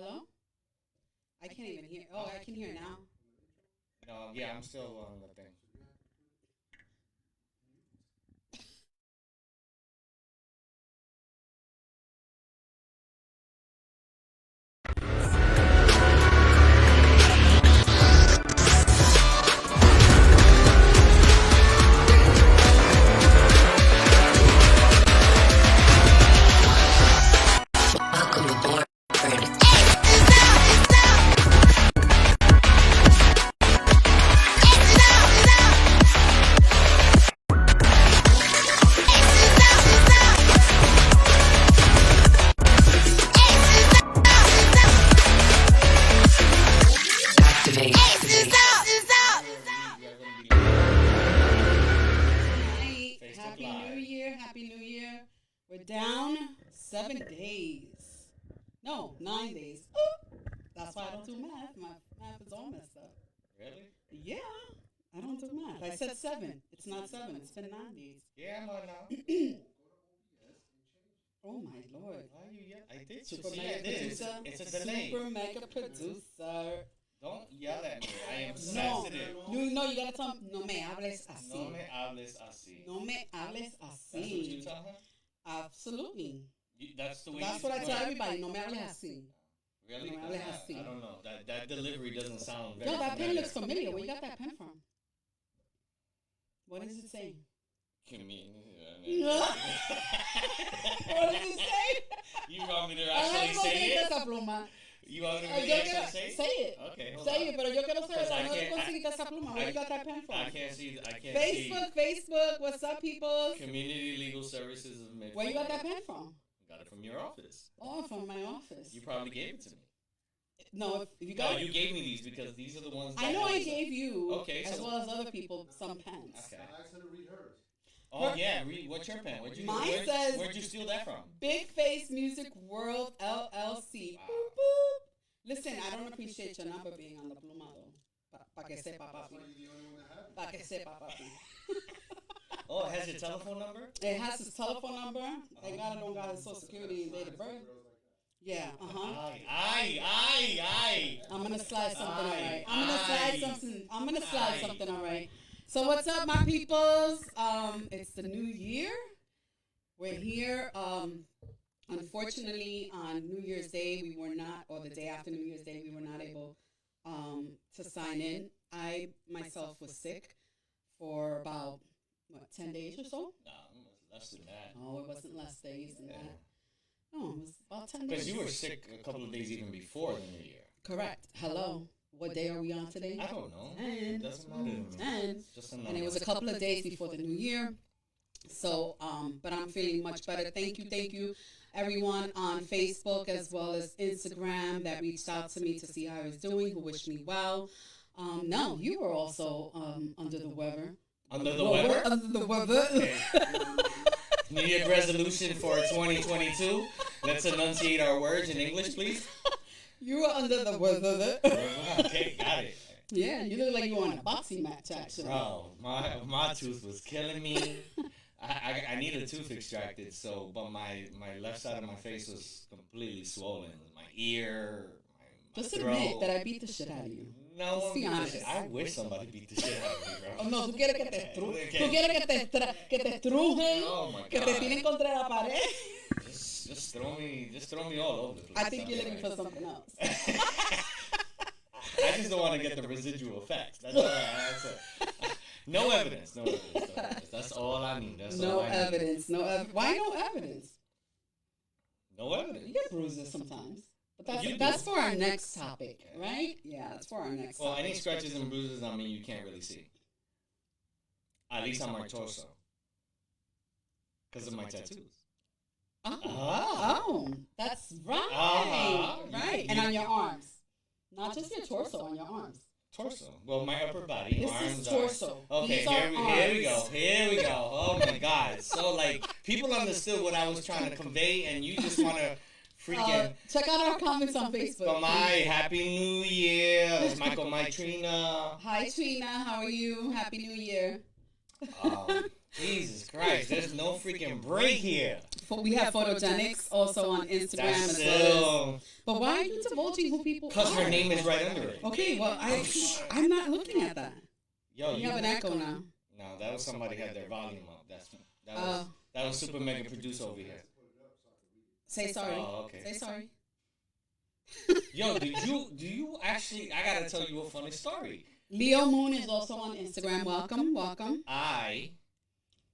Hello? I can't even hear. Oh, I can hear now. No, yeah, I'm still on the thing. Night. Happy New Year. Happy New Year. We're down 7 days. No, 9 days. Ooh. That's why I don't do math. My math is all messed up. Really? Yeah. I don't do math. I said 7. It's not 7. It's been 9 days. Yeah, I'm on now. Oh my lord. Why you yell? I did. Super See, mega I did. producer. It's a delay. Super mega producer. Don't yell at me. I am No. sensitive. No, you gotta tell me. No me hables así. No me hables así. No me hables That's what you así. tell her? Absolutely. That's the way That's you what I say tell it? everybody. No me hables así. Really? No me hables así. I don't know. That delivery doesn't sound very Yo, that pen familiar. looks familiar. Where you got that pen from? What does it say? What What does it say? You want me to actually say it? esa pluma. You want me to Yo really quiero, actually say it? say it. Okay, hold Say on. it, pero yo quiero saber Because I dónde can't- conseguiste esa pluma. Where you got that pen from? I can't see. Facebook. What's up, people? Community Legal Services of Midfield. Where you got that pen from? Got it from your office. Oh, from my office. You probably gave it to me. No, if you No, got you gave me these because these are the ones. I know I gave you, Okay, as so- well as other people, some pens. Okay. I asked her to read hers. Oh yeah, what's your pen? Mine says- Where'd you steal that from? Big Face Music World LLC. Wow. Boop, boop. Listen, I don't appreciate your number being on the pluma though. Pa que sepa, That's papi. why you're the only one that had it. Pa que sepa, papi. Oh, it has your telephone number? It has his telephone number. Thank God I don't got his social security and date of birth. Yeah, Aye. I'm gonna slide something Aye, alright. I'm gonna slide Aye. something alright. So what's up, my peoples? It's the new year. We're here. Unfortunately, on New Year's Day, we were not, or the day after New Year's Day, we were not able to sign in. I myself was sick for about 10 days or so. No, less than that. Oh, it wasn't less days than Yeah. that. No, it was about 10 days. Because you were sick a couple of days even before the New Year. Correct. Hello. What day are we on today? I don't know. 10. It doesn't matter to me. 10. It's just a number. And it was a couple of days before the new year. So, but I'm feeling much better. Thank you, everyone on Facebook as well as Instagram that reached out to me to see how I was doing, who wished me well. No, you were also under the weather. Under the weather? Under the weather. Okay. New Year resolution for 2022. Let's enunciate our words in English, please. You were under the weather. Okay, got it. Yeah, you look like you were on a boxing match, actually. Bro, my tooth was killing me. I needed a tooth extracted, but my left side of my face was completely swollen. My ear, my Just throat. admit that I beat the shit out of you. No, Just be honest. I wish somebody beat the shit out of me, bro. Oh, no, tú quieres que te Okay. tú quieres que te estrujen, Oh my que te God. tienen contra la pared. Just throw me all over the place. I think you're That's looking all for something else. right. I just don't want to get the residual effects. That's all. That's it. No evidence. That's all I need. That's No all I need. evidence. Why no evidence? No evidence. You get bruises sometimes. But You do. that's for our next topic, right? Yeah, that's for our next Well, topic. any scratches and bruises on me you can't really see. At least on my torso. Because of my tattoos. Oh, that's right. Right. And on your arms. Not just your torso, on your arms. Torso. Well, my upper body. This arms is are- torso. Okay, These are here we arms. go. Here we go. Oh my God. So like people understood what I was trying to convey, and you just want to freaking. Check out our comments on Facebook. So my Happy New Year. It's Michael, my Trina. Hi, Trina. How are you? Happy New Year. Jesus Christ, there's no freaking break here. We have Photogenics also on Instagram That's as well. still But why are you divulging who people are? because her name is right under it. Okay, well, I'm not looking at that. Yo, You have an echo now. No, that was somebody had their volume up. That was super mega producer over here. Say sorry. Oh, okay. Say sorry. Yo, do you actually? I gotta tell you a funny story. Leo Moon is also on Instagram. Welcome.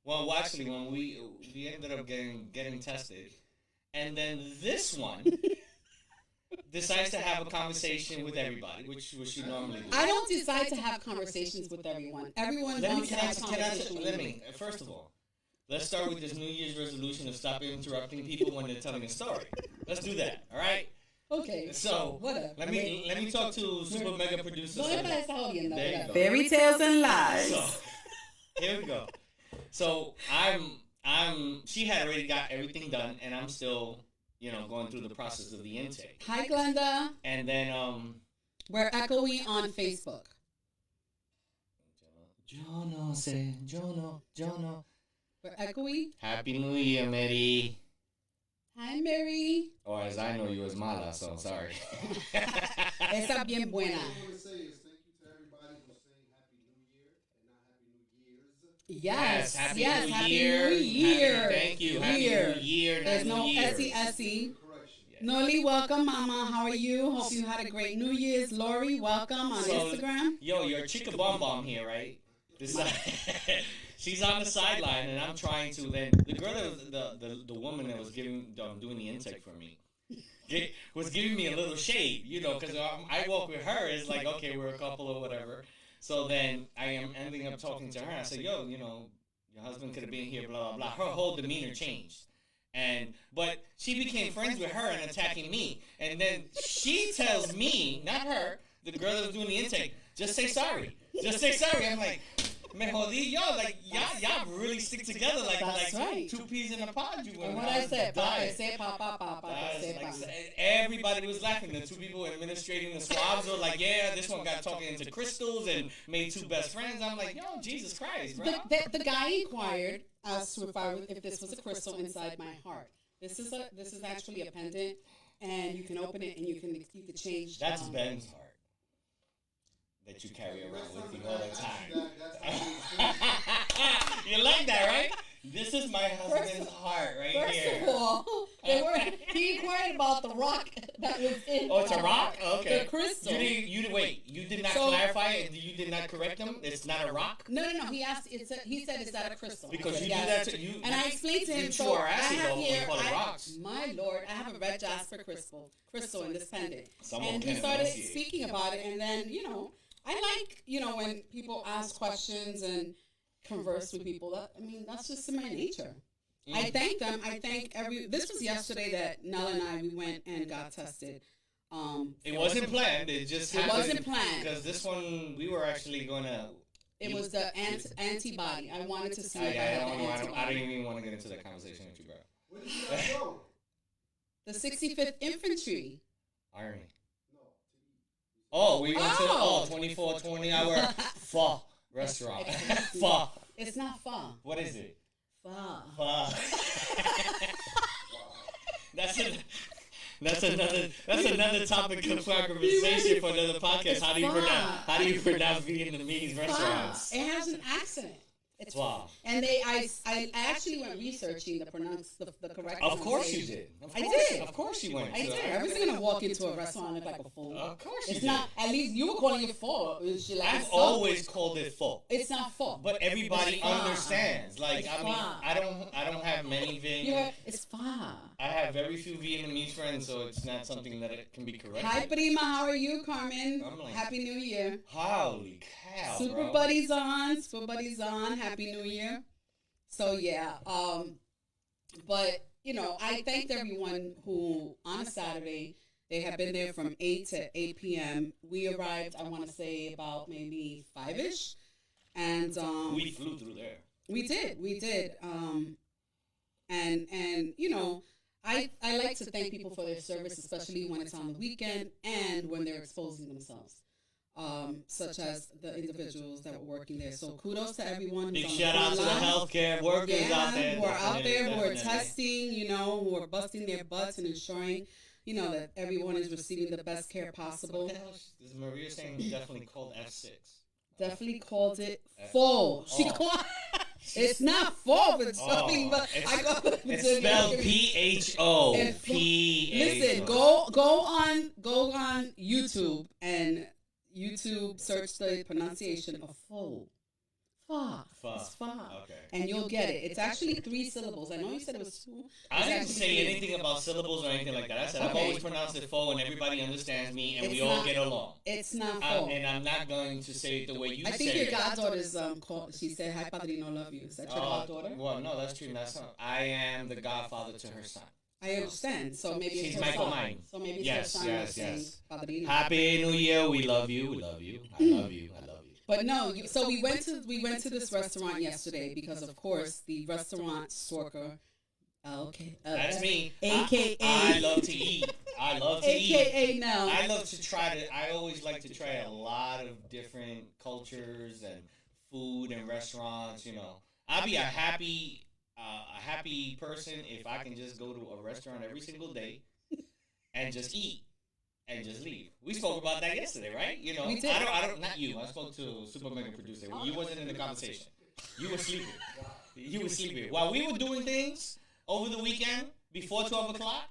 Well, actually, when we ended up getting tested, and then this one decides to have a conversation with everybody, which she normally do. I don't decide to have conversations with everyone. Everyone wants to have conversations with me. First of all, let's start with this New Year's resolution of stop interrupting people when they're telling a story. Let's do that, all right? Okay. So, whatever. let me talk to super mega producer. No, everybody está jodiendo. There you go. Fairy tales and lies. So, here we go. So she had already got everything done, and I'm still, going through the process of the intake. Hi, Glenda. And then we're echoing on Facebook. Yo no. We're echoing. Happy New Year, Mary. Hi, Mary. Or as I know you as Mala, so I'm sorry. Esa bien buena. What I want to say is thank you to everybody who's saying Happy New Year and not Happy New Year's. Yes. Happy New New Year. Thank you. Happy New Year. There's no years. S-E-S-E. Correction. Noli, welcome, Mama. How are you? Hope you had a great New Year's. Lori, welcome on Instagram. Yo, your chica bomb bomb here, right? She's on the sideline, and I'm trying to. Then the girl that was the woman that was doing the intake for me, was giving me a little shade, because I walk with her. It's like, okay, we're a couple or whatever. So then I am ending up talking to her. And I said, yo, your husband could have been here, blah blah blah. Her whole demeanor changed, but she became friends with her and attacking me. And then she tells me, not her, the girl that was doing the intake, just say sorry. Just say sorry. I'm like, me jodí yo, like y'all really stick together like right. two peas in a pod. You And what I said, Papa, say Papa, everybody was laughing. The two people administrating the swabs were like, yeah, this one got talking into crystals and made two best friends. I'm like, yo, Jesus Christ, bro. The guy inquired as to if this was a crystal inside my heart. This is actually a pendant, and you can open it and you can change. That's Ben's heart that you carry around with you all the time. You like that, right? This is my husband's heart right here. First of all, he inquired about the rock that was in. Oh, it's a rock? Okay. The crystal. You did not clarify it? You did not correct him? It's not a rock? No. He asked. He said, "Is that a crystal?" Because you do that to you. And I explained to him. So our asses over when we call it rocks. My Lord, I have a red jasper crystal in this pendant. Someone and can he started enunciate. speaking about it, and then I like when people ask questions and converse with people. That's just in my nature. Mm-hmm. I thank them. I thank this was yesterday that Nell and I, we went and got tested. It wasn't planned. It just happened. It wasn't planned. Because this one, we were actually going to... It was the antibody. I wanted to see if I I had the antibody. don't even want to get into that conversation with you, bro. Where did you guys go? The 65th Infantry. Irony. Oh, we went to 24, 20-hour pho restaurant. Pho. It's not pho. What is it? Pho. Pho. That's another topic of conversation for another podcast. How do you pronounce Vietnamese restaurants? It has an accent. It's Wow. And I actually went researching the correct. Of course you did. I did. Of course you went. I did. I wasn't gonna walk into a restaurant and look like a fool. Of course you It's did. not. At least you were calling it pho. I've always called it pho. It's not pho. But everybody It's pho. understands. Like, It's I mean, pho. I don't have many Vietnamese. It's pho. I have very few Vietnamese friends, so it's not something that it can be corrected. Hi, Prima. How are you, Carmen? I'm like- Happy New Year. Holy cow, Super bro. Buddies on. Super Buddies on. Happy New Year. So yeah, but I thanked everyone who on a Saturday they had been there from 8 to 8 p.m. We arrived, I want to say about maybe 5ish, and We flew through there. we did, and I like to thank people for their service, especially when it's on the weekend and when they're exposing themselves. such as the individuals that were working there. So kudos to everyone. Big who's on shout out to the front line. healthcare workers out there. Who are out there, who are Definitely. testing, who are busting their butts and ensuring, that everyone is receiving the best care possible. What the hell is Maria saying? Definitely called F6. Definitely called it full. She called. It's not full, but something. But I go. It's spelled PHO. Listen, go on YouTube and YouTube search the pronunciation of full. Fa. It's fa. Okay. And you'll get it. It's actually 3 syllables. I know you said it was 2. I It's didn't actually say 3. anything about syllables or anything like that. I said I've Okay. always pronounced it fo, and everybody understands me, and It's we all not- get along. It's not full. And I'm not going to say it the way you I said think your it. goddaughter's called. She said, "Hi, Padrino, love you." Is that your goddaughter? Well, no, that's true. That's not. I am the godfather to her son. I understand. So maybe She's it's her Michael son. Mine. So maybe it's Yes, her son yes, that's saying yes. Padrino. Happy New Year. We love you. We love you. I love you. I love you. But no, so we went to this restaurant yesterday because of course the restaurant Storker, okay, That's me. AKA I love to eat. I love to eat. AKA now. I love to try to. I always like to try a lot of different cultures and food and restaurants. I'd be a happy person if I can just go to a restaurant every single day and just eat and just leave. We spoke about that yesterday, right? We did. I don't. Not you. I spoke to Super Mega Producer. You wasn't in the conversation. You were sleeping. You were sleeping while we were doing things over the weekend before 12 o'clock.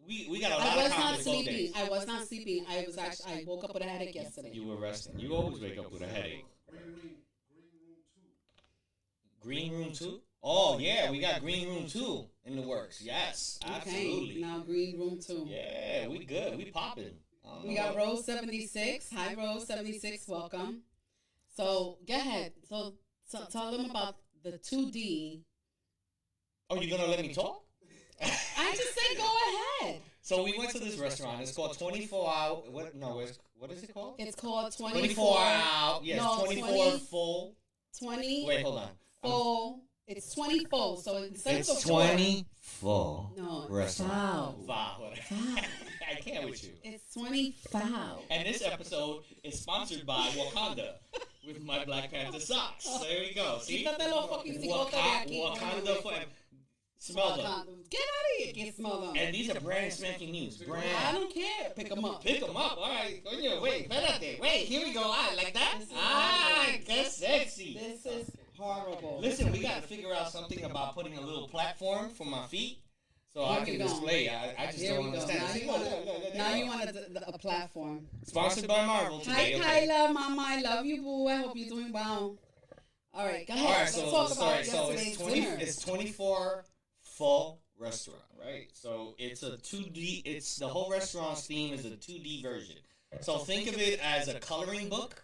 We got a lot I of was not accomplished all sleeping. day. I was not sleeping. I woke up with a headache yesterday. You were resting. You always wake up with a headache. Green Room 2? Oh, yeah, we got Green Room 2 in the works. Yes, absolutely. Okay, now Green Room 2. Yeah, we good. We popping. We got Rose 76. Hi, Rose 76. Welcome. So, go ahead. So tell them about the 2D. Oh, you going to let me talk? I just said go ahead. So we went to this restaurant. It's called 24 Hour. What is it called? It's called 24 Hour. Yes, No, 24 Full. 20 Wait, hold on. full. It's 20 full. So instead It's of 4, 20 Full. No, Restaurant. foul. Wow. Foul. I can't with you. It's 20 foul. And this episode is sponsored by Wakanda with my Black Panther socks. There we go. See? Quítate los fucking cicotes de aquí. Wakanda forever. Smell them. Get out of here. Get smell them. And these are brand spanking new. I Brand. don't care. Pick them up. Pick them up. All right. Coño, wait, espérate. Wait, here we go. Like that? This is Que sexy. This is horrible. Listen, we got to figure out something about putting a little platform for my feet so I Here we can go. display. I just Here don't we go. understand. Now See, you look, want look, look, now look. you want a platform. Sponsored by Marvel Hi, today. Okay. Kyla, Mama. I love you, boo. I hope you're doing well. All right, go ahead. All right, Let's so talk the about story. So yesterday's dinner. it's 24 Full restaurant, right? So it's a 2D. It's the whole restaurant's theme is a 2D version. So think of it as a coloring book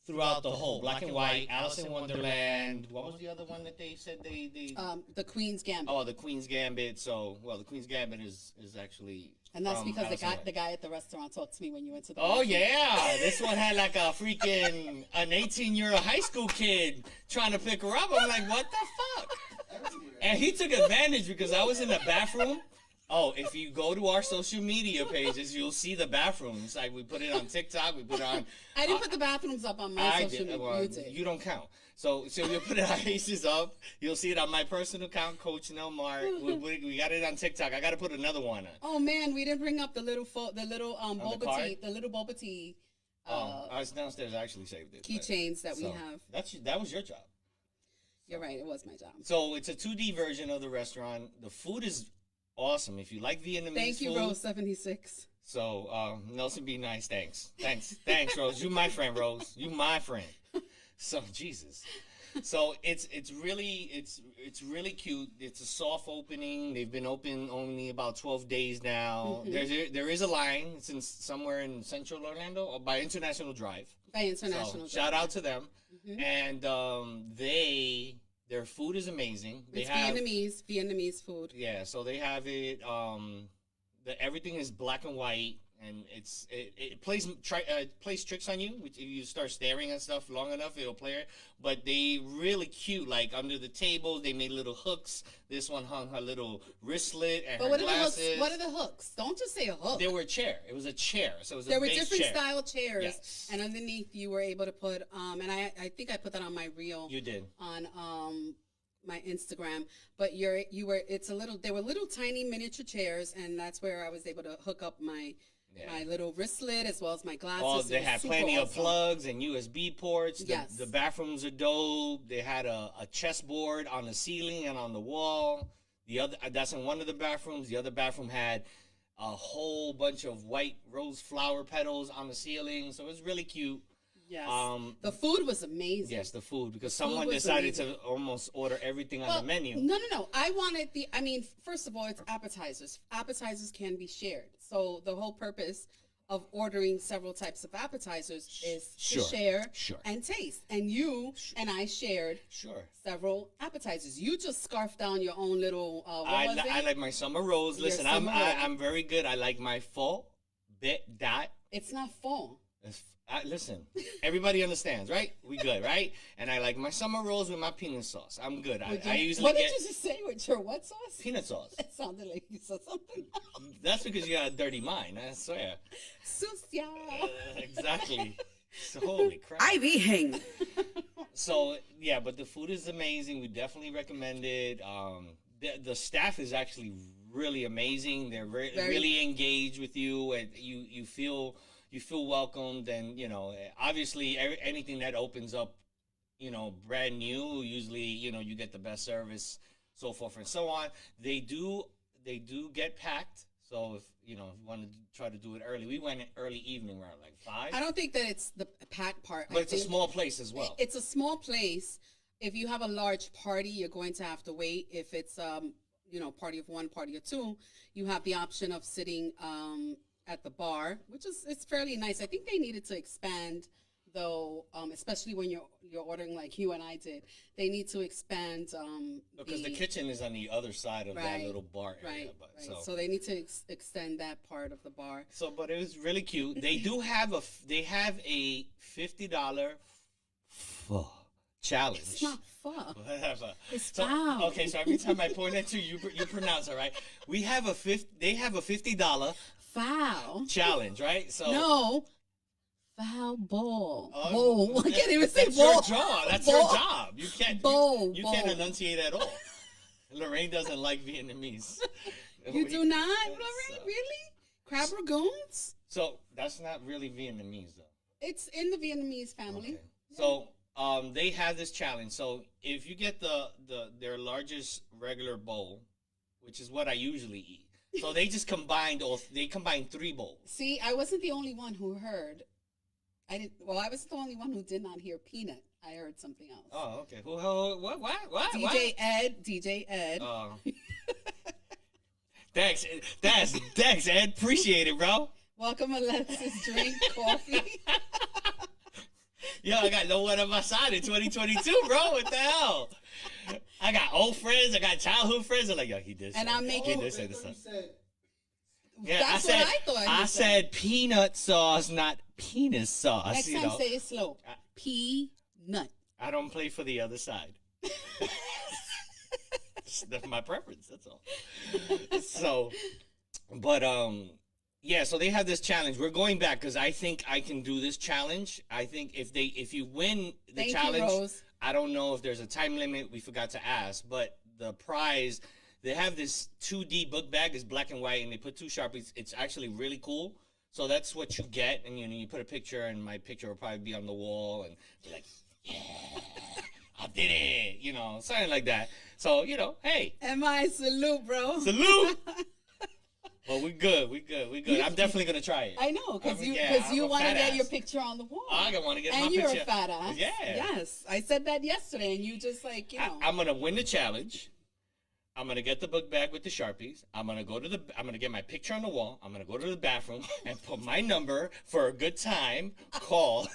throughout the whole black and white. Alice in Wonderland. What was the other one that they said they? The Queen's Gambit. Oh, the Queen's Gambit. So the Queen's Gambit is actually. And that's from because Alice in the guy at the restaurant talked to me when you went to the Oh yeah, this one had like a freaking an 18-year-old high school kid trying to pick her up. I'm like, what the fuck? And he took advantage because I was in the bathroom. Oh, if you go to our social media pages, you'll see the bathrooms. Like we put it on TikTok, we put it on. I didn't put the bathrooms up on my I social did. media. Well, You did. you don't count. So you put it on Aces up. You'll see it on my personal account, Coach Nelmar. We got it on TikTok. I got to put another one on. Oh man, we didn't bring up the little boba card? tea, the little boba tea I was downstairs. I actually saved it. keychains that we So, have. that was your job. You're right. It was my job. So it's a 2D version of the restaurant. The food is awesome. If you like Vietnamese Thank you, food. Rose 76. So Nelson be nice. Thanks, Rose. You my friend, Rose. You my friend. So Jesus. So it's really cute. It's a soft opening. They've been open only about 12 days now. Mhm. There is a line. It's in somewhere in Central Orlando or by International Drive. By International. So shout out to them. Mhm. And their food is amazing. They It's have Vietnamese food. yeah, so they have it. Everything is black and white. and it plays tricks on you. If you start staring at stuff long enough, it'll play it. But they really cute. Like under the table, they made little hooks. This one hung her little wristlet and But her what are the glasses. hooks? What are the hooks? Don't just say a hook. They were a chair. It was a chair. So it was There a were base different chair. style chairs, Yes. and underneath you were able to put and I think I put that on my reel You did. on my Instagram. But they were little tiny miniature chairs, and that's where I was able to hook up my little wristlet as well as my glasses. Oh, It they was had super plenty of awesome. plugs and USB ports. Yes. The bathrooms are dope. They had a chessboard on the ceiling and on the wall. That's in one of the bathrooms. The other bathroom had a whole bunch of white rose flower petals on the ceiling. So it was really cute. Yes. The food was amazing. Yes, the food, because The food someone was decided amazing. to almost order everything on Well, the menu. No. I wanted first of all, it's appetizers. Appetizers can be shared. So the whole purpose of ordering several types of appetizers is Sure, to share sure. and taste. And you and I shared Sure. several appetizers. You just scarfed down your own little, I like my summer rolls. Your Listen, summer roll. I'm very good. I like my full bit dot. It's not full. Listen, everybody understands, right? We good, right? And I like my summer rolls with my peanut sauce. I'm good. I usually What get did you just say with your what sauce? peanut sauce. It sounded like you said something. That's because you got a dirty mind, I swear. Sucia. Exactly. So, holy crap. Ivy hang. So, yeah, but the food is amazing. We definitely recommend it. The staff is actually really amazing. They're really engaged with you, and you feel welcomed. And obviously anything that opens up, brand new, usually you get the best service, so forth and so on. They do get packed. So if you want to try to do it early, we went early evening around like 5. I don't think that it's the pack part. But it's a small place as well. It's a small place. If you have a large party, you're going to have to wait. If it's party of one, party of two, you have the option of sitting at the bar, which it's fairly nice. I think they needed to expand though, especially when you're ordering like you and I did. They need to expand Because the kitchen is on the other side of that little bar area. Right. So they need to extend that part of the bar. So, but it was really cute. They do have a $50 pho challenge. It's not pho. Whatever. It's So, foul. okay, so every time I point at you pronounce it right. They have a $50 Foul. challenge, right? So No. Foul bowl. Oh, Bowl. I can't even say that's bowl. your job. That's Bowl. your job. You can't. Bowl. You Bowl. can't enunciate at all. Lorraine doesn't like Vietnamese. You do not, That's, Lorraine? Really? Crab ragoons? So that's not really Vietnamese, though. It's in the Vietnamese family. Okay. So they have this challenge. So if you get their largest regular bowl, which is what I usually eat, so they just combined 3 bowls. See, I wasn't the only one who heard. I was the only one who did not hear peanut. I heard something else. Oh, okay. What? DJ Ed. Oh. Thanks, Ed. Appreciate it, bro. Welcome, Alexis. Drink coffee. Yo, I got no one on my side in 2022, bro. What the hell? I got old friends. I got childhood friends. I'm like, yo, he did. And say I'm this. making- He did say I this. thought you said Yeah, That's what I thought you I said. said peanut sauce, not penis sauce. Next you time, know, say it slow. Peanut. I don't play for the other side. That's my preference. That's all. So, but yeah. So they have this challenge. We're going back because I think I can do this challenge. I think if you win the Thank challenge, you, Rose. I don't know if there's a time limit. We forgot to ask, but the prize. They have this 2D book bag. It's black and white, and they put 2 Sharpies. It's actually really cool. So that's what you get, and you put a picture, and my picture will probably be on the wall, and be like, yeah, I did it, something like that. So hey, M.I. salute, bro. salute. Well, we good. I'm definitely gonna try it. I know, because you I'm a want to fat get ass. your picture on the wall. I want to get my And picture. you're a fat ass. Yeah. Yes. I said that yesterday, and you just I'm gonna win the challenge. I'm gonna get the book bag with the Sharpies. I'm gonna get my picture on the wall. I'm gonna go to the bathroom and put my number for a good time. Call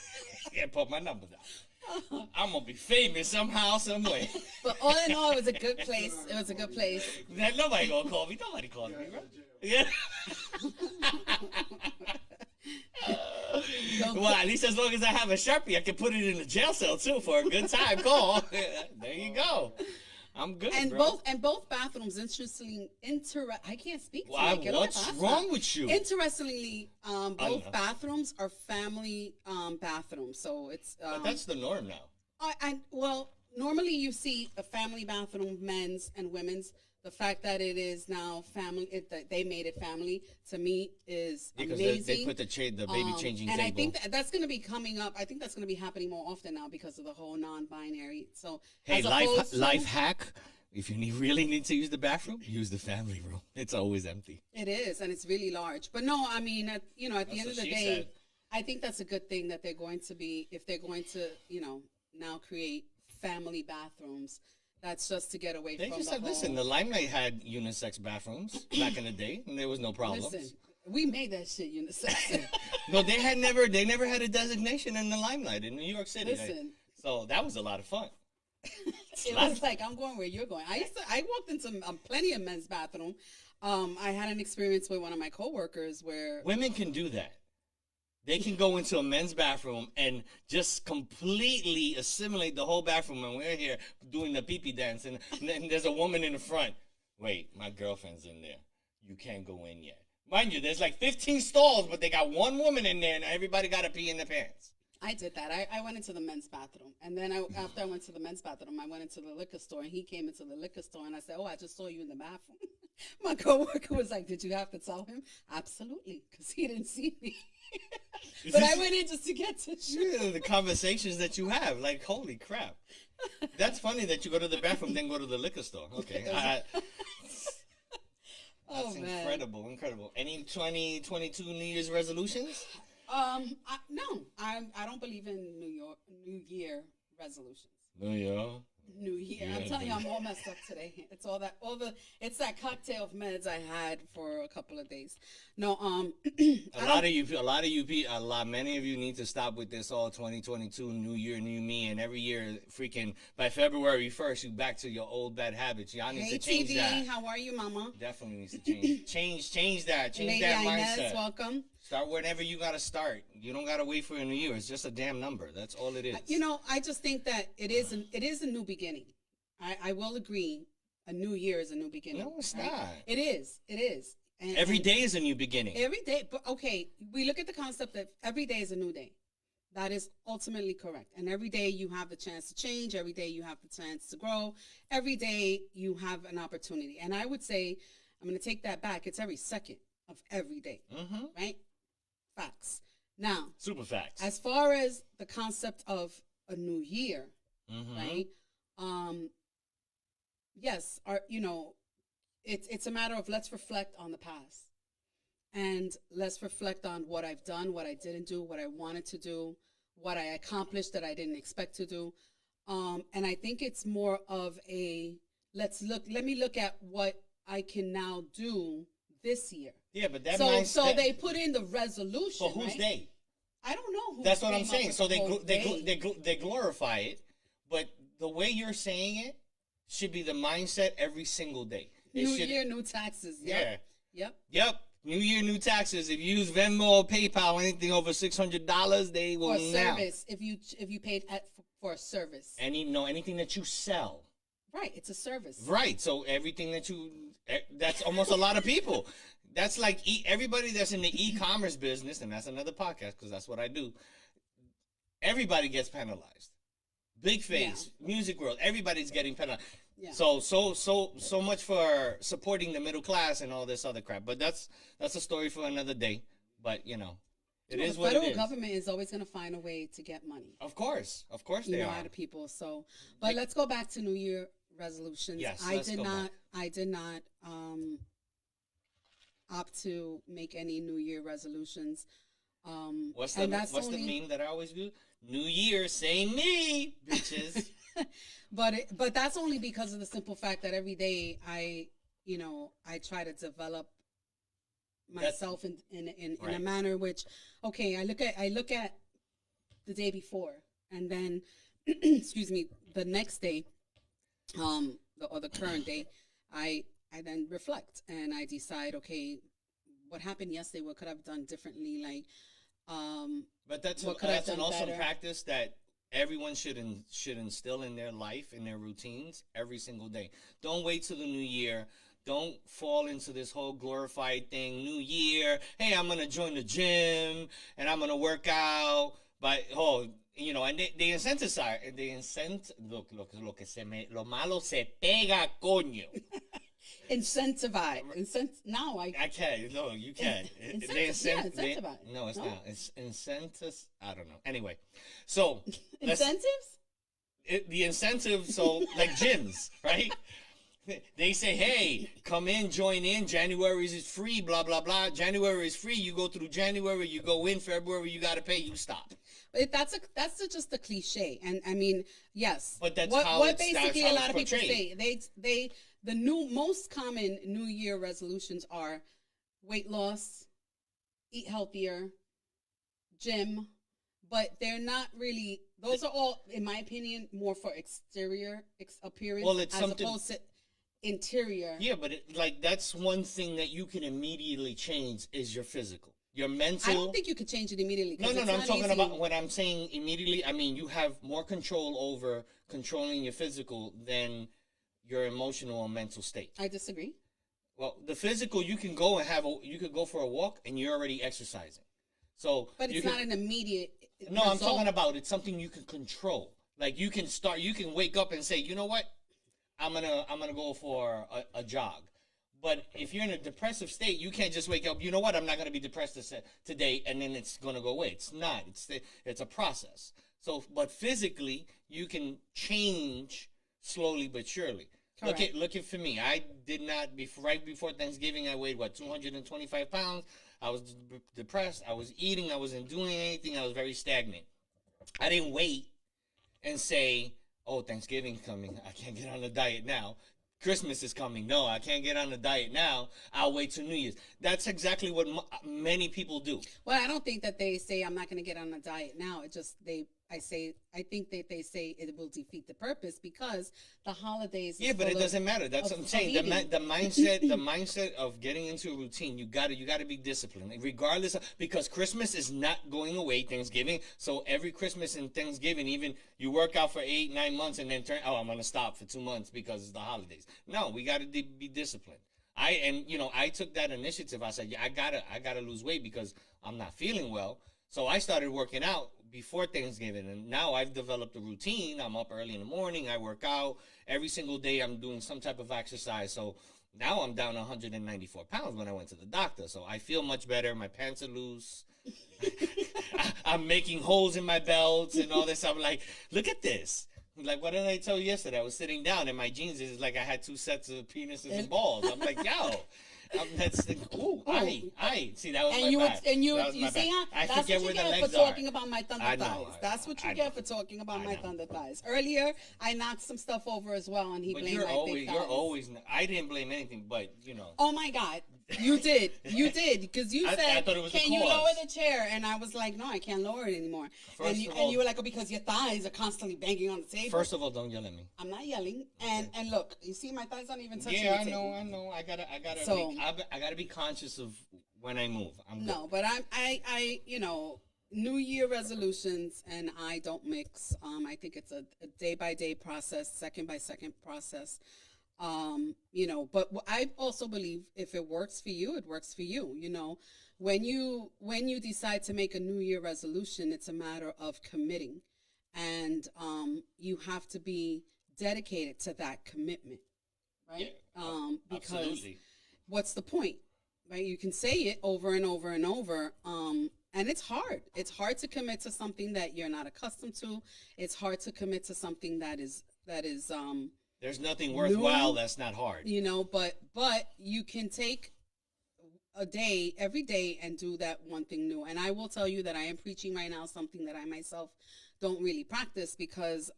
and put my number down. I'm gonna be famous somehow, some way. But all in all, it was a good place. It was a good place. Nobody gonna call me. Nobody calls me, bro. Yeah. Well, at least as long as I have a Sharpie, I can put it in a jail cell too for a good time call. There you go. I'm good, And bro. both bathrooms, interestingly, I can't speak Why, tonight. what's wrong with you? Interestingly, know. both bathrooms are family bathrooms, so it's. But that's the norm now. Well, normally you see a family bathroom, men's and women's. The fact that it is now family, that they made it family, to me is Because amazing. they put the baby changing and table. I think that's going to be coming up. I think that's going to be happening more often now because of the whole non-binary. So, Hey, as opposed to- life hack. If you really need to use the bathroom, use the family room. It's always empty. It is, and it's really large. But no, I mean, at the That's end of what the she day, said. I think that's a good thing that they're going to be, if they're going to, now create family bathrooms. That's just to get away They from just the said, whole. listen, the Limelight had unisex bathrooms back in the day, and there was no problems. Listen, we made that shit unisex. No, they never had a designation in the Limelight in New York City. Listen. So that was a lot of fun. It was like, I'm going where you're going. I walked into plenty of men's bathroom. I had an experience with one of my coworkers where Women can do that. They can go into a men's bathroom and just completely assimilate the whole bathroom. And we're here doing the pee-pee dance, and then there's a woman in the front. Wait, my girlfriend's in there. You can't go in yet. Mind you, there's like 15 stalls, but they got one woman in there, and everybody got to pee in their pants. I did that. I went into the men's bathroom. And then after I went to the men's bathroom, I went into the liquor store. And he came into the liquor store. And I said, oh, I just saw you in the bathroom. My coworker was like, did you have to tell him? Absolutely, because he didn't see me. But I went in just to get to Yeah, the conversations that you have, like, holy crap. That's funny that you go to the bathroom, then go to the liquor store. Okay. Oh, That's man. incredible. Any 2022 New Year's resolutions? No, I don't believe in New Year resolutions. New Year. New Year. I'm Yeah, telling you, baby. I'm all messed up today. It's it's that cocktail of meds I had for a couple of days. No, Many of you need to stop with this all 2022 New Year, new me, and every year, freaking by February 1st, you back to your old bad habits. Y'all need Hey to change TV, that. how are you, Mama? Definitely needs to change that. Change Lady that Inez, mindset. welcome. Start whenever you gotta start. You don't gotta wait for a new year. It's just a damn number. That's all it is. I just think that it is a new beginning. I will agree. A new year is a new beginning. No, it's right? not. It is. And, Every day is a new beginning. Every day, but okay, we look at the concept that every day is a new day. That is ultimately correct. And every day you have the chance to change. Every day you have the chance to grow. Every day you have an opportunity. And I would say, I'm going to take that back. It's every second of every day, Mm-hmm. right? Facts. Now, Super facts. as far as the concept of a new year, Mm-hmm. right? Yes, it's a matter of let's reflect on the past. And let's reflect on what I've done, what I didn't do, what I wanted to do, what I accomplished that I didn't expect to do. And I think it's more of a let me look at what I can now do this year. Yeah, but that So mindset. they put in the resolution. For who's right? they? I don't know who. That's what I'm came up saying. with So the whole day. they glorify it, but the way you're saying it should be the mindset every single day. It New should- year, new taxes. Yeah. Yep. Yep. New year, new taxes. If you use Venmo or PayPal, anything over $600, they will Or now. service if you paid for a service. Anything that you sell. Right, it's a service. Right. So everything that's almost a lot of people. That's like everybody that's in the e-commerce business, and that's another podcast because that's what I do. Everybody gets penalized. Big Face, Music World, everybody's getting penalized. Yeah. So much for supporting the middle class and all this other crap. But that's a story for another day. But it is the what it federal is. government is always going to find a way to get money. Of course they are. Out of people. So, but let's go back to New Year resolutions. Yes, I let's did go not. back. I did not opt to make any New Year resolutions. What's and the that's what's only, the meme that I always do? New Year, same me, bitches. But that's only because of the simple fact that every day I try to develop myself in a Right. manner which, okay, I look at the day before, and then excuse me, the next day, the current day, I then reflect and I decide, okay, what happened yesterday, what could I have done differently, like But that's what could I have an done awesome better? practice that everyone should instill in their life, in their routines, every single day. Don't wait till the new year. Don't fall into this whole glorified thing. New year, hey, I'm gonna join the gym and I'm gonna work out. But and they incentivize. They lo que se me lo malo se pega, coño. Now I can't. No, you can't. Incentivize. No, it's No? not. It's incentives. I don't know. Anyway, so Incentives? the incentive. So like gyms, right? They say, hey, come in, join in. January is free. Blah blah blah. January is free. You go through January. You go in February. You got to pay. You stop. But that's just a cliche, and I mean, yes. But that's what how basically that's how a lot of it's people portrayed. say. The most common New Year resolutions are weight loss, eat healthier, gym, but they're not really. Those are all, in my opinion, more for exterior appearance Well, it's as something- opposed to interior. Yeah, but that's one thing that you can immediately change is your physical, your mental. I don't think you could change it immediately. No, 'cause it's I'm not talking easy. about when I'm saying immediately. I mean, you have more control over controlling your physical than your emotional and mental state. I disagree. Well, the physical, you can go and you could go for a walk and you're already exercising. So, But it's not an immediate. No, I'm result. talking about it's something you can control. Like you can wake up and say, you know what, I'm gonna go for a jog. But if you're in a depressive state, you can't just wake up. You know what? I'm not gonna be depressed today, and then it's gonna go away. It's not. It's a process. So, but physically, you can change slowly but surely. Correct. Look at for me. I did not right before Thanksgiving. I weighed 225 pounds. I was depressed. I was eating. I wasn't doing anything. I was very stagnant. I didn't wait and say, "Oh, Thanksgiving's coming. I can't get on a diet now. Christmas is coming. No, I can't get on a diet now. I'll wait till New Year's." That's exactly what many people do. Well, I don't think that they say I'm not going to get on a diet now. It just I think that they say it will defeat the purpose because the holidays. Yeah, but it doesn't matter. That's what I'm saying. The mindset of getting into a routine. You gotta be disciplined, regardless of, because Christmas is not going away. Thanksgiving. So every Christmas and Thanksgiving, even you work out for 8-9 months and then I'm gonna stop for 2 months because it's the holidays. No, we gotta be disciplined. I took that initiative. I said, yeah, I gotta lose weight because I'm not feeling well. So I started working out before Thanksgiving, and now I've developed a routine. I'm up early in the morning. I work out every single day. I'm doing some type of exercise. So now I'm down 194 pounds when I went to the doctor. So I feel much better. My pants are loose. I'm making holes in my belts and all this. I'm like, look at this. Like, what did I tell you yesterday? I was sitting down and my jeans is like I had 2 sets of penises and balls. I'm like, yo. That's the I see that was and my you bad. and That was you my see bad. how I that's forget what where you the get legs for are. talking about my thunder I know, thighs. That's what you I get know. for talking about I my know. thunder thighs. Earlier, I knocked some stuff over as well, and he But blamed you're my always big thighs. you're always. I didn't blame anything, but you know. Oh my God, you did, because you I said, thought it was the "Can you cause." lower the chair?" And I was like, "No, I can't lower it anymore." First And of all- you were like, "Oh, because your thighs are constantly banging on the table." First of all, don't yell at me. I'm not yelling, and look, you see, my thighs aren't even touching Yeah, the table. I know. I gotta. So- I gotta be conscious of when I move. I'm good. No, but I New Year resolutions and I don't mix. I think it's a day by day process, second by second process. But I also believe if it works for you, it works for you. When you decide to make a New Year resolution, it's a matter of committing, and you have to be dedicated to that commitment, right? Because Absolutely. what's the point, right? You can say it over and over and over, and it's hard. It's hard to commit to something that you're not accustomed to. It's hard to commit to something that is There's nothing worthwhile New- that's not hard. but you can take a day every day and do that one thing new. And I will tell you that I am preaching right now something that I myself don't really practice because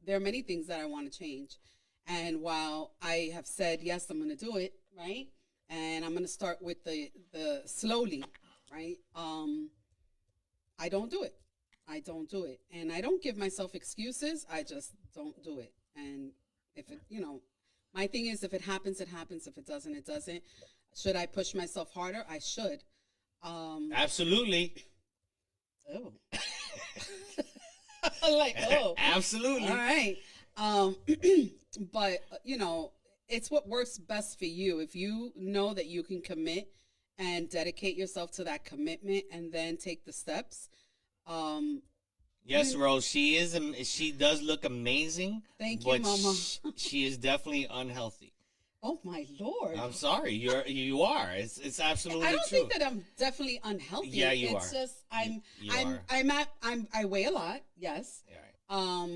there are many things that I want to change. And while I have said yes, I'm going to do it, right? And I'm going to start with the slowly, right? I don't do it. I don't do it. And I don't give myself excuses. I just don't do it. And if it, my thing is, if it happens, it happens. If it doesn't, it doesn't. Should I push myself harder? I should. Absolutely. Oh. Like, oh. Absolutely. All right. But, it's what works best for you. If you know that you can commit and dedicate yourself to that commitment and then take the steps. Yes, Rose, she does look amazing. Thank you, but Mama. She is definitely unhealthy. Oh my Lord. I'm sorry. You are. It's absolutely true. I don't think that I'm definitely unhealthy. Yeah, you it's are. Just I are. weigh a lot, yes. Yeah.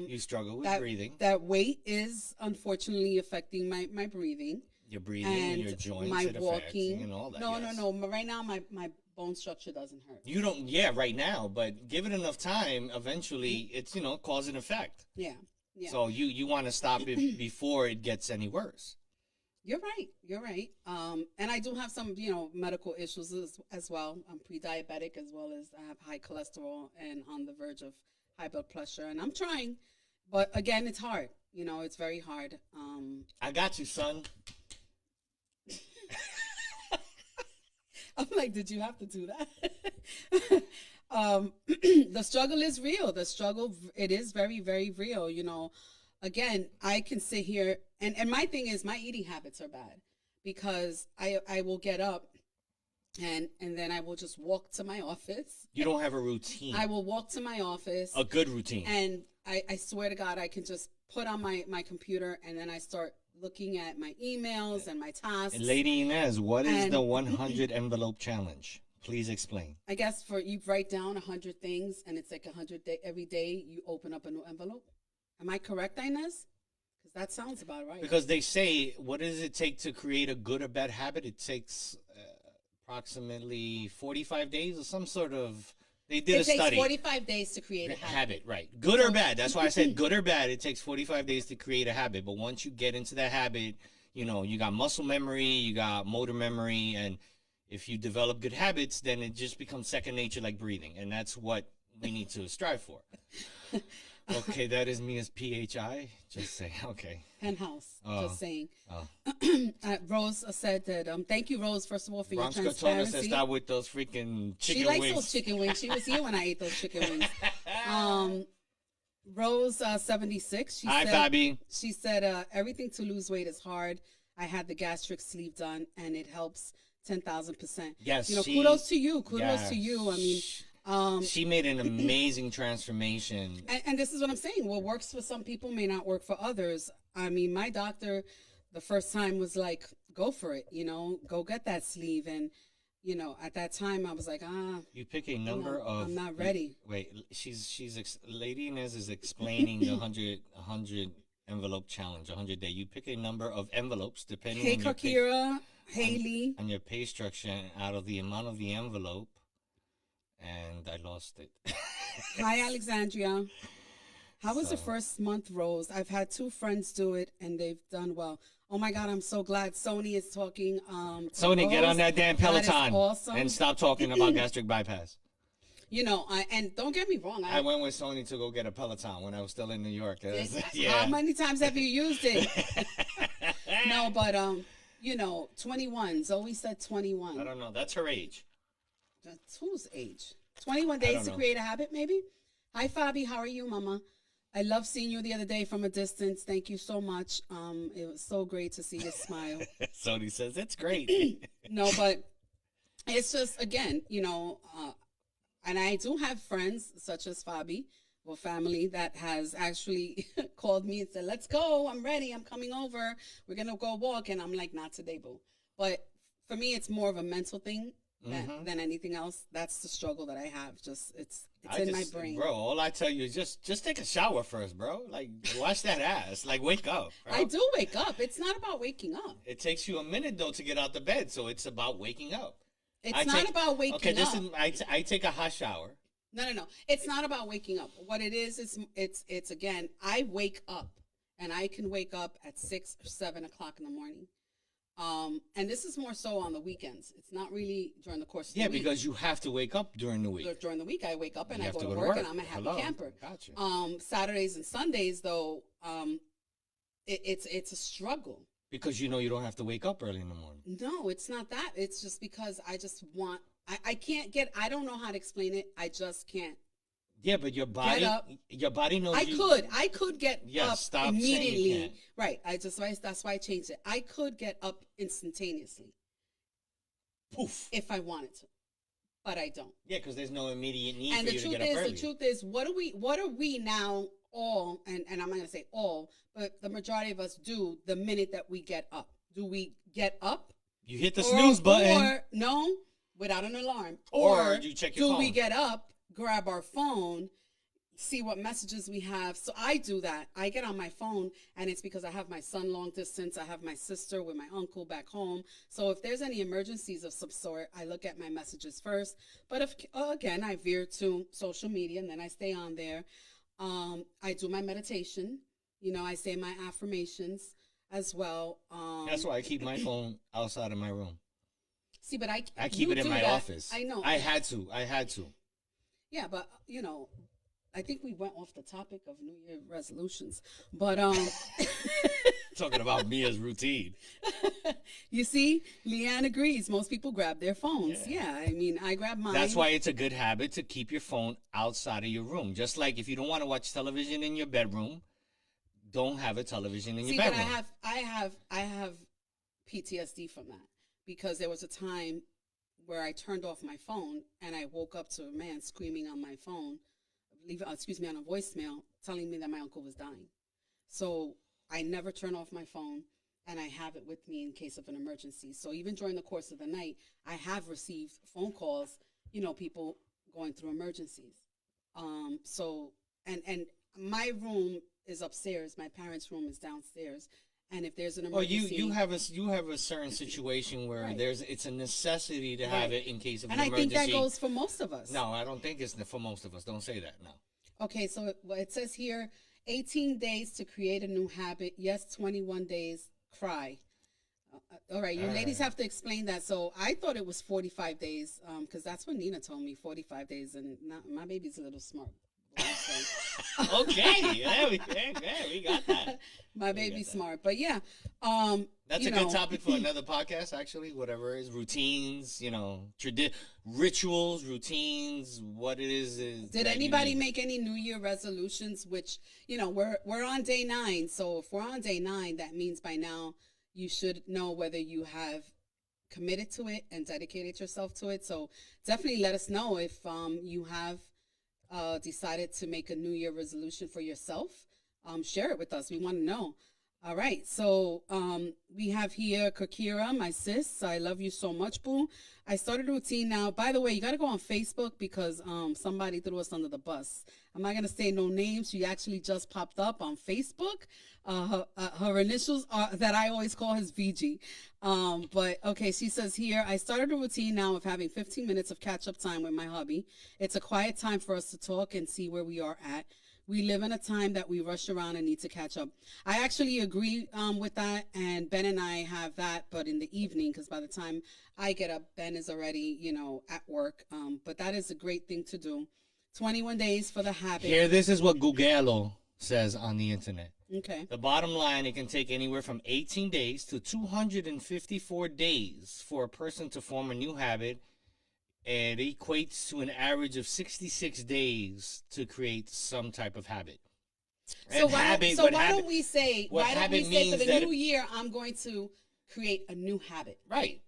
You struggle with breathing. That weight is unfortunately affecting my breathing. Your breathing and your joints, my it walking affects, and all that. No, yes. no. Right now my bone structure doesn't hurt. You don't, right now, but give it enough time, eventually it's, cause and effect. Yeah. So you want to stop it before it gets any worse. You're right. And I do have some, medical issues as well. I'm pre-diabetic as well as I have high cholesterol and on the verge of high blood pressure. And I'm trying, but again, it's hard. It's very hard. I got you, son. I'm like, did you have to do that? The struggle is real. It is very, very real. Again, I can sit here and my thing is my eating habits are bad because I will get up and then I will just walk to my office. You don't have a routine. I will walk to my office. A good routine. And I swear to God, I can just put on my computer and then I start looking at my emails and my tasks. And Lady Inez, what is the 100 envelope challenge? Please explain. I guess you write down 100 things and it's like 100 every day you open up a new envelope. Am I correct, Inez? Because that sounds about right. Because they say, what does it take to create a good or bad habit? It takes approximately 45 days or some sort of... They did a study. It takes 45 days to create a habit. Right. Good or bad. That's why I said good or bad. It takes 45 days to create a habit. But once you get into that habit, you got muscle memory, you got motor memory, and if you develop good habits, then it just becomes second nature like breathing. And that's what we need to strive for. Okay, that is me as PHI. Just say, okay. Penthouse. Just saying. Oh. Rose said that, thank you, Rose, first of all, for Bronx your transparency. Katona says start with those freaking chicken wings. She likes those chicken wings. She was here when I ate those chicken wings. Rose, 76. Hi, Fabi. She said, everything to lose weight is hard. I had the gastric sleeve done, and it helps 10,000%. Yes. Kudos to you. Kudos to you. I mean... she made an amazing transformation. And this is what I'm saying. What works for some people may not work for others. I mean, my doctor, the first time was like, go for it, go get that sleeve. And, at that time I was like, you pick a number of... I'm not ready. Wait, Lady Inez is explaining the 100 envelope challenge, 100 day. You pick a number of envelopes depending on your Kakira, Haley. On your pay structure out of the amount of the envelope. And I lost it. Hi, Alexandria. How was the first month, Rose? I've had 2 friends do it, and they've done well. Oh, my God, I'm so glad Sony is talking. Sony, get on that damn Peloton. That is awesome. And stop talking about gastric bypass. And don't get me wrong. I went with Sony to go get a Peloton when I was still in New York. Yeah. How many times have you used it? No, but, 21. Zoe said 21. I don't know. That's her age. That's whose age? 21 days to create a habit, maybe? Hi, Fabi. How are you, Mama? I love seeing you the other day from a distance. Thank you so much. It was so great to see your smile. Sony says it's great. No, but it's just, again, and I do have friends such as Fabi or family that has actually called me and said, let's go. I'm ready. I'm coming over. We're going to go walk. And I'm like, not today, boo. But for me, it's more of a mental thing. Than anything else. That's the struggle that I have. It's in my brain. Bro, all I tell you is just take a shower first, bro. Like, wash that ass. Like, wake up, bro. I do wake up. It's not about waking up. It takes you a minute, though, to get out the bed, so it's about waking up. It's not about waking up. Okay, I take a hot shower. No. It's not about waking up. What it is it's again, I wake up, and I can wake up at 6 or 7 o'clock in the morning. And this is more so on the weekends. It's not really during the course of the week. Yeah, because you have to wake up during the week. During the week, I wake up and I go to work, and I'm a happy camper. Gotcha. Saturdays and Sundays, though, it's a struggle Because you know you don't have to wake up early in the morning. No, it's not that. It's just because I just want. I can't get. I don't know how to explain it. I just can't. Yeah, but your body, up. your body knows. I could get Yeah, up stop saying you immediately. can't. Right. That's why I changed it. I could get up instantaneously Poof. if I wanted to, but I don't. Yeah, because there's no immediate need And for the you to truth get up early. is, what are we now all? And I'm not gonna say all, but the majority of us do the minute that we get up. Do we get up? You hit the snooze button. Or no, without an alarm. Or you check your do phone. we get up, grab our phone, see what messages we have? So I do that. I get on my phone, and it's because I have my son long distance. I have my sister with my uncle back home. So if there's any emergencies of some sort, I look at my messages first. But if again, I veer to social media, and then I stay on there. I do my meditation. You know, I say my affirmations as well. That's why I keep my phone outside of my room. See, but I keep you it in do my that. office. I know. I had to. Yeah, but you know, I think we went off the topic of New Year resolutions. But Talking about me as routine. you see, Leanne agrees. Most people grab their phones. Yeah, I mean, I grab mine. That's why it's a good habit to keep your phone outside of your room. Just like if you don't want to watch television in your bedroom, don't have a television in your but bedroom. I have PTSD from that because there was a time where I turned off my phone and I woke up to a man screaming on my phone, on a voicemail, telling me that my uncle was dying. So I never turn off my phone, and I have it with me in case of an emergency. So even during the course of the night, I have received phone calls, you know, people going through emergencies. So my room is upstairs. My parents' room is downstairs. And if there's an emergency, you have a certain situation where Right. it's a necessity to have it in case of and an I emergency. think that goes for most of us. No, I don't think it's for most of us. Don't say that. No. Okay, so it says here, 18 days to create a new habit. Yes, 21 days. Cry. All right, you ladies have to explain that. So I thought it was 45 days, because that's what Nina told me, 45 days, and my baby's a little smart. Okay, yeah, we got that. My baby's smart, but yeah, That's a good topic for another podcast, actually. Whatever it is, routines, rituals, routines. What it is. Did anybody make any New Year resolutions? Which we're on day 9, so if we're on day 9, that means by now you should know whether you have committed to it and dedicated yourself to it. So definitely let us know if you have decided to make a New Year resolution for yourself. Share it with us. We want to know. All right. So we have here Kakira, my sis. I love you so much, boo. I started a routine now. By the way, you got to go on Facebook because somebody threw us under the bus. I'm not going to say no names. She actually just popped up on Facebook. Her initials are that I always call his VG. But okay, she says here, I started a routine now of having 15 minutes of catch-up time with my hubby. It's a quiet time for us to talk and see where we are at. We live in a time that we rush around and need to catch up. I actually agree with that, and Ben and I have that, but in the evening, because by the time I get up, Ben is already, at work. But that is a great thing to do. 21 days for the habit. Here, this is what Google says on the internet. Okay. The bottom line, it can take anywhere from 18 days to 254 days for a person to form a new habit. And it equates to an average of 66 days to create some type of habit. So why don't we say for the new year, I'm going to create a new habit. Right.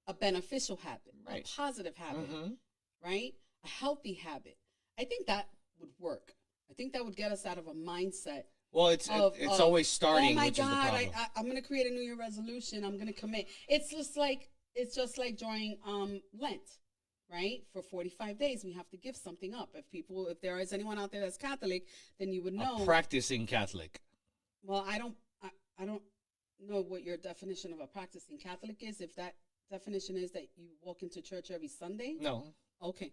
A beneficial habit. Right. A positive habit. Mm-hmm. Right? A healthy habit. I think that would work. I think that would get us out of a mindset. Well, it's always starting, oh my which God, is the problem. I'm going to create a New Year resolution. I'm going to commit. It's just like during Lent. Right? For 45 days, we have to give something up. If there is anyone out there that's Catholic, then you would know. A practicing Catholic. Well, I don't know what your definition of a practicing Catholic is. If that definition is that you walk into church every Sunday. No. Okay.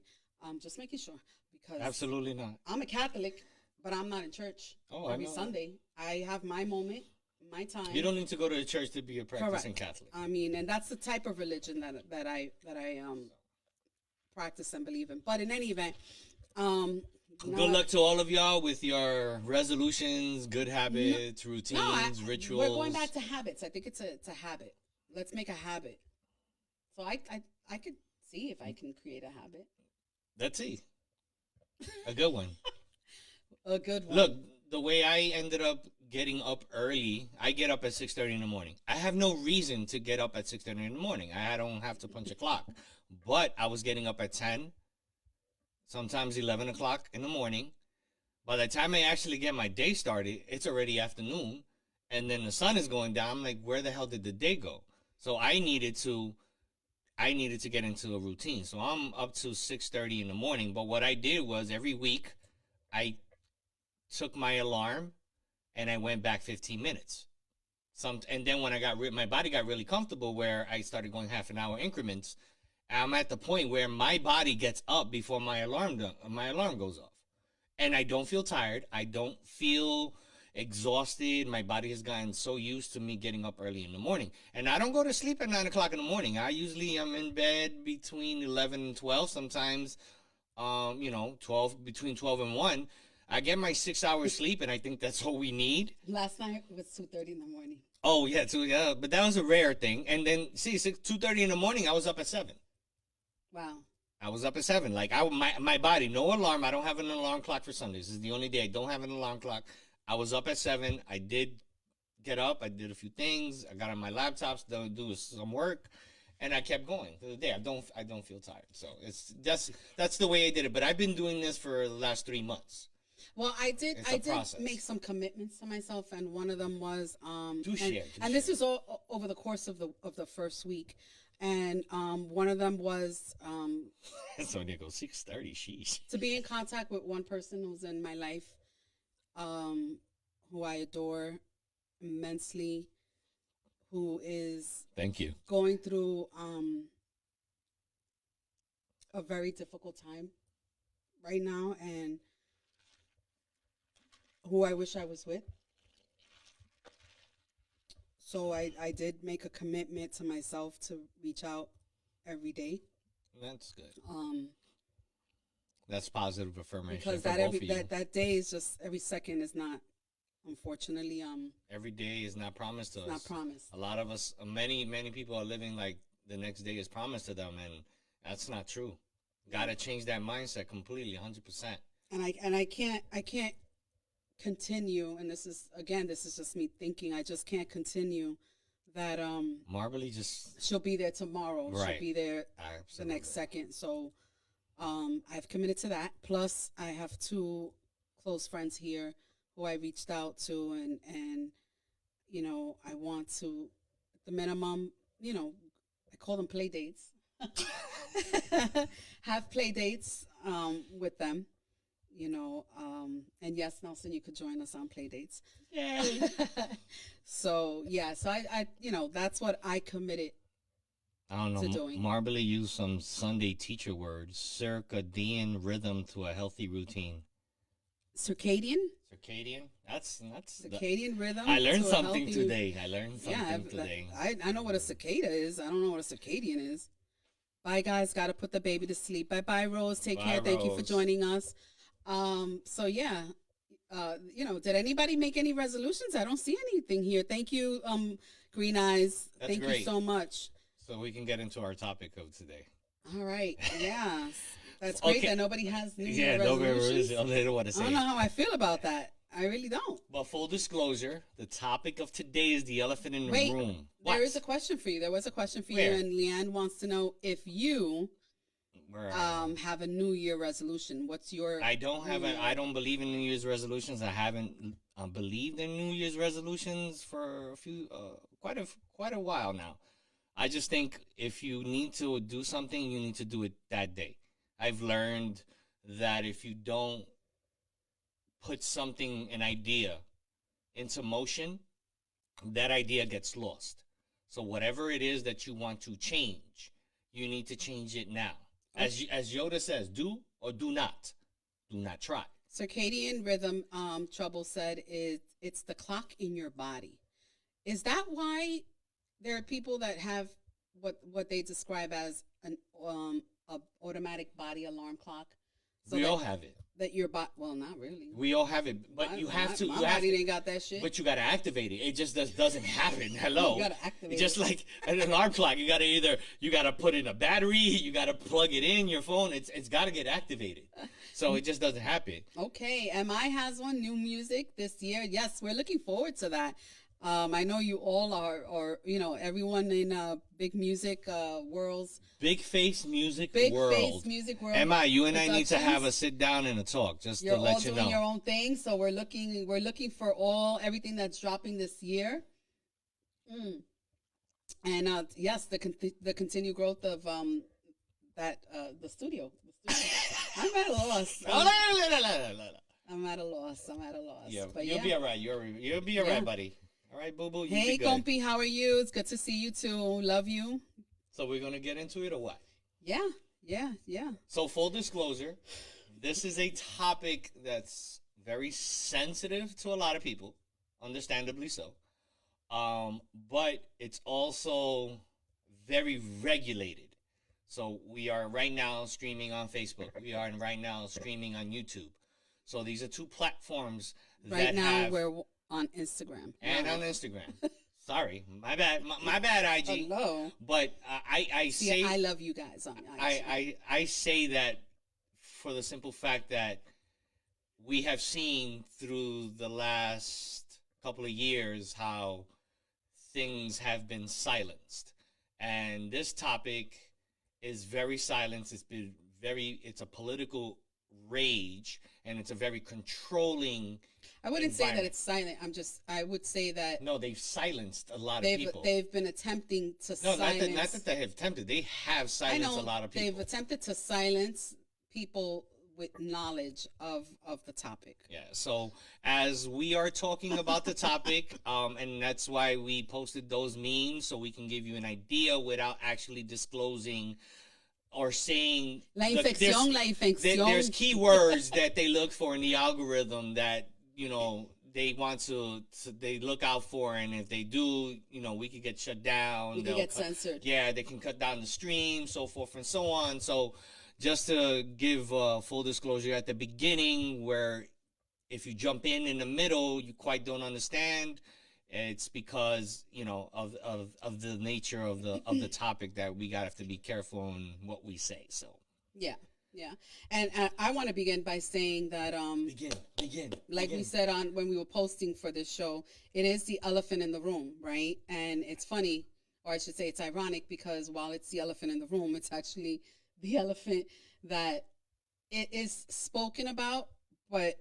Just making sure because absolutely not. I'm a Catholic, but I'm not in church every Sunday. I have my moment, my time. You don't need to go to the church to be a practicing Catholic. I mean, and that's the type of religion that I practice and believe in. But in any event, Good luck to all of y'all with your resolutions, good habits, routines, rituals. We're going back to habits. I think it's a habit. Let's make a habit. So I could see if I can create a habit. Let's see. A good one. A good one. Look, the way I ended up getting up early, I get up at 6:30 in the morning. I have no reason to get up at 6:30 in the morning. I don't have to punch a clock. But I was getting up at 10, sometimes 11 o'clock in the morning. By the time I actually get my day started, it's already afternoon. And then the sun is going down. I'm like, where the hell did the day go? So I needed to get into a routine. So I'm up to 6:30 in the morning. But what I did was every week I took my alarm and I went back 15 minutes. And then when my body got really comfortable where I started going half an hour increments, I'm at the point where my body gets up before my alarm goes off. And I don't feel tired. I don't feel exhausted. My body has gotten so used to me getting up early in the morning. And I don't go to sleep at 9 o'clock in the morning. I usually am in bed between 11 and 12. Sometimes, between 12 and 1. I get my 6 hours sleep, and I think that's all we need. Last night it was 2:30 in the morning. Oh, yeah, but that was a rare thing. And then, 2:30 in the morning, I was up at 7. Wow. I was up at 7. Like, my body, no alarm. I don't have an alarm clock for Sundays. This is the only day I don't have an alarm clock. I was up at 7. I did get up. I did a few things. I got on my laptops to do some work, and I kept going to the day. I don't feel tired. So that's the way I did it. But I've been doing this for the last 3 months. Well, I did process. make some commitments to myself, and one of them was share. this was all over the course of the first week. And one of them was so they go 6:30. Sheesh. to be in contact with one person who's in my life, who I adore immensely, who is Thank you. going through a very difficult time right now, and who I wish I was with. So I did make a commitment to myself to reach out every day. That's good. That's positive affirmation Because for both of you. that day is just, every second is not, unfortunately, Every day is not promised to us. not promised. A lot of us, many people are living like the next day is promised to them, and that's not true. Got to change that mindset completely, 100%. And I can't continue, and this is just me thinking, I just can't continue that Marbly just she'll be there tomorrow. Right. She'll be there absolutely. the next second. So I've committed to that. Plus I have 2 close friends here who I reached out to, and I want to, at the minimum, I call them play dates. Have play dates with them. And yes, Nelson, you could join us on play dates. Yay. So I that's what I committed. I don't know. to doing. Marbly used some Sunday teacher words: circadian rhythm to a healthy routine. Circadian That's circadian rhythm. I learned to a something healthy- today. I learned something today. I know what a cicada is. I don't know what a circadian is. Bye, guys. Got to put the baby to sleep. Bye, Rose. Take Bye, care. Thank you for Rose. joining us. So yeah, did anybody make any resolutions? I don't see anything here. Thank you, Green Eyes. That's Thank you great. so much. So we can get into our topic of today. All right. Yeah. That's great Okay. that nobody has New Yeah, Year nobody resolutions. really don't want to I say don't it. know how I feel about that. I really don't. But full disclosure, the topic of today is the elephant in the Wait, room. There is a question for you. There was a question for Where? you, and Leanne wants to know if you Where- have a New Year resolution. What's your? I don't believe in New Year's resolutions. I haven't believed in New Year's resolutions for quite a while now. I just think if you need to do something, you need to do it that day. I've learned that if you don't put an idea into motion, that idea gets lost. So whatever it is that you want to change, you need to change it now. As Yoda says, do or do not. Do not try. Circadian rhythm, Trouble said, it's the clock in your body. Is that why there are people that have what they describe as an automatic body alarm clock? We all have it. that your body. Well, not really. We all have it, but you have to. My You have body to. ain't got that shit. But you gotta activate it. It just doesn't happen. Hello. You gotta activate Just it. like an alarm clock. You gotta put in a battery. You gotta plug it in your phone. It's gotta get activated. So it just doesn't happen. Okay, MI has one new music this year. Yes, we're looking forward to that. I know you all are, or everyone in big music worlds, Big face music big world. face music world. Emma, you and I need to have a Productions. sit down and a talk just You're to all let you doing know. your own thing, so we're looking for everything that's dropping this year. And yes, the continued growth of the studio. I'm at a loss. I'm at a loss. Yeah, But you'll be all right. You'll be all Yeah. right, buddy. All right, boo boo. You Hey, be good. Compy, how are you? It's good to see you too. Love you. So we're gonna get into it or what? Yeah. So full disclosure, this is a topic that's very sensitive to a lot of people, understandably so. But it's also very regulated. So we are right now streaming on Facebook. We are right now streaming on YouTube. So these are two platforms Right that now have, we're on Instagram. and on Instagram. Sorry, my bad, my bad, IG. Hello. But I say See, I love you guys on IG. I say that for the simple fact that we have seen through the last couple of years how things have been silenced. And this topic is very silenced. It's a political rage, and it's a very controlling. I wouldn't say that environment. it's silent. I would say that No, they've silenced a lot of people. they've been attempting to No, silence. not that they have attempted. They have I silenced know a lot of they've people. attempted to silence people with knowledge of the topic. Yeah, so as we are talking about the topic, and that's why we posted those memes, so we can give you an idea without actually disclosing or saying La Look, infección, there's- la infección. there's keywords that they look for in the algorithm that they want they look out for, and if they do, we could get shut down. We can They'll get cut- censored. Yeah, they can cut down the stream, so forth and so on. So just to give full disclosure at the beginning, where if you jump in the middle, you quite don't understand. It's because of the nature of the topic that we have to be careful in what we say. So Yeah. And I want to begin by saying that begin. like we said on when we were posting for this show, it is the elephant in the room, right? And it's funny, or I should say it's ironic, because while it's the elephant in the room, it's actually the elephant that it is spoken about, but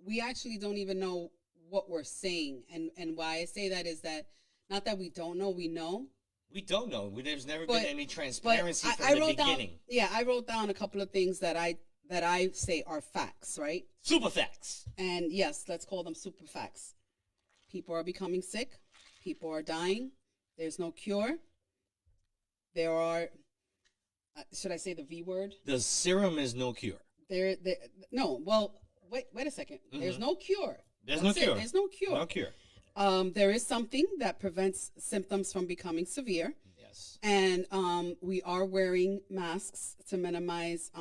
we actually don't even know what we're saying. And why I say that is that not that we don't know, we know. We don't know. There's never But- been any But transparency I from the wrote beginning. down, yeah, I wrote down a couple of things that I say are facts, right? Super facts. And yes, let's call them super facts. People are becoming sick. People are dying. There's no cure. There are, should I say the V word? The serum is no cure. No, well, wait a second. There's no cure. There's That's no it. cure. There's no cure. No cure. There is something that prevents symptoms from becoming severe. Yes. And we are wearing masks to minimize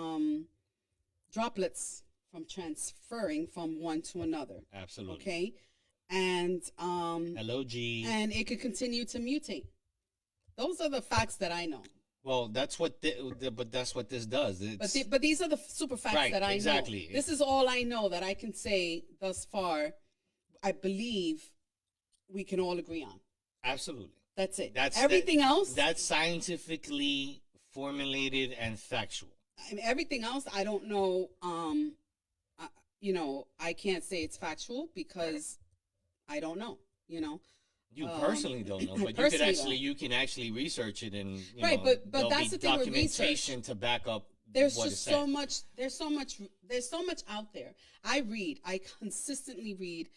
droplets from transferring from one to another. Absolutely. Okay. And Hello, G. and it could continue to mutate. Those are the facts that I know. Well, that's what but that's what this does. It's, But these are the super facts Right, that I exactly. know. This is all I know that I can say thus far. I believe we can all agree on. absolutely. That's it. That's everything else. That's scientifically formulated and factual. I mean, everything else, I don't know. I can't say it's factual because I don't know. You personally don't know, but personally you can actually research it, and Right, but there'll that's be the thing with documentation to back up. There's what just is said. there's so much out there. I consistently read.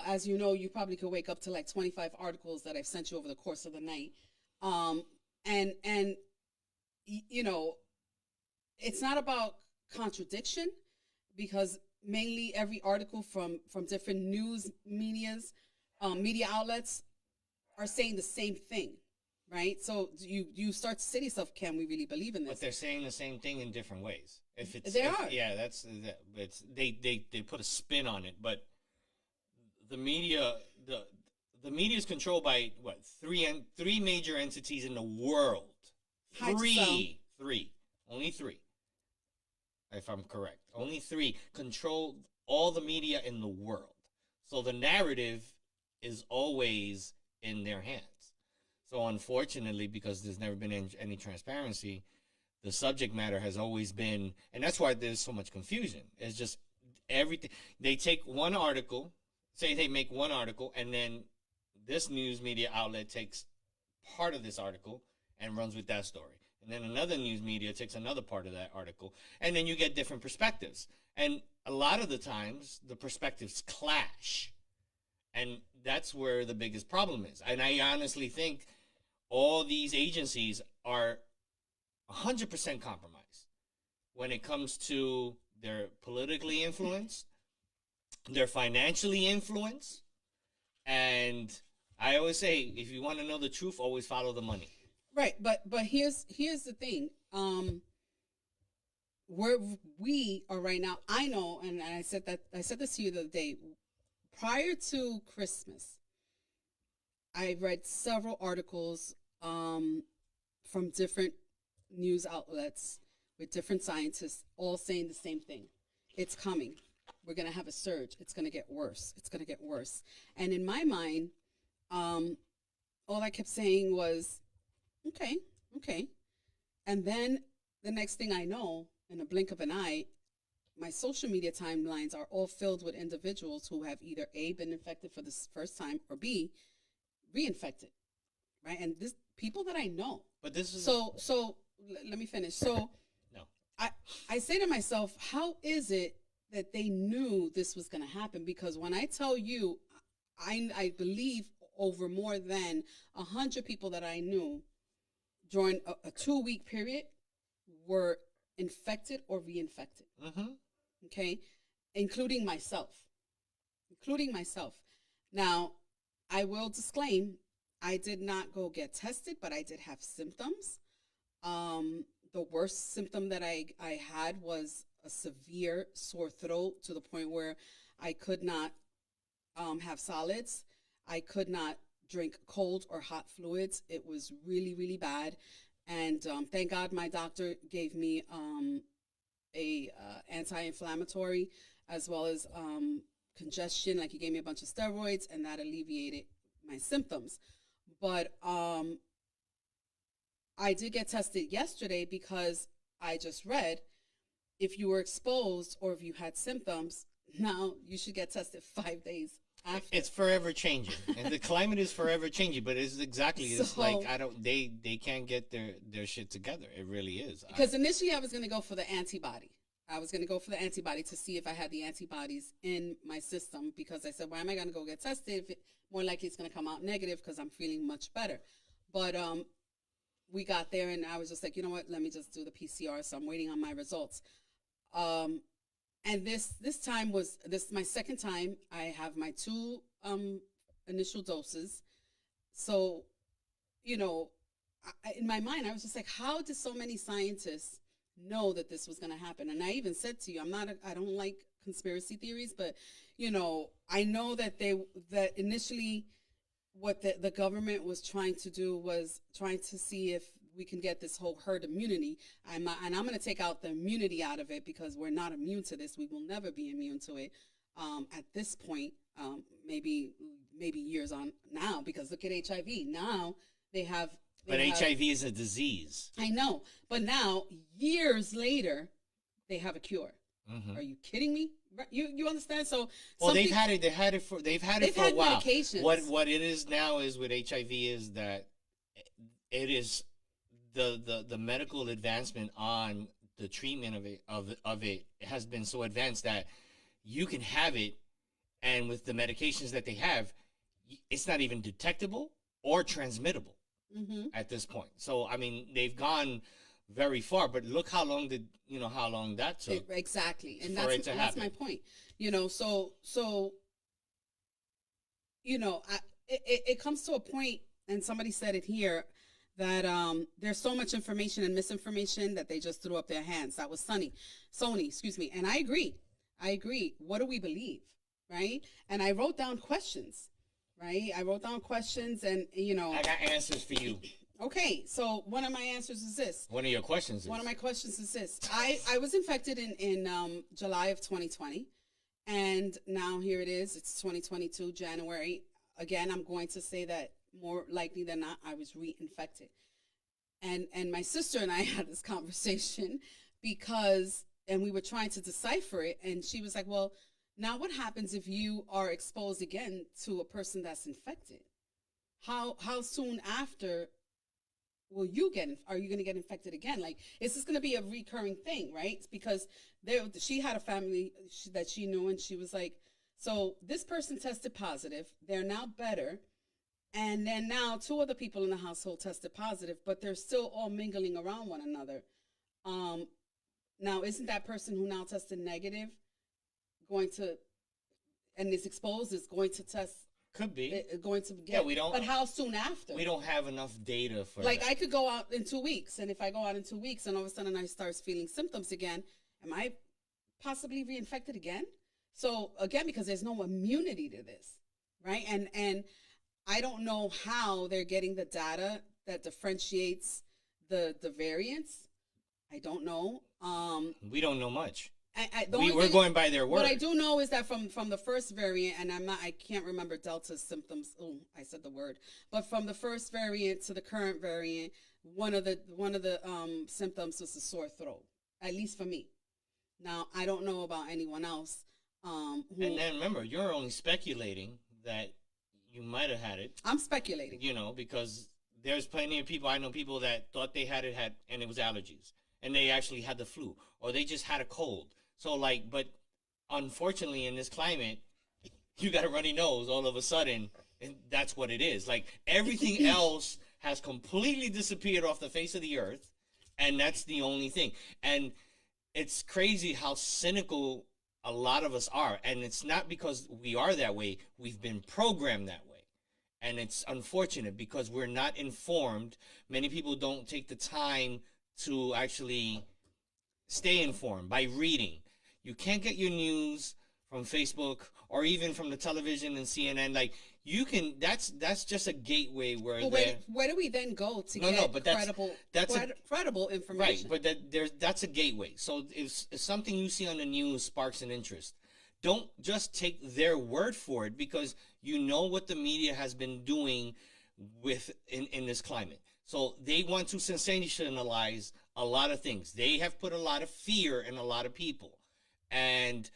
As you know, you probably could wake up to like 25 articles that I've sent you over the course of the night. It's not about contradiction, because mainly every article from different news media outlets are saying the same thing. right? So you start to say to yourself, can we really believe in But this? they're saying the same thing in different ways. If it's They are. yeah, it's they put a spin on it, but the media the media is controlled by what three major entities in the world. Hide Three, only three. If I'm correct, only three control all the media in the world. So the narrative is always in their hands. So unfortunately, because there's never been any transparency, the subject matter has always been, and that's why there's so much confusion. It's just everything. They take one article, say they make one article, and then this news media outlet takes part of this article and runs with that story. And then another news media takes another part of that article, and then you get different perspectives. And a lot of the times, the perspectives clash. And that's where the biggest problem is. And I honestly think all these agencies are 100% compromised when it comes to their politically influenced, they're financially influenced, and I always say, if you want to know the truth, always follow the money. Right, but here's the thing. Where we are right now, I know, and I said this to you the other day. Prior to Christmas, I read several articles from different news outlets with different scientists, all saying the same thing. It's coming. We're going to have a surge. It's going to get worse. It's going to get worse. And in my mind, all I kept saying was, okay. And then the next thing I know, in a blink of an eye, my social media timelines are all filled with individuals who have either A, been infected for the first time, or B, reinfected, right? And this people that I know. But this is let me finish. So no. I say to myself, how is it that they knew this was going to happen? Because when I tell you, I believe over more than 100 people that I knew during a 2-week period were infected or reinfected. Mm-hmm. Okay, including myself. Now, I will disclaim, I did not go get tested, but I did have symptoms. The worst symptom that I had was a severe sore throat to the point where I could not have solids. I could not drink cold or hot fluids. It was really, really bad. And thank God my doctor gave me a anti-inflammatory as well as congestion. Like, he gave me a bunch of steroids, and that alleviated my symptoms. But I did get tested yesterday because I just read, if you were exposed or if you had symptoms, now you should get tested 5 days after. It's forever changing, and the climate is forever changing. But it's like they can't get their shit together. It really is. Because initially I was going to go for the antibody. I was going to go for the antibody to see if I had the antibodies in my system, because I said, why am I going to go get tested if more likely it's going to come out negative, because I'm feeling much better. But we got there, and I was just like, you know what, let me just do the PCR. So I'm waiting on my results. And this time was my second time. I have my 2 initial doses. So, in my mind, I was just like, how did so many scientists know that this was going to happen? And I even said to you, I don't like conspiracy theories, but I know that initially what the government was trying to do was trying to see if we can get this whole herd immunity. I'm going to take out the immunity out of it, because we're not immune to this. We will never be immune to it at this point. Maybe years on now, because look at HIV. Now they have. But HIV is a disease. I know, but now years later, they have a cure. Mm-hmm. Are you kidding me? You understand? So they've had it for a while. Medications. What it is now is with HIV is that it is the medical advancement on the treatment of it has been so advanced that you can have it, and with the medications that they have, it's not even detectable or transmittable at this point. So I mean, they've gone very far, but look how long that took. Exactly, and for that's happen. my point. It comes to a point, and somebody said it here, that there's so much information and misinformation that they just threw up their hands. That was Sony, excuse me. And I agree. What do we believe, right? And I wrote down questions, right? I wrote down questions, and I got answers for you. Okay, so one of my answers is this. One of your questions is? One of my questions is this. I was infected in July of 2020, and now here it is. It's 2022, January. Again, I'm going to say that more likely than not, I was reinfected. And my sister and I had this conversation and we were trying to decipher it, and she was like, well, now what happens if you are exposed again to a person that's infected? How soon after are you going to get infected again? Like, is this going to be a recurring thing, right? Because she had a family that she knew, and she was like, so this person tested positive. They're now better. And then now 2 other people in the household tested positive, but they're still all mingling around one another. Now, isn't that person who now tested negative and is exposed, is going to test? Could be. Going to get. Yeah, we don't. But how soon after? We don't have enough data for like that. I could go out in 2 weeks, and if I go out in 2 weeks and all of a sudden I start feeling symptoms again, am I possibly reinfected again? So again, because there's no immunity to this, right? And I don't know how they're getting the data that differentiates the variants. I don't know. We don't know much. We're going by their word. What I do know is that from the first variant, and I can't remember Delta's symptoms. Oh, I said the word. But from the first variant to the current variant, one of the symptoms was a sore throat, at least for me. Now, I don't know about anyone else. And then remember, you're only speculating that you might have had it. I'm speculating. Because there's plenty of people, I know people that thought they had it, and it was allergies. And they actually had the flu. Or they just had a cold. So, but unfortunately in this climate, you got a runny nose all of a sudden, and that's what it is. Like, everything else has completely disappeared off the face of the earth, and that's the only thing. And it's crazy how cynical a lot of us are, and it's not because we are that way. We've been programmed that way, and it's unfortunate because we're not informed. Many people don't take the time to actually stay informed by reading. You can't get your news from Facebook or even from the television and CNN. Like, you can, that's just a gateway where where do we then go to get credible information? Right, but that's a gateway. So if something you see on the news sparks an interest, don't just take their word for it, because you know what the media has been doing in this climate. So they want to sensationalize a lot of things. They have put a lot of fear in a lot of people. And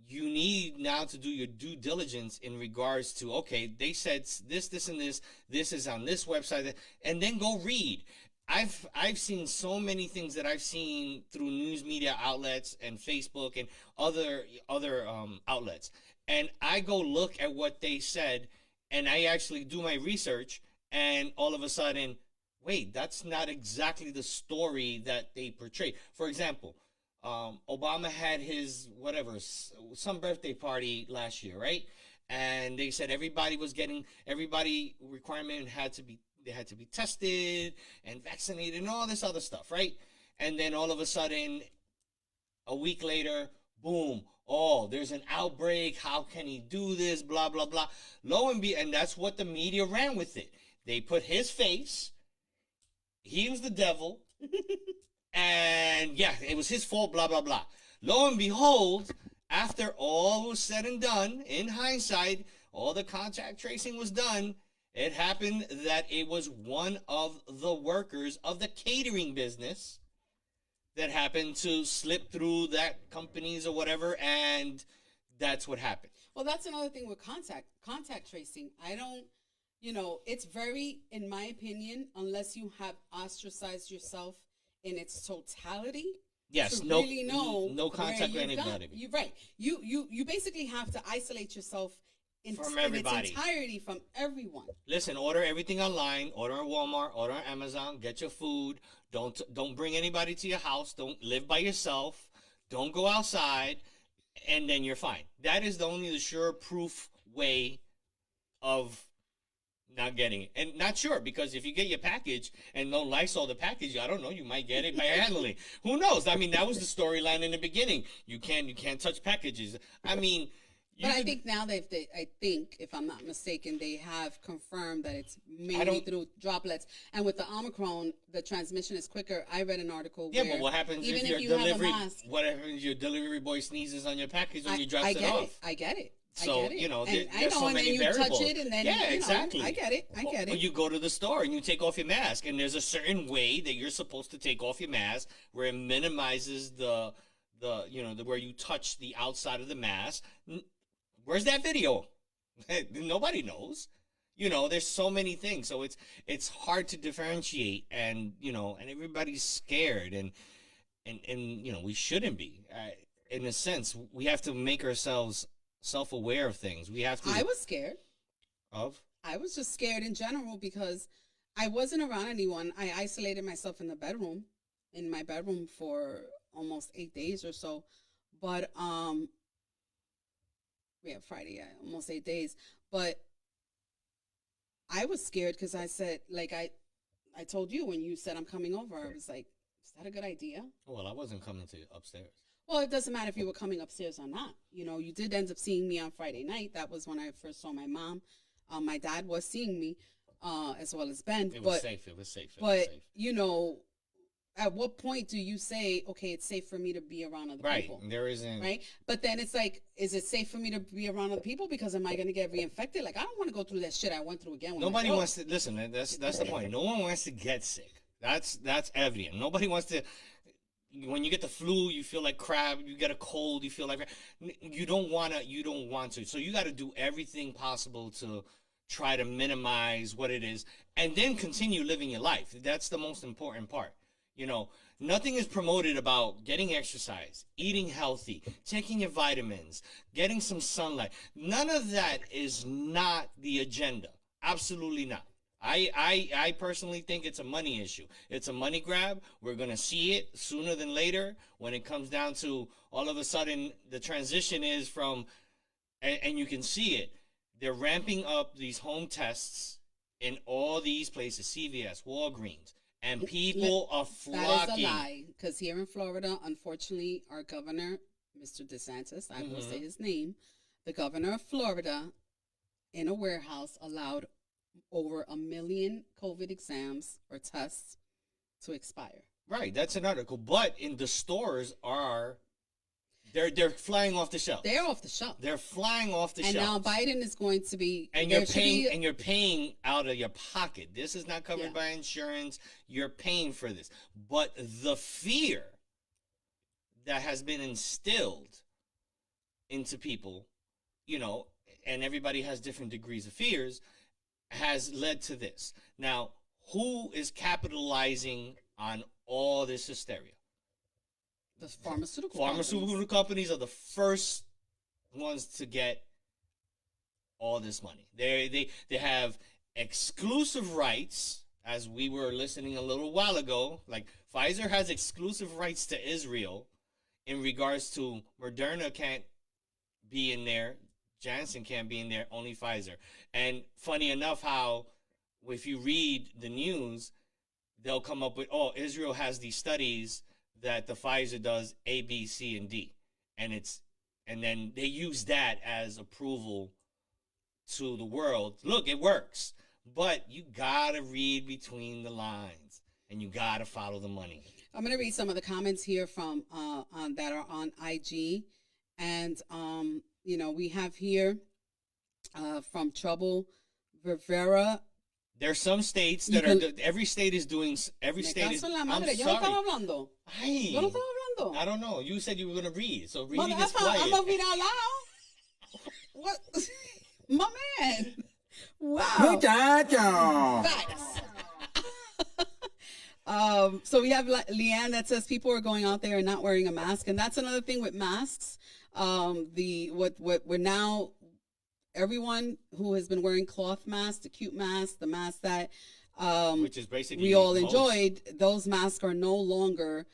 you need now to do your due diligence in regards to, okay, they said this, and this is on this website, and then go read. I've seen so many things that I've seen through news media outlets and Facebook and other outlets. And I go look at what they said, and I actually do my research, and all of a sudden, wait, that's not exactly the story that they portrayed. For example, Obama had his some birthday party last year, right? And they said everybody requirement they had to be tested and vaccinated and all this other stuff, right? And then all of a sudden, a week later, boom, there's an outbreak. How can he do this? Blah, blah, blah. And that's what the media ran with it. They put his face. He was the devil. And yeah, it was his fault, blah, blah, blah. Lo and behold, after all was said and done, in hindsight, all the contact tracing was done, it happened that it was one of the workers of the catering business that happened to slip through that companies or whatever, and that's what happened. Well, that's another thing with contact tracing. It's very, in my opinion, unless you have ostracized yourself in its totality. Yes, no contact with anybody. You're right. You basically have to isolate yourself from everybody. In its entirety from everyone. Listen, order everything online. Order on Walmart. Order on Amazon. Get your food. Don't bring anybody to your house. Don't live by yourself. Don't go outside, and then you're fine. That is the sure proof way of not getting it. And not sure, because if you get your package and no Lysol the package, I don't know, you might get it by handling. Who knows? I mean, that was the storyline in the beginning. You can't touch packages. I mean, But I think now I think, if I'm not mistaken, they have confirmed that it's mainly don't- through droplets. And with the Omicron, the transmission is quicker. I read an article yeah, where but what happens even if your you have a delivery mask, what happens if your delivery boy sneezes on your package when you drop I it get off? it. I get it. So, I get it. you know, and there's so and then many you variables. touch it, and then Yeah, you know, exactly. I get it. I get Or it. you go to the store and you take off your mask, and there's a certain way that you're supposed to take off your mask where it minimizes the where you touch the outside of the mask. Where's that video? Nobody knows. You know, there's so many things, so it's hard to differentiate, and and everybody's scared, and we shouldn't be. In a sense, we have to make ourselves self-aware of things. We have to. I was scared. Of. I was just scared in general because I wasn't around anyone. I isolated myself in my bedroom for almost 8 days or so. But Friday, yeah, almost 8 days. But I was scared because I said, like I told you when you said I'm coming over, I was like, is that a good idea? Well, I wasn't coming to upstairs. Well, it doesn't matter if you were coming upstairs or not. You did end up seeing me on Friday night. That was when I first saw my mom. My dad was seeing me, as well as Ben. It was safe. It was safe. But at what point do you say, okay, it's safe for me to be around other people? Right. There isn't. Right. But then it's like, is it safe for me to be around other people? Because am I going to get reinfected? Like, I don't want to go through that shit I went through again. Nobody wants to listen. That's the point. No one wants to get sick. That's evident. Nobody wants to. When you get the flu, you feel like crap. You get a cold, you feel like crap. You don't want to. So you got to do everything possible to try to minimize what it is, and then continue living your life. That's the most important part. Nothing is promoted about getting exercise, eating healthy, taking your vitamins, getting some sunlight. None of that is not the agenda. Absolutely not. I personally think it's a money issue. It's a money grab. We're going to see it sooner than later when it comes down to all of a sudden the transition is from, and you can see it, they're ramping up these home tests in all these places, CVS, Walgreens, and people are flocking. That is a lie, because here in Florida, unfortunately, our governor, Mr. DeSantis, I will say his name, the governor of Florida, in a warehouse, allowed over 1 million COVID exams or tests to expire. Right, that's an article. But in the stores they're flying off the shelf. They're off the shelf. They're flying off the and shelf. now Biden is going to be and you're paying out of your pocket. This is not covered by insurance. You're paying for this. But the fear that has been instilled into people, and everybody has different degrees of fears, has led to this. Now, who is capitalizing on all this hysteria? The pharmaceutical companies are the first ones to get all this money. They have exclusive rights, as we were listening a little while ago. Like, Pfizer has exclusive rights to Israel in regards to Moderna can't be in there, Janssen can't be in there, only Pfizer. And funny enough how, if you read the news, they'll come up with, Israel has these studies that the Pfizer does A, B, C, and D. And then they use that as approval to the world. Look, it works. But you gotta read between the lines, and you gotta follow the money. I'm gonna read some of the comments here from that are on IG. And we have here from Trouble Rivera. There's some states that every state is doing. Every state is. I'm sorry. Yo no estaba hablando. Hey, Yo no estaba hablando. I don't know. You said you were gonna read, so read Mother, this quiet. I'm gonna read out loud. What, my man? Wow. Muchacho. Facts. So we have Leanne that says people are going out there and not wearing a mask, and that's another thing with masks. What we're now, everyone who has been wearing cloth masks, the cute masks, the masks that which is basically we all enjoyed, those masks are no longer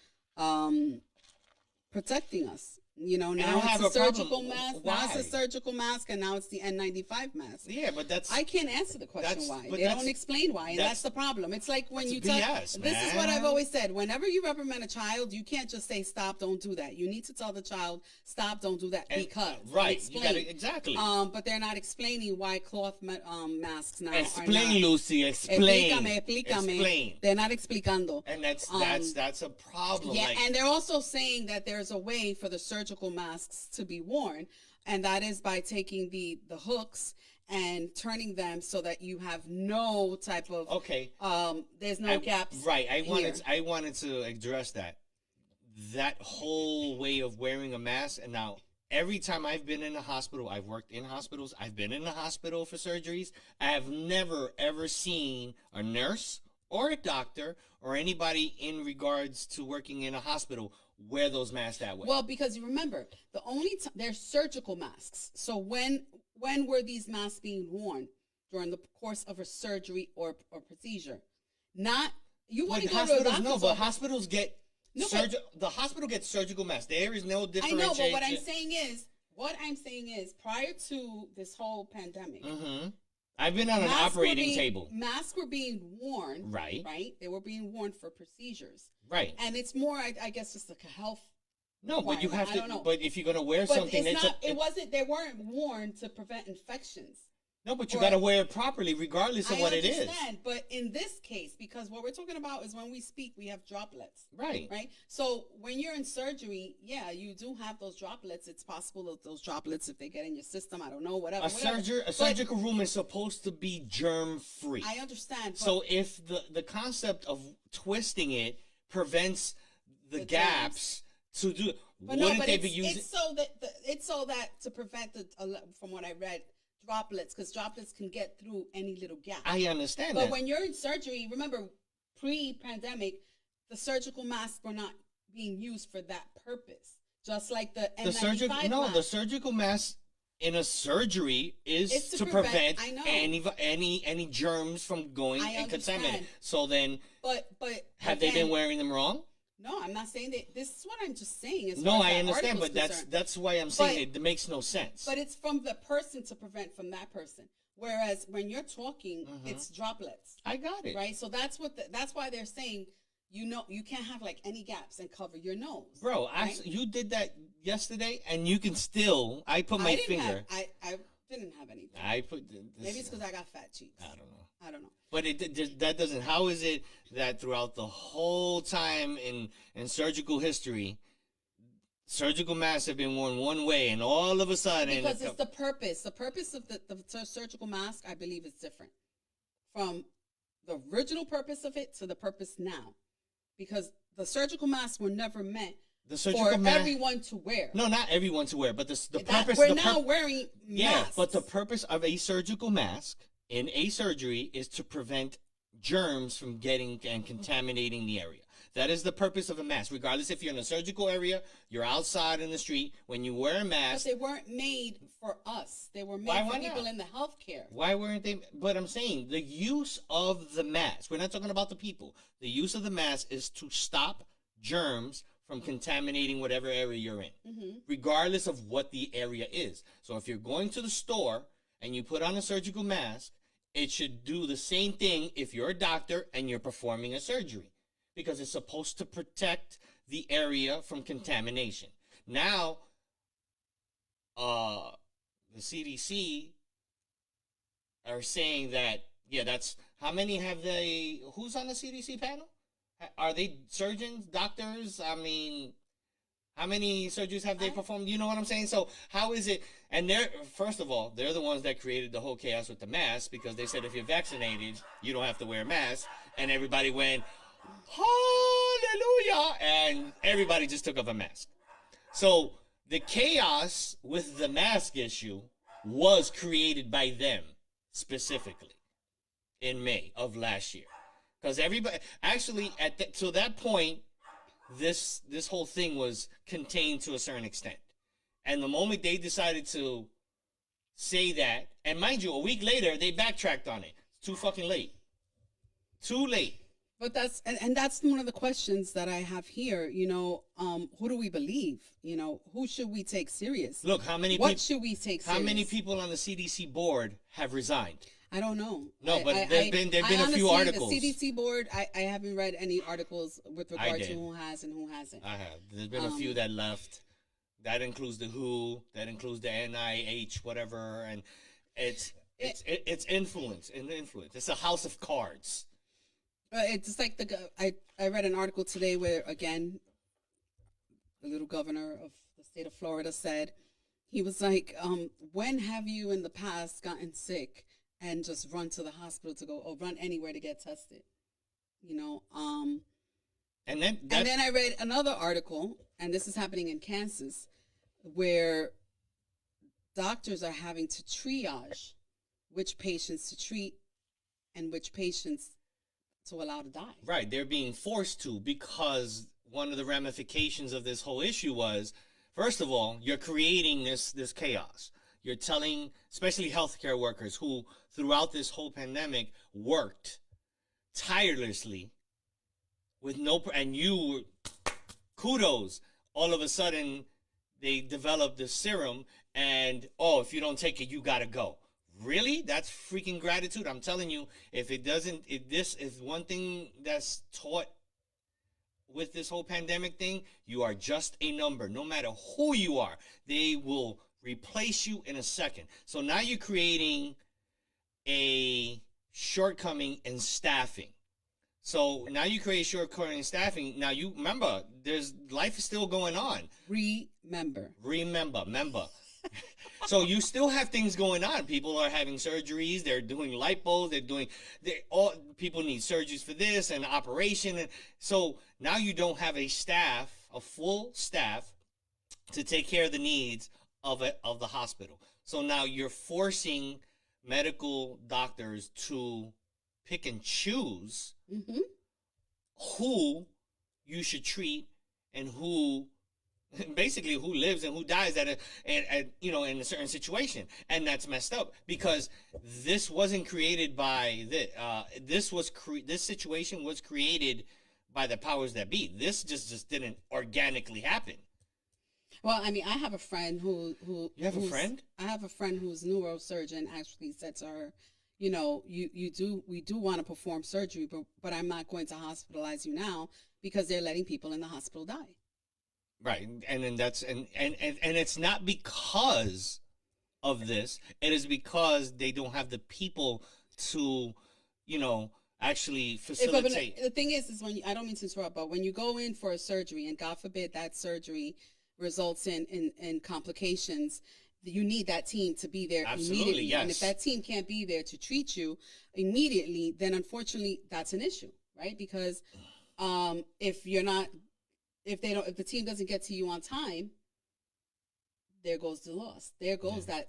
protecting us. You know, I now don't it's have a a problem. surgical mask. Now it's Why? a surgical mask, and now it's the N95 mask. Yeah, but that's I can't answer the question That's- why. but They that's- don't explain why, and that's the problem. It's like when that's you tell. BS, This is what I've man. always said. Whenever you reprimand a child, you can't just say stop, don't do that. You need to tell the child stop, don't do that and- because right. and You got to exactly. But they're not explaining why cloth masks now are Explain, not. Lucy. Explain. Explícame. Explain. They're not explicando. And that's a problem. Yeah, like, and they're also saying that there's a way for the surgical masks to be worn, and that is by taking the hooks and turning them so that you have no type of okay. there's no gaps. Right. I here. wanted to address that whole way of wearing a mask. And now every time I've been in a hospital, I've worked in hospitals, I've been in the hospital for surgeries, I have never ever seen a nurse or a doctor or anybody in regards to working in a hospital wear those masks that way. Well, because you remember, the only they're surgical masks. So when were these masks being worn? During the course of a surgery or procedure? Not you want to go to a hospitals, doctor's no, but office. hospitals get No, the hospital gets surgical masks. There is no I differentiation. know, but what I'm saying is, prior to this whole pandemic, Mm-hmm. I've been on an masks were operating being- table. Masks were being worn, Right. Right, they were being worn for procedures, Right. and it's more, I guess, just like a health. No, but you have I don't to. know. But if you're gonna wear But something, it's not. a, It wasn't. They weren't worn to prevent infections. no, but you or- gotta wear it properly, regardless of I what it is. understand, but in this case, because what we're talking about is when we speak, we have droplets. Right. Right. So when you're in surgery, yeah, you do have those droplets. It's possible that those droplets, if they get in your system, I don't know, whatever. A whatever. But surgical room is supposed to be germ free. I understand. But So if the concept of twisting it prevents the The gaps to do, but wouldn't but they it's, be using? it's so that to prevent from what I read, droplets, because droplets can get through any little gap. I understand But that. when you're in surgery, remember, pre-pandemic, the surgical masks were not being used for that purpose. Just like the N95 the surgical mask. the surgical mask in a surgery is It's to prevent I know. any germs from going I and contaminating. understand. So then, But have they been wearing them wrong? No, I'm not saying that. This is what I'm just saying. As No, far as I that understand, article's but concerned. that's why I'm saying it makes no sense. But it's from the person to prevent from that person. Whereas when you're talking, it's droplets, I got it, right? So that's that's why they're saying, you can't have like any gaps and cover your nose, bro. right? You did that yesterday, and you can still. I put my I didn't finger. I didn't have anything. I put. This, Maybe it's because I got fat cheeks. I don't know. I don't know. But that doesn't. How is it that throughout the whole time in surgical history, surgical masks have been worn one way, and all of a sudden, Because it's the purpose. The purpose of the surgical mask, I believe, is different from the original purpose of it to the purpose now. Because the surgical masks were never meant the surgical for mask. everyone to wear. No, not everyone to wear, but the That- purpose. We're the now pur- wearing masks. Yeah, but the purpose of a surgical mask in a surgery is to prevent germs from getting and contaminating the area. That is the purpose of a mask. Regardless if you're in a surgical area, you're outside in the street, when you wear a But mask, they weren't made for us. They were made Why for not? people in the healthcare. why weren't they? But I'm saying the use of the mask, we're not talking about the people. The use of the mask is to stop germs from contaminating whatever area you're in, regardless of what the area is. So if you're going to the store and you put on a surgical mask, it should do the same thing if you're a doctor and you're performing a surgery, because it's supposed to protect the area from contamination. Now, the CDC are saying that, yeah, that's how many have they? Who's on the CDC panel? Are they surgeons, doctors? I mean, how many surgeries have they performed? You know what I'm saying? So how is it? And they're, first of all, they're the ones that created the whole chaos with the mask, because they said if you're vaccinated, you don't have to wear a mask. And everybody went, hallelujah. And everybody just took off a mask. So the chaos with the mask issue was created by them specifically in May of last year. Because everybody, actually, to that point, this whole thing was contained to a certain extent. And the moment they decided to say that, and mind you, a week later, they backtracked on it. It's too fucking late. Too late. But and that's one of the questions that I have here. Who do we believe? Who should we take serious? Look, how many What people? should we take serious? How many people on the CDC board have resigned? I don't know. No, but there've been a few articles. The CDC board, I haven't read any articles with regard to did. who has and who hasn't. I have. There's been a few that left. That includes the WHO. That includes the NIH, whatever, and it's influence and influence. It's a house of cards. It's like I read an article today where, again, the little governor of the state of Florida said, he was like, when have you in the past gotten sick and just run to the hospital to go, or run anywhere to get tested? And then I read another article, and this is happening in Kansas, where doctors are having to triage which patients to treat and which patients to allow to die. Right, they're being forced to, because one of the ramifications of this whole issue was, first of all, you're creating this chaos. You're telling, especially healthcare workers who throughout this whole pandemic worked tirelessly with kudos. All of a sudden, they developed the serum, and if you don't take it, you gotta go. Really? That's freaking gratitude. I'm telling you, if this is one thing that's taught with this whole pandemic thing, you are just a number. No matter who you are, they will replace you in a second. So now you're creating a shortcoming in staffing. So now you create a shortcoming in staffing. Now you remember, life is still going on. Remember. So you still have things going on. People are having surgeries. They're doing lipos. People need surgeries for this and operation. And so now you don't have a full staff, to take care of the needs of the hospital. So now you're forcing medical doctors to pick and choose who you should treat and who lives and who dies in a certain situation. And that's messed up, because this wasn't created by this situation was created by the powers that be. This just didn't organically happen. Well, I mean, I have a friend who You have a friend? I have a friend who's a neurosurgeon, actually said to her, we do want to perform surgery, but I'm not going to hospitalize you now because they're letting people in the hospital die. Right, and then and it's not because of this. It is because they don't have the people to, actually facilitate. The thing is when I don't mean to interrupt, but when you go in for a surgery, and God forbid that surgery results in complications, you need that team to be there immediately. Yes. And if that team can't be there to treat you immediately, then unfortunately that's an issue, right? Because if the team doesn't get to you on time, there goes the loss. There goes that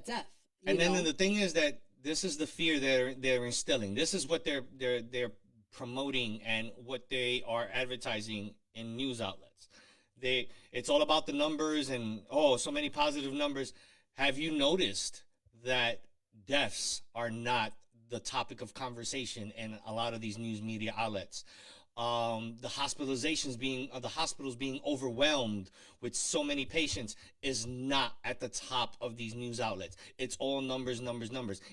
death. And then the thing is that this is the fear they're instilling. This is what they're promoting and what they are advertising in news outlets. It's all about the numbers and so many positive numbers. Have you noticed that deaths are not the topic of conversation in a lot of these news media outlets? The hospitals being overwhelmed with so many patients is not at the top of these news outlets. It's all numbers.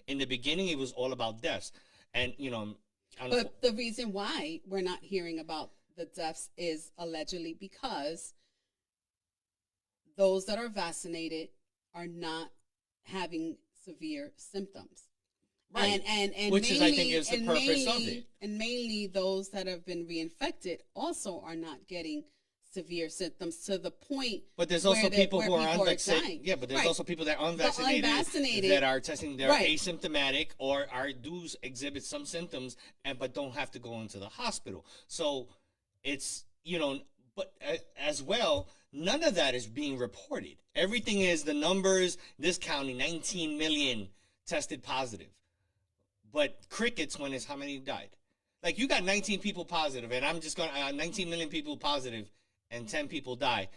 In the beginning, it was all about deaths, and but the reason why we're not hearing about the deaths is allegedly because those that are vaccinated are not having severe symptoms. Right. And which mainly, I think is the purpose of it. And mainly those that have been reinfected also are not getting severe symptoms to the point. But there's also people who are unvaccinated. Yeah, but there's also people that are unvaccinated that are testing. They're asymptomatic or do exhibit some symptoms but don't have to go into the hospital. So it's but as well, none of that is being reported. Everything is the numbers. This county, 19 million tested positive. But crickets when it's how many died. Like, you got 19 people positive, and I'm just going to 19 million people positive, and 10 people die.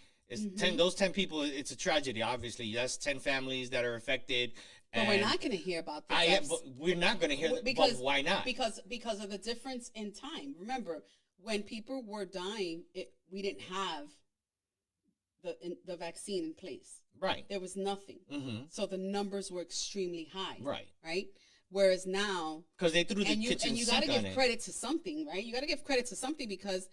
Those 10 people, it's a tragedy, obviously. That's 10 families that are affected, But we're not going to hear about the deaths. But we're not going to hear because but why not? Because of the difference in time. Remember, when people were dying, we didn't have the vaccine in place. Right. There was nothing. Mm-hmm. So the numbers were extremely high. Right. Right. Whereas now, because they threw the and you got to give it. credit to something, right? You got to give credit to something because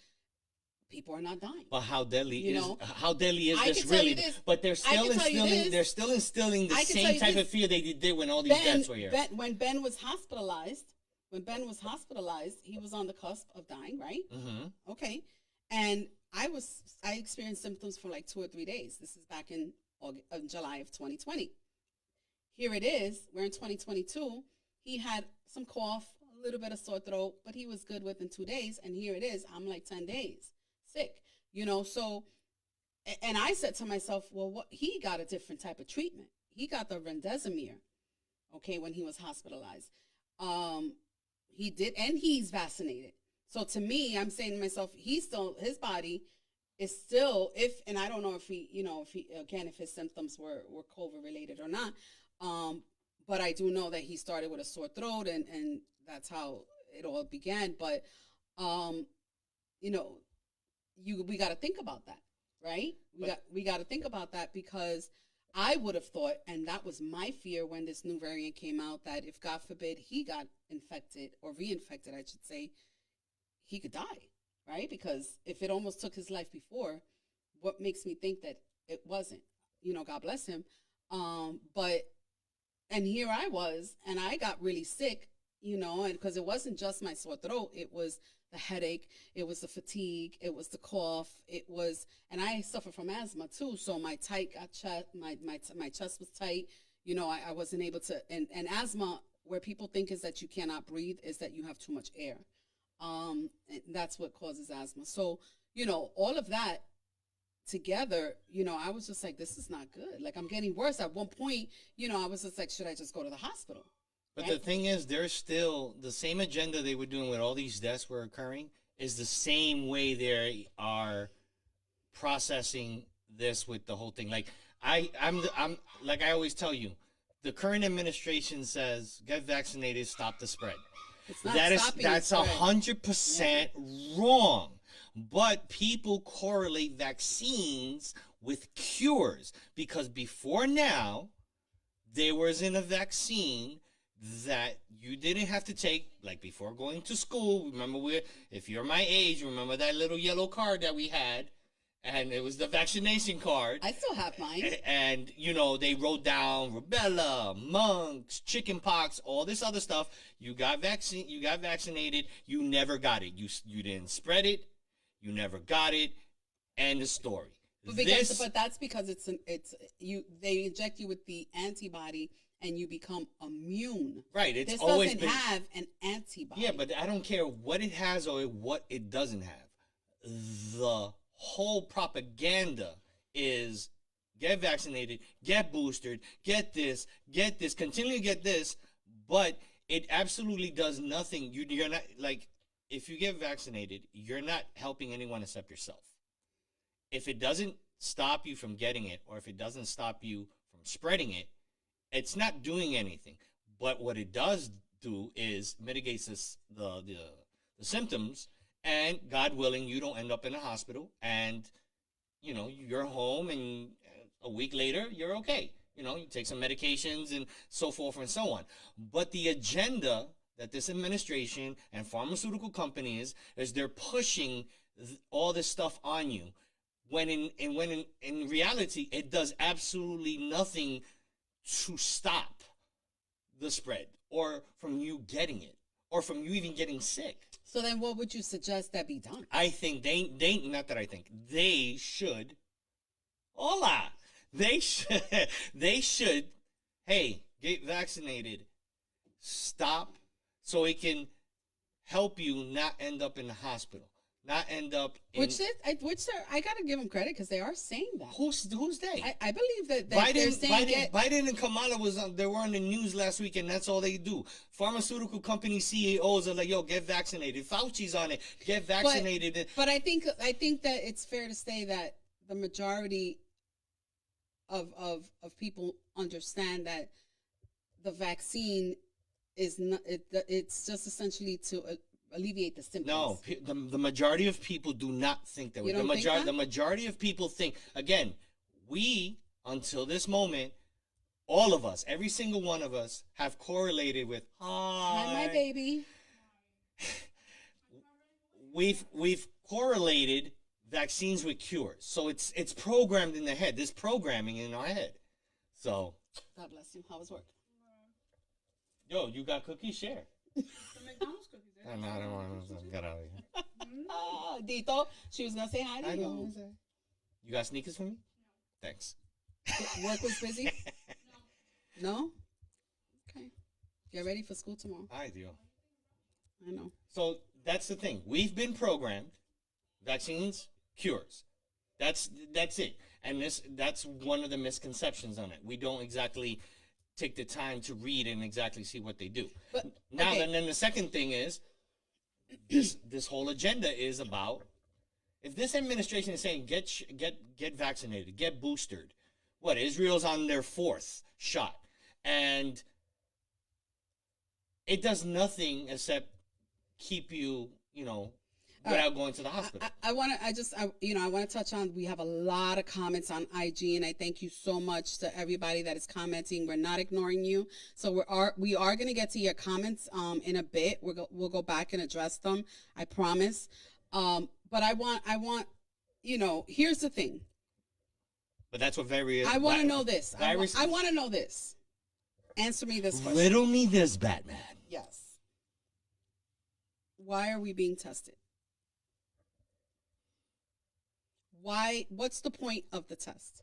people are not dying. But how deadly You is know? how deadly is I this can tell you really? this. But they're I still can tell you instilling. this. They're still instilling the I can tell same you type this. of fear they did when all these deaths were here. When Ben was hospitalized, he was on the cusp of dying, right? Mm-hmm. Okay, and I experienced symptoms for like 2 or 3 days. This is back in July of 2020. Here it is. We're in 2022. He had some cough, a little bit of sore throat, but he was good within 2 days. And here it is. I'm like 10 days sick, So, and I said to myself, well, he got a different type of treatment. He got the remdesivir, okay, when he was hospitalized. He did, and he's vaccinated. So to me, I'm saying to myself, his body is still, and I don't know if if his symptoms were COVID related or not. But I do know that he started with a sore throat and that's how it all began. But, we got to think about that, right? We got to think about that because I would have thought, and that was my fear when this new variant came out, that if God forbid he got infected or reinfected, I should say, he could die, right? Because if it almost took his life before, what makes me think that it wasn't? God bless him. And here I was, and I got really sick, and because it wasn't just my sore throat, it was the headache, it was the fatigue, it was the cough, and I suffer from asthma too. So my chest was tight. I wasn't able to, and asthma, where people think is that you cannot breathe, is that you have too much air. And that's what causes asthma. So, all of that together, I was just like, this is not good. Like, I'm getting worse. At one point, I was just like, should I just go to the hospital? But right? the thing is, there's still the same agenda they were doing when all these deaths were occurring is the same way they are processing this with the whole thing. Like I'm like I always tell you, the current administration says get vaccinated, stop the spread. It's not That's 100% wrong. But people correlate vaccines with cures because before now, there wasn't a vaccine that you didn't have to take, like before going to school. Remember, if you're my age, remember that little yellow card that we had, and it was the vaccination card. I still have mine. And they wrote down rubella, mumps, chickenpox, all this other stuff. You got vaccinated. You never got it. You didn't spread it. You never got it. End of story. But that's because they inject you with the antibody and you become immune. Right. This doesn't have an antibody. Yeah, but I don't care what it has or what it doesn't have. The whole propaganda is get vaccinated, get boosted, get this, continue to get this, but it absolutely does nothing. You're not, like, if you get vaccinated, you're not helping anyone except yourself. If it doesn't stop you from getting it, or if it doesn't stop you from spreading it, it's not doing anything. But what it does do is mitigates the symptoms, and God willing, you don't end up in a hospital, and you're home, and a week later you're okay. You take some medications and so forth and so on. But the agenda that this administration and pharmaceutical companies is they're pushing all this stuff on you, when in reality it does absolutely nothing to stop the spread or from you getting it or from you even getting sick. So then what would you suggest that be done? I think they should. Hola. They should, hey, get vaccinated. Stop so it can help you not end up in the hospital. Not end up in... Which I got to give them credit because they are saying that. Who's they? I believe that Biden, they're saying Biden and Kamala they were on the news last week, and that's all they do. Pharmaceutical company CEOs are like, yo, get vaccinated. Fauci's on it. Get vaccinated. But I think that it's fair to say that the majority of people understand that the vaccine is not. It's just essentially to alleviate the symptoms. No, the majority of people do not think that way. You don't think that? The majority of people think, again, we, until this moment, all of us, every single one of us, have correlated with, Hi, my baby. We've correlated vaccines with cures. So it's programmed in the head. There's programming in our head. So, God bless you. How was work? yo, you got cookies? Share. The McDonald's cookies. No, I don't want to get out of here. Dito, she was gonna say hi to you. You got sneakers for me? Thanks. Work was busy. No. Okay. Get ready for school tomorrow. I do. I know. So that's the thing. We've been programmed. Vaccines, cures. That's it. And that's one of the misconceptions on it. We don't exactly take the time to read and exactly see what they do. But Now, okay. then the second thing is this whole agenda is about, if this administration is saying get vaccinated, get boosted. What, Israel's on their 4th shot, and it does nothing except keep you, without going to the hospital. I want to touch on, we have a lot of comments on IG, and I thank you so much to everybody that is commenting. We're not ignoring you. So we are going to get to your comments in a bit. We'll go back and address them. I promise. But I want, here's the thing. But that's what I want to know this. I want to know this. Answer me this question. Riddle me this, Batman. Yes. Why are we being tested? Why? What's the point of the test?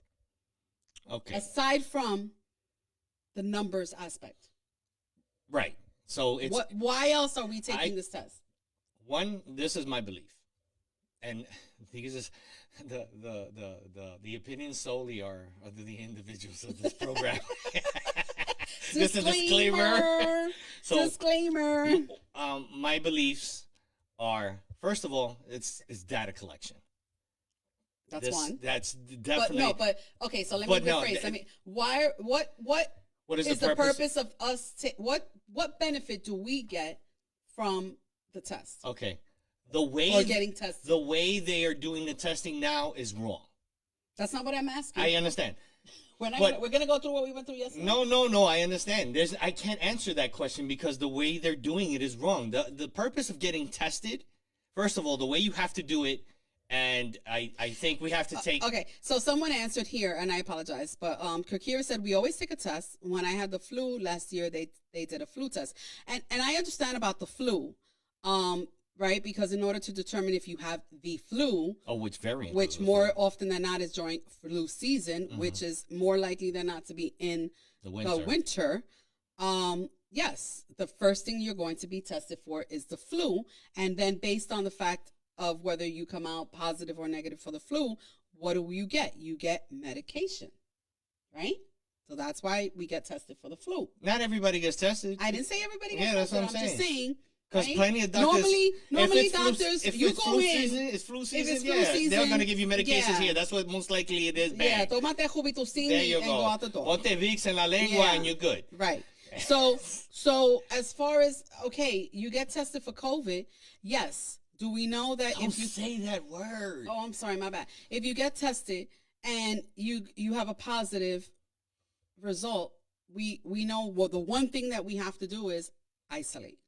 Okay. Aside from the numbers aspect. Right. So it's Why else are we taking this test? one. This is my belief, and because it's the opinions solely are of the individuals of this program. This is a disclaimer. So, Disclaimer. my beliefs are, first of all, it's data collection. That's one. That's definitely. But okay. So let me rephrase. What is is the purpose of us? What benefit do we get from the test? Okay, the way Or getting tested. the way they are doing the testing now is wrong. That's not what I'm asking. I understand. We're but- gonna go through what we went through yesterday. No, I understand. I can't answer that question because the way they're doing it is wrong. The purpose of getting tested, first of all, the way you have to do it, and I think we have to take. Okay, so someone answered here, and I apologize, but Kirkira said we always take a test. When I had the flu last year, they did a flu test, and I understand about the flu, right? Because in order to determine if you have the flu, which variant? which of the more flu? often than not is during flu season, which is more likely than not to be in The winter. the winter. Yes, the first thing you're going to be tested for is the flu, and then based on the fact of whether you come out positive or negative for the flu, what do you get? You get medication, right? So that's why we get tested for the flu. Not everybody gets tested. I didn't say everybody gets Yeah, that's tested. what I'm I'm just saying. Because right? plenty of doctors. Normally if doctors, if you it's go flu in. season, it's flu season. it's flu yeah, season, they're gonna give you medications yeah. here. That's what most likely it is. Yeah, Bang. tomate Jubitusini There you and go go. out the door. Ponte Vicks en la lengua Yeah. and you're good. Right. So as far as, okay, you get tested for COVID, yes. Do we know that Don't if you say that word. Oh, I'm sorry, my bad. If you get tested and you have a positive result, we know, well, the one thing that we have to do is isolate.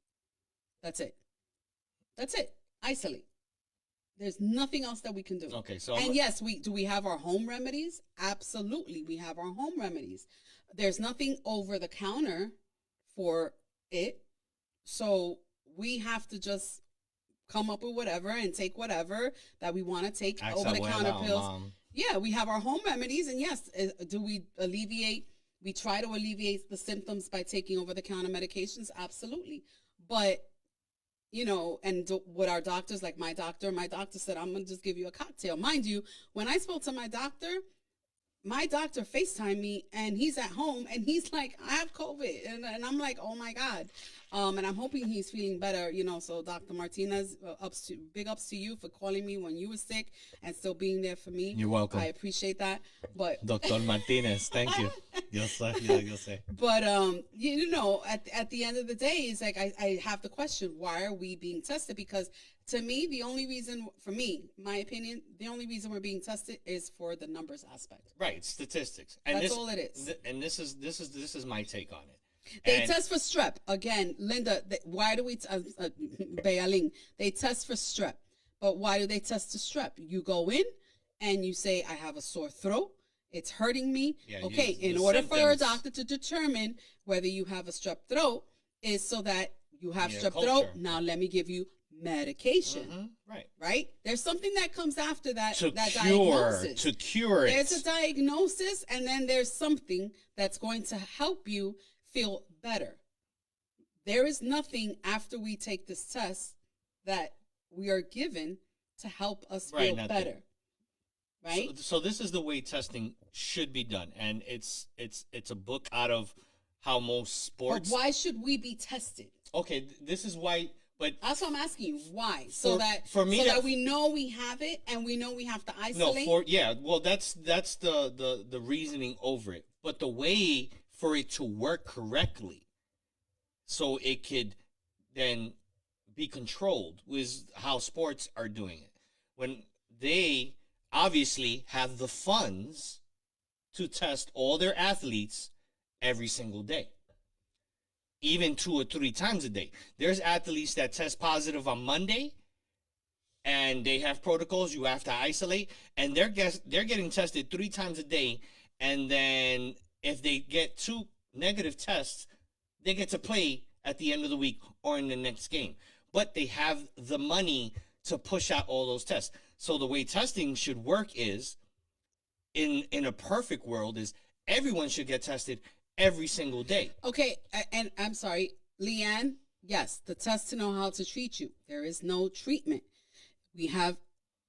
That's it. Isolate. There's nothing else that we can do. Okay, so and yes, we have our home remedies? Absolutely, we have our home remedies. There's nothing over the counter for it, so we have to just come up with whatever and take whatever that we want to take over the counter pills. Mom. Yeah, we have our home remedies, and yes, do we alleviate? We try to alleviate the symptoms by taking over the counter medications. Absolutely, but and what our doctors, like my doctor said, I'm gonna just give you a cocktail. Mind you, when I spoke to my doctor FaceTimed me, and he's at home, and he's like, I have COVID, and I'm like, oh my God. And I'm hoping he's feeling better. You know, so Dr. Martinez, big ups to you for calling me when you were sick and still being there for me. You're welcome. I appreciate that. But Dr. Martinez, thank you. Yo sé. But you know, at the end of the day, it's like I have to question, why are we being tested? Because to me, the only reason, for me, my opinion, the only reason we're being tested is for the numbers aspect. Right, statistics. That's all it is. And this is my take on it. They test for strep again, Linda. Why do we? Bealing, they test for strep, but why do they test the strep? You go in and you say, I have a sore throat. It's hurting me. Yeah, okay, in order for a doctor to determine whether you have a strep throat is so that you have strep throat. Now let me give you medication. Mm-hmm. Right. Right? There's something that comes after that diagnosis. To cure it. There's a diagnosis, and then there's something that's going to help you feel better. There is nothing after we take this test that we are given to help us feel better. Right? So this is the way testing should be done, and it's a book out of how most sports. But why should we be tested? Okay, this is why. But that's what I'm asking you. Why? So that we know we have it and we know we have to isolate. Well, that's the reasoning over it. But the way for it to work correctly, so it could then be controlled, was how sports are doing it. When they obviously have the funds to test all their athletes every single day, even 2 or 3 times a day. There's athletes that test positive on Monday, and they have protocols. You have to isolate, and they're getting tested 3 times a day, and then if they get 2 negative tests, they get to play at the end of the week or in the next game. But they have the money to push out all those tests. So the way testing should work is, in a perfect world, is everyone should get tested every single day. Okay, and I'm sorry, Leanne, yes, the test to know how to treat you. There is no treatment. We have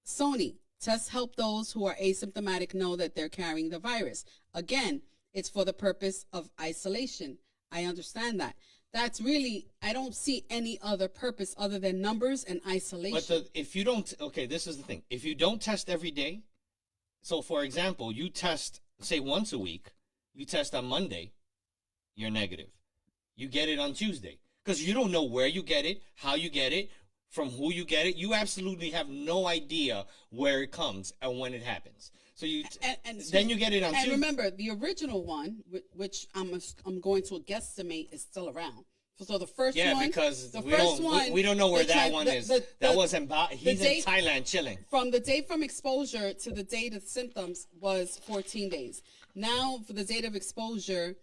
Sony. Tests help those who are asymptomatic know that they're carrying the virus. Again, it's for the purpose of isolation. I understand that. That's really, I don't see any other purpose other than numbers and isolation. But if you don't, okay, this is the thing. If you don't test every day, so for example, you test, say, once a week, you test on Monday, you're negative. You get it on Tuesday. Because you don't know where you get it, how you get it, from who you get it. You absolutely have no idea where it comes and when it happens. So then you get it on Tuesday. And remember, the original one, which I'm going to guesstimate, is still around. So the first one, because we don't know where that one is. That wasn't. He's in Thailand chilling. From the date from exposure to the date of symptoms was 14 days. Now for the date of exposure,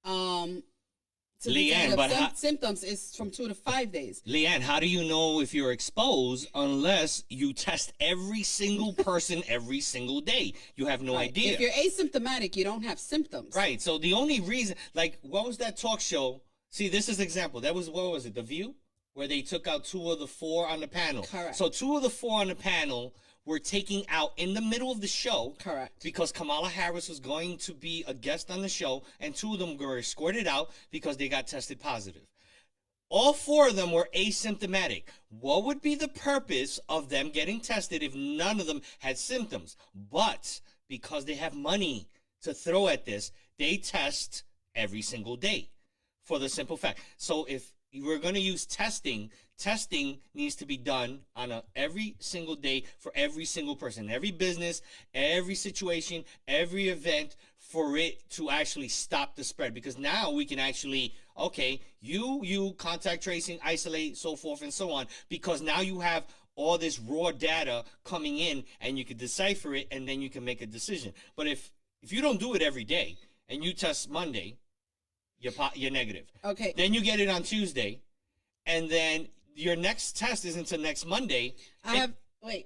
to Leanne, the date of symptoms is from 2 to 5 days. Leanne, how do you know if you're exposed unless you test every single person every single day? You have no idea. If you're asymptomatic, you don't have symptoms. Right. So the only reason, like, what was that talk show? See, this is example. That was, what was it, The View? Where they took out 2 of the 4 on the panel. Correct. So 2 of the 4 on the panel were taken out in the middle of the show. Correct. Because Kamala Harris was going to be a guest on the show, and 2 of them were escorted out because they got tested positive. All 4 of them were asymptomatic. What would be the purpose of them getting tested if none of them had symptoms? But because they have money to throw at this, they test every single day. For the simple fact. So if we're going to use testing needs to be done on every single day for every single person, every business, every situation, every event, for it to actually stop the spread. Because now we can actually, okay, you contact tracing, isolate, so forth and so on, because now you have all this raw data coming in and you can decipher it and then you can make a decision. But if you don't do it every day and you test Monday, you're negative. Okay. Then you get it on Tuesday, and then your next test is until next Monday. I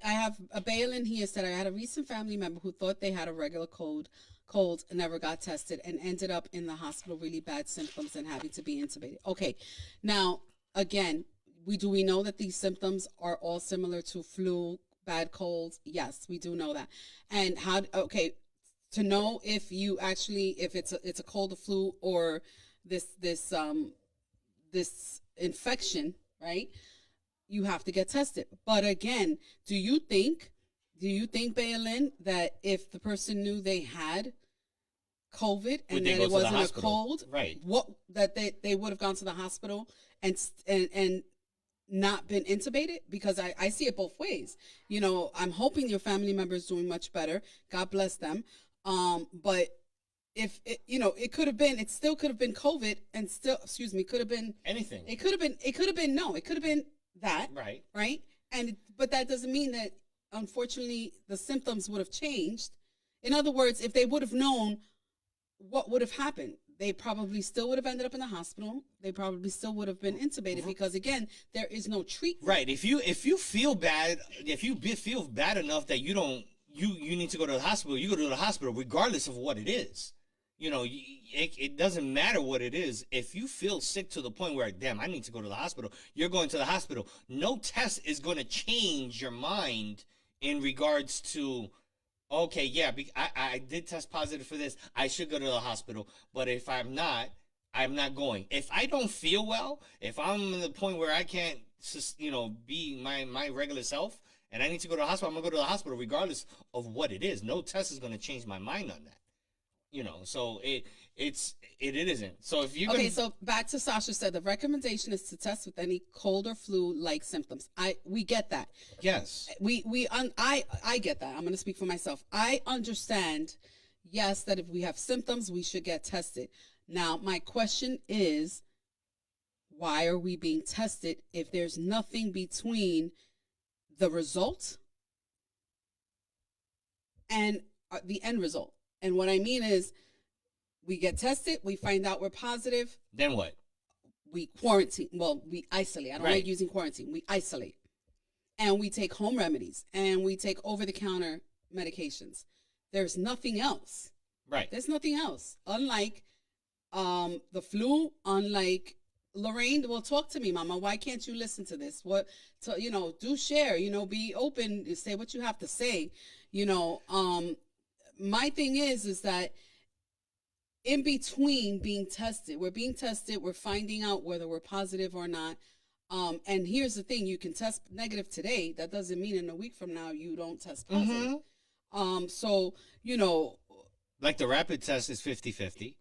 have a bail in here said I had a recent family member who thought they had a regular cold and never got tested and ended up in the hospital, really bad symptoms and having to be intubated. Okay. Now, again, we know that these symptoms are all similar to flu, bad colds. Yes, we do know that. And to know if you actually, if it's a cold or flu or this infection, right? You have to get tested. But again, do you think, Baylin, that if the person knew they had COVID and Would they that go it to the wasn't a hospital? cold, Right. that they would have gone to the hospital and not been intubated? Because I see it both ways. You know, I'm hoping your family member is doing much better. God bless them. But if it, you know, it still could have been COVID, and still, excuse me, could have been Anything. it could have been that, Right. right? But that doesn't mean that, unfortunately, the symptoms would have changed. In other words, if they would have known what would have happened, they probably still would have ended up in the hospital. They probably still would have been intubated because, again, there is no treatment. Right. If you feel bad, feel bad enough that you need to go to the hospital, you go to the hospital regardless of what it is. You know, it doesn't matter what it is. If you feel sick to the point where, damn, I need to go to the hospital, you're going to the hospital. No test is going to change your mind in regards to, okay, yeah, I did test positive for this. I should go to the hospital. But if I'm not going. If I don't feel well, if I'm in the point where I can't, be my regular self, and I need to go to the hospital, I'm going to go to the hospital regardless of what it is. No test is going to change my mind on that. You know, so it isn't. So if you So back to Sasha said the recommendation is to test with any cold or flu like symptoms. We get that. yes, I get that. I'm going to speak for myself. I understand, yes, that if we have symptoms, we should get tested. Now, my question is, why are we being tested if there's nothing between the result and the end result? And what I mean is, we get tested, we find out we're positive, then what? we quarantine. Well, we isolate. I don't Right. like using quarantine. We isolate. And we take home remedies and we take over-the-counter medications. There's nothing else. Right. There's nothing else. Unlike the flu, unlike Lorraine, well, talk to me, Mama. Why can't you listen to this? Do share, be open, say what you have to say. My thing is that in between being tested, we're finding out whether we're positive or not. And here's the thing, you can test negative today. That doesn't mean in a week from now you don't test positive. Like the rapid test is 50-50.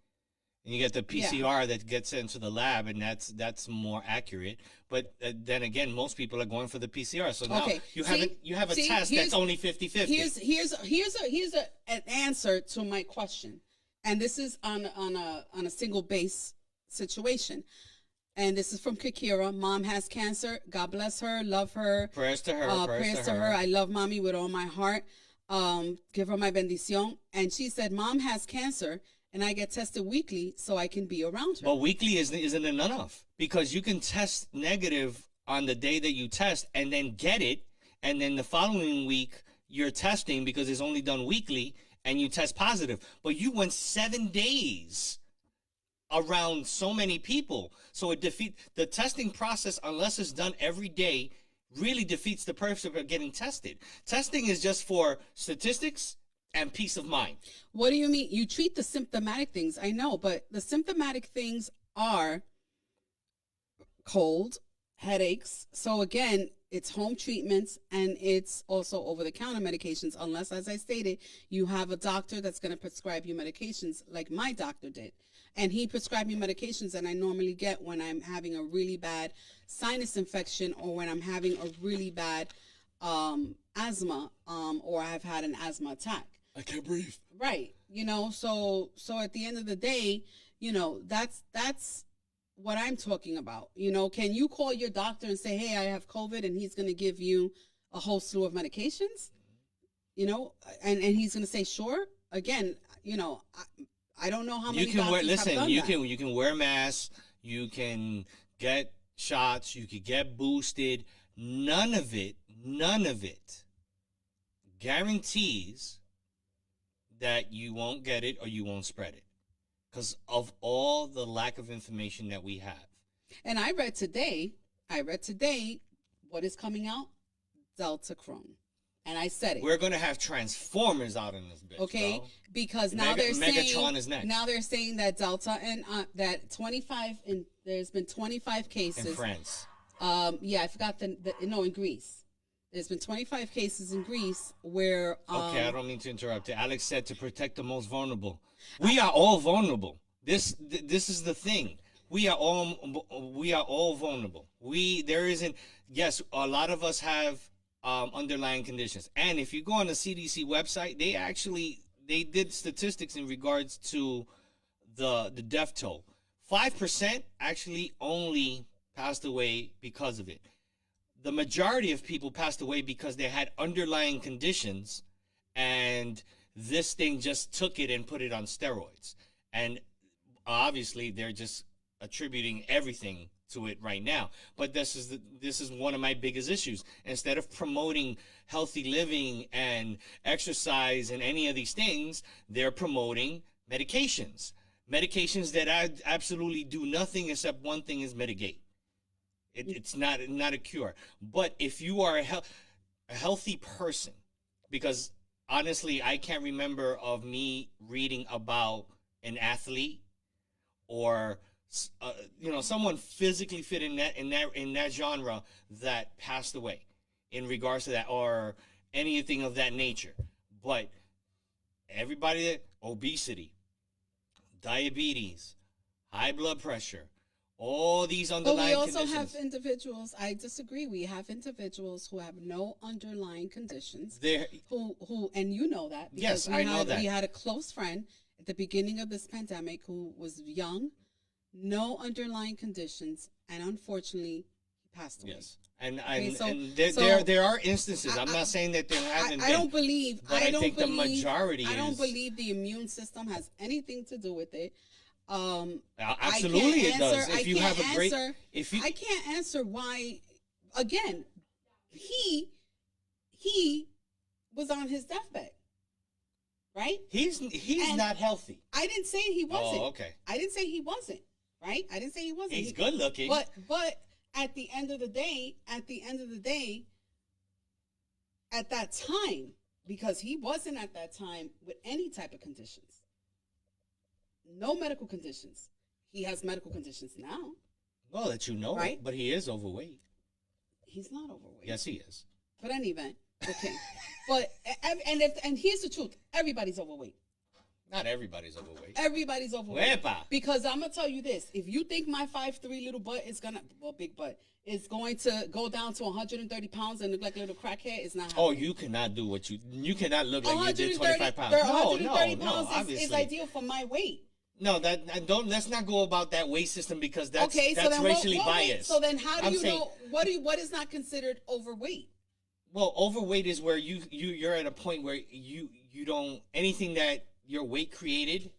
And you get the PCR that gets into the lab, and that's more accurate. But then again, most people are going for the PCR. So now you have a test that's only 50-50. Here's an answer to my question, and this is on a single base situation. And this is from Kikira. Mom has cancer. God bless her. Love her. Prayers to her. Prayers to her. I love Mommy with all my heart. Give her my bendición. And she said, Mom has cancer, and I get tested weekly so I can be around her. But weekly isn't enough, because you can test negative on the day that you test and then get it, and then the following week you're testing because it's only done weekly and you test positive. But you went 7 days around so many people. So it defeats the testing process, unless it's done every day, really defeats the purpose of getting tested. Testing is just for statistics and peace of mind. What do you mean? You treat the symptomatic things. I know, but the symptomatic things are cold, headaches. So again, it's home treatments, and it's also over-the-counter medications, unless, as I stated, you have a doctor that's going to prescribe you medications like my doctor did. And he prescribed me medications that I normally get when I'm having a really bad sinus infection, or when I'm having a really bad asthma, or I've had an asthma attack. I can't breathe. Right. So at the end of the day, that's what I'm talking about. Can you call your doctor and say, hey, I have COVID, and he's going to give you a whole slew of medications, and he's going to say, sure. Again, I don't know how many doctors have done that. You can wear masks, you can get shots, you can get boosted. None of it guarantees that you won't get it or you won't spread it, because of all the lack of information that we have. And I read today what is coming out? Deltacron. And I said it. We're going to have Transformers out in this bitch, okay, bro. Because now they're saying Megatron is next. Now they're saying that Delta and that 25 and There's been 25 in cases. France. Yeah, I forgot no, in Greece. There's been 25 cases in Greece where. Okay, I don't mean to interrupt you. Alex said to protect the most vulnerable. We are all vulnerable. This is the thing. We are all vulnerable. There isn't. Yes, a lot of us have underlying conditions, and if you go on the CDC website, they did statistics in regards to the death toll. 5% actually only passed away because of it. The majority of people passed away because they had underlying conditions, and this thing just took it and put it on steroids. And obviously, they're just attributing everything to it right now. But this is one of my biggest issues. Instead of promoting healthy living and exercise and any of these things, they're promoting medications that absolutely do nothing except one thing: is mitigate. It's not a cure. But if you are a healthy person, because honestly, I can't remember of me reading about an athlete or someone physically fit in that genre that passed away in regards to that or anything of that nature. But everybody that obesity, diabetes, high blood pressure, all these But underlying we also conditions. have individuals. I disagree. We have individuals who have no underlying conditions. Who and you know that. Yes, I know that. We had a close friend at the beginning of this pandemic who was young, no underlying conditions, and unfortunately, he passed away. Yes, and there are instances. I'm not saying that there haven't been. I don't believe. But I think the majority. I don't believe the immune system has anything to do with it. Absolutely, it does. If you have a great, I can't answer why. Again, he was on his deathbed, right? He's not healthy. I didn't say he wasn't. Oh, okay. I didn't say he wasn't. Right? I didn't say he wasn't. He's good looking. But at the end of the day, at that time, because he wasn't at that time with any type of conditions. No medical conditions. He has medical conditions now. Well, that you know, right? But he is overweight. He's not overweight. Yes, he is. But any event, okay. But and here's the truth: everybody's overweight. Not everybody's overweight. Everybody's overweight. Wepa. Because I'm gonna tell you this: if you think my 5'3" little butt is big butt is going to go down to 130 pounds and look like a little crackhead, it's not happening. Oh, you cannot do what you cannot look like you did 25 pounds. 130 pounds obviously. is ideal for my weight. No, let's not go about that weight system because that's then racially what biased. So then how do you know what is not considered overweight? Well, overweight is where you're at a point where you don't anything that your weight created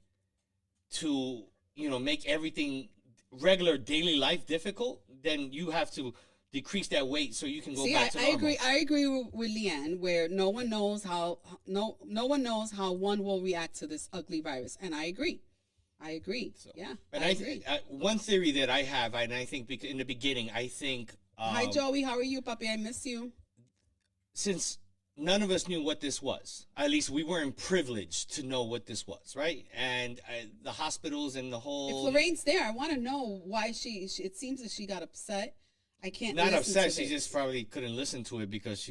to make everything regular daily life difficult, then you have to decrease that weight so you can go back to normal. I agree with Leanne where no one knows how one will react to this ugly virus, and I agree. So, yeah, and I agree. One theory that I have, and I think in the beginning, I think. Hi Joey, how are you, puppy? I miss you. Since none of us knew what this was, at least we weren't privileged to know what this was, right? And the hospitals and the whole. If Lorraine's there, I want to know why she. It seems that she got upset. I can't. Not upset. She just probably couldn't listen to it because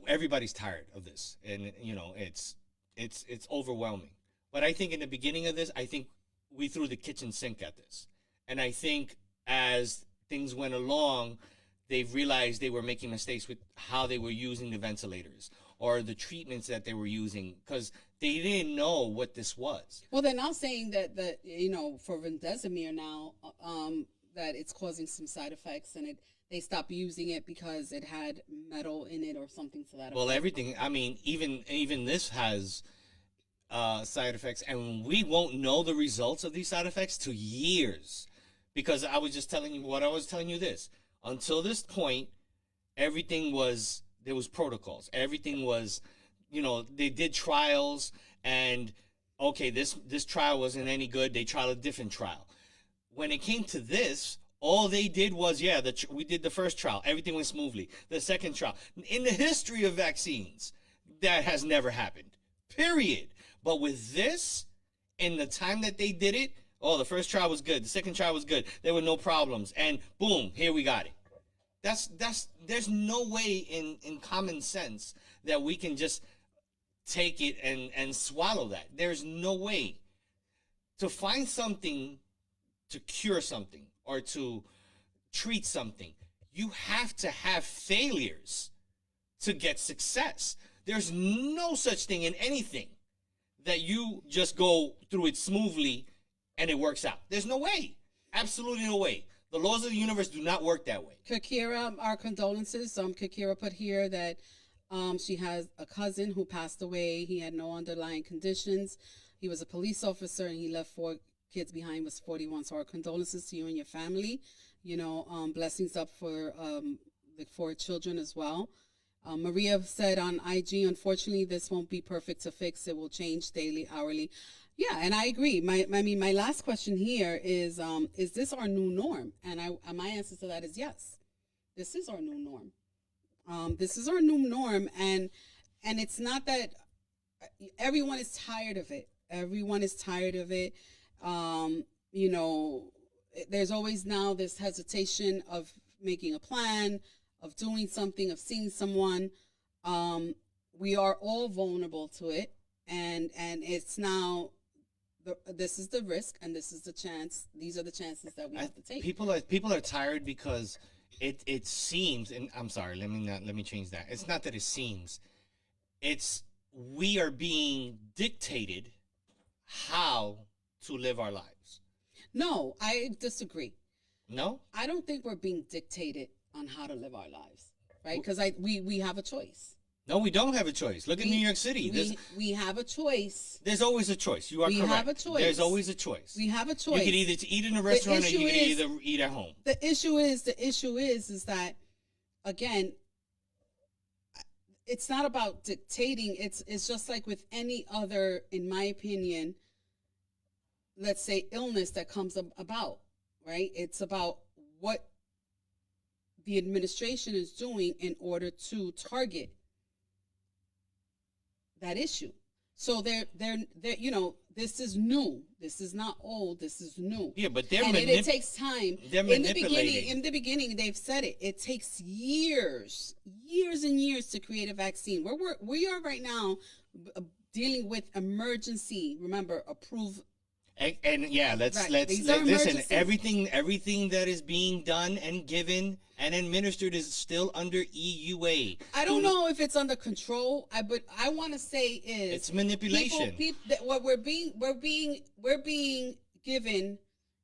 everybody's tired of this, and it's overwhelming. But I think in the beginning of this, I think we threw the kitchen sink at this. And I think as things went along, they've realized they were making mistakes with how they were using the ventilators or the treatments that they were using because they didn't know what this was. Well, they're now saying that for remdesivir now, that it's causing some side effects and they stopped using it because it had metal in it or something to that effect. Well, everything, I mean, even this has side effects, and we won't know the results of these side effects to years, because I was just telling you this. Until this point, there was protocols. Everything was, they did trials, and okay, this trial wasn't any good. They tried a different trial. When it came to this, all they did was, we did the first trial. Everything went smoothly. The second trial. In the history of vaccines, that has never happened. Period. But with this, in the time that they did it, Oh, the first trial was good. The second trial was good. There were no problems. And boom, here we got it. There's no way in common sense that we can just take it and swallow that. There's no way. To find something to cure something or to treat something, you have to have failures to get success. There's no such thing in anything that you just go through it smoothly and it works out. There's no way. Absolutely no way. The laws of the universe do not work that way. Kakira, our condolences. Kakira put here that she has a cousin who passed away. He had no underlying conditions. He was a police officer and he left 4 kids behind, was 41. So our condolences to you and your family. You know, blessings up for the 4 children as well. Maria said on IG, unfortunately, this won't be perfect to fix. It will change daily, hourly. Yeah, and I agree. My last question here is this our new norm? And my answer to that is yes. This is our new norm. This is our new norm, and it's not that everyone is tired of it. Everyone is tired of it. You know, there's always now this hesitation of making a plan, of doing something, of seeing someone. We are all vulnerable to it, and it's now. This is the risk, and this is the chance. These are the chances that we have to take. People are tired because it seems, and I'm sorry, let me change that. It's not that it seems. It's we are being dictated how to live our lives. No, I disagree. No? I don't think we're being dictated on how to live our lives, right? Because we have a choice. No, we don't have a choice. Look at New York City. We have a choice. There's always a choice. You are correct. We have a choice. There's always a choice. We have a choice. You can either eat in a restaurant or you can either eat at home. The issue is that, again, it's not about dictating. It's just like with any other, in my opinion, let's say illness that comes about, right? It's about what the administration is doing in order to target that issue. So they're you know, this is new. This is not old. This is new. Yeah, but it takes time. They're manipulating. In the beginning, they've said it. It takes years and years to create a vaccine. We are right now dealing with emergency. Remember, approved. And yeah, let's listen. Everything that is being done and given and administered is still under EUA. I don't know if it's under control. But I want to say is it's manipulation. What we're being given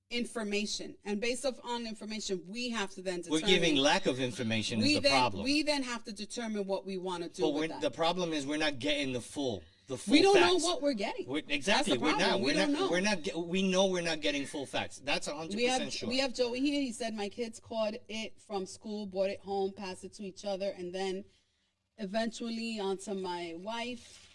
information, and based on information, we have to then determine. We're giving lack of information is the problem. We then have to determine what we want to do. But the problem is we're not getting the full. We don't facts. know what we're getting. Exactly, we're not. We don't know. We know we're not getting full facts. That's 100% sure. We have Joey here. He said my kids caught it from school, brought it home, passed it to each other, and then eventually onto my wife.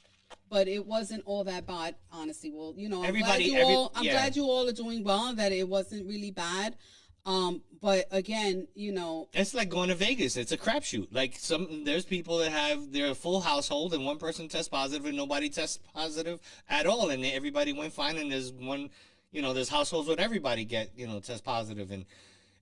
But it wasn't all that bad, honestly. Well, you know, I'm glad you all are doing well. That it wasn't really bad. But again, you know, it's like going to Vegas. It's a crapshoot. Like there's people that have their full household and one person tests positive and nobody tests positive at all, and everybody went fine. And there's one, you know, there's households where everybody test positive, and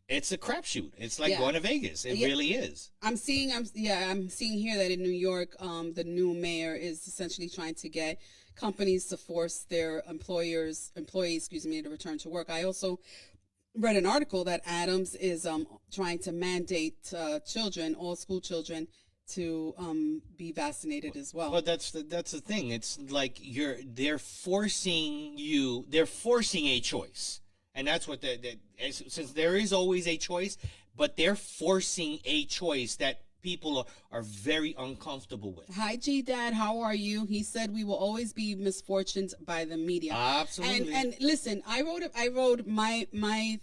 it's a crapshoot. It's like going to Vegas. It really is. I'm seeing here that in New York, the new mayor is essentially trying to get companies to force their employees, to return to work. I also read an article that Adams is trying to mandate all school children to be vaccinated as well. But that's the thing. It's like they're forcing a choice, and that's what since there is always a choice, but they're forcing a choice that people are very uncomfortable with. Hi, G Dad, how are you? He said we will always be misfortuned by the media. Absolutely. And listen, I wrote my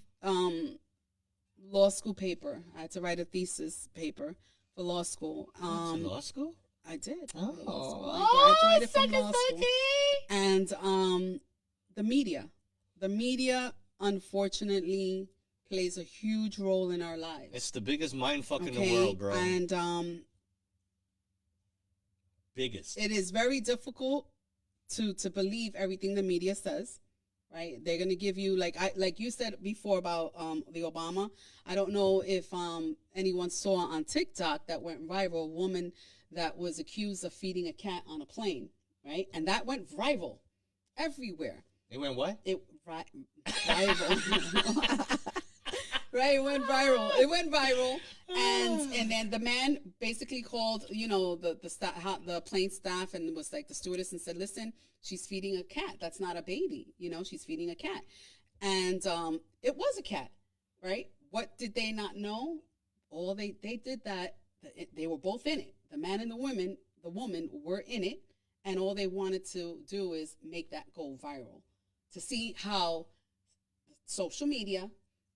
law school paper. I had to write a thesis paper for law school. Law school? I did. Oh, I graduated from law school. And the media, unfortunately, plays a huge role in our lives. It's the biggest mindfuck in the world, bro. And biggest. It is very difficult to believe everything the media says. right? They're gonna give you like you said before about the Obama. I don't know if anyone saw on TikTok that went viral, a woman that was accused of feeding a cat on a plane, right? And that went viral everywhere. It went what? Viral. Right, it went viral. It went viral, and then the man basically called, the plane staff and was like the stewardess and said, "Listen, she's feeding a cat. That's not a baby. She's feeding a cat," and it was a cat, right? What did they not know? All they did that. They were both in it. The man and the woman were in it, and all they wanted to do is make that go viral, to see how social media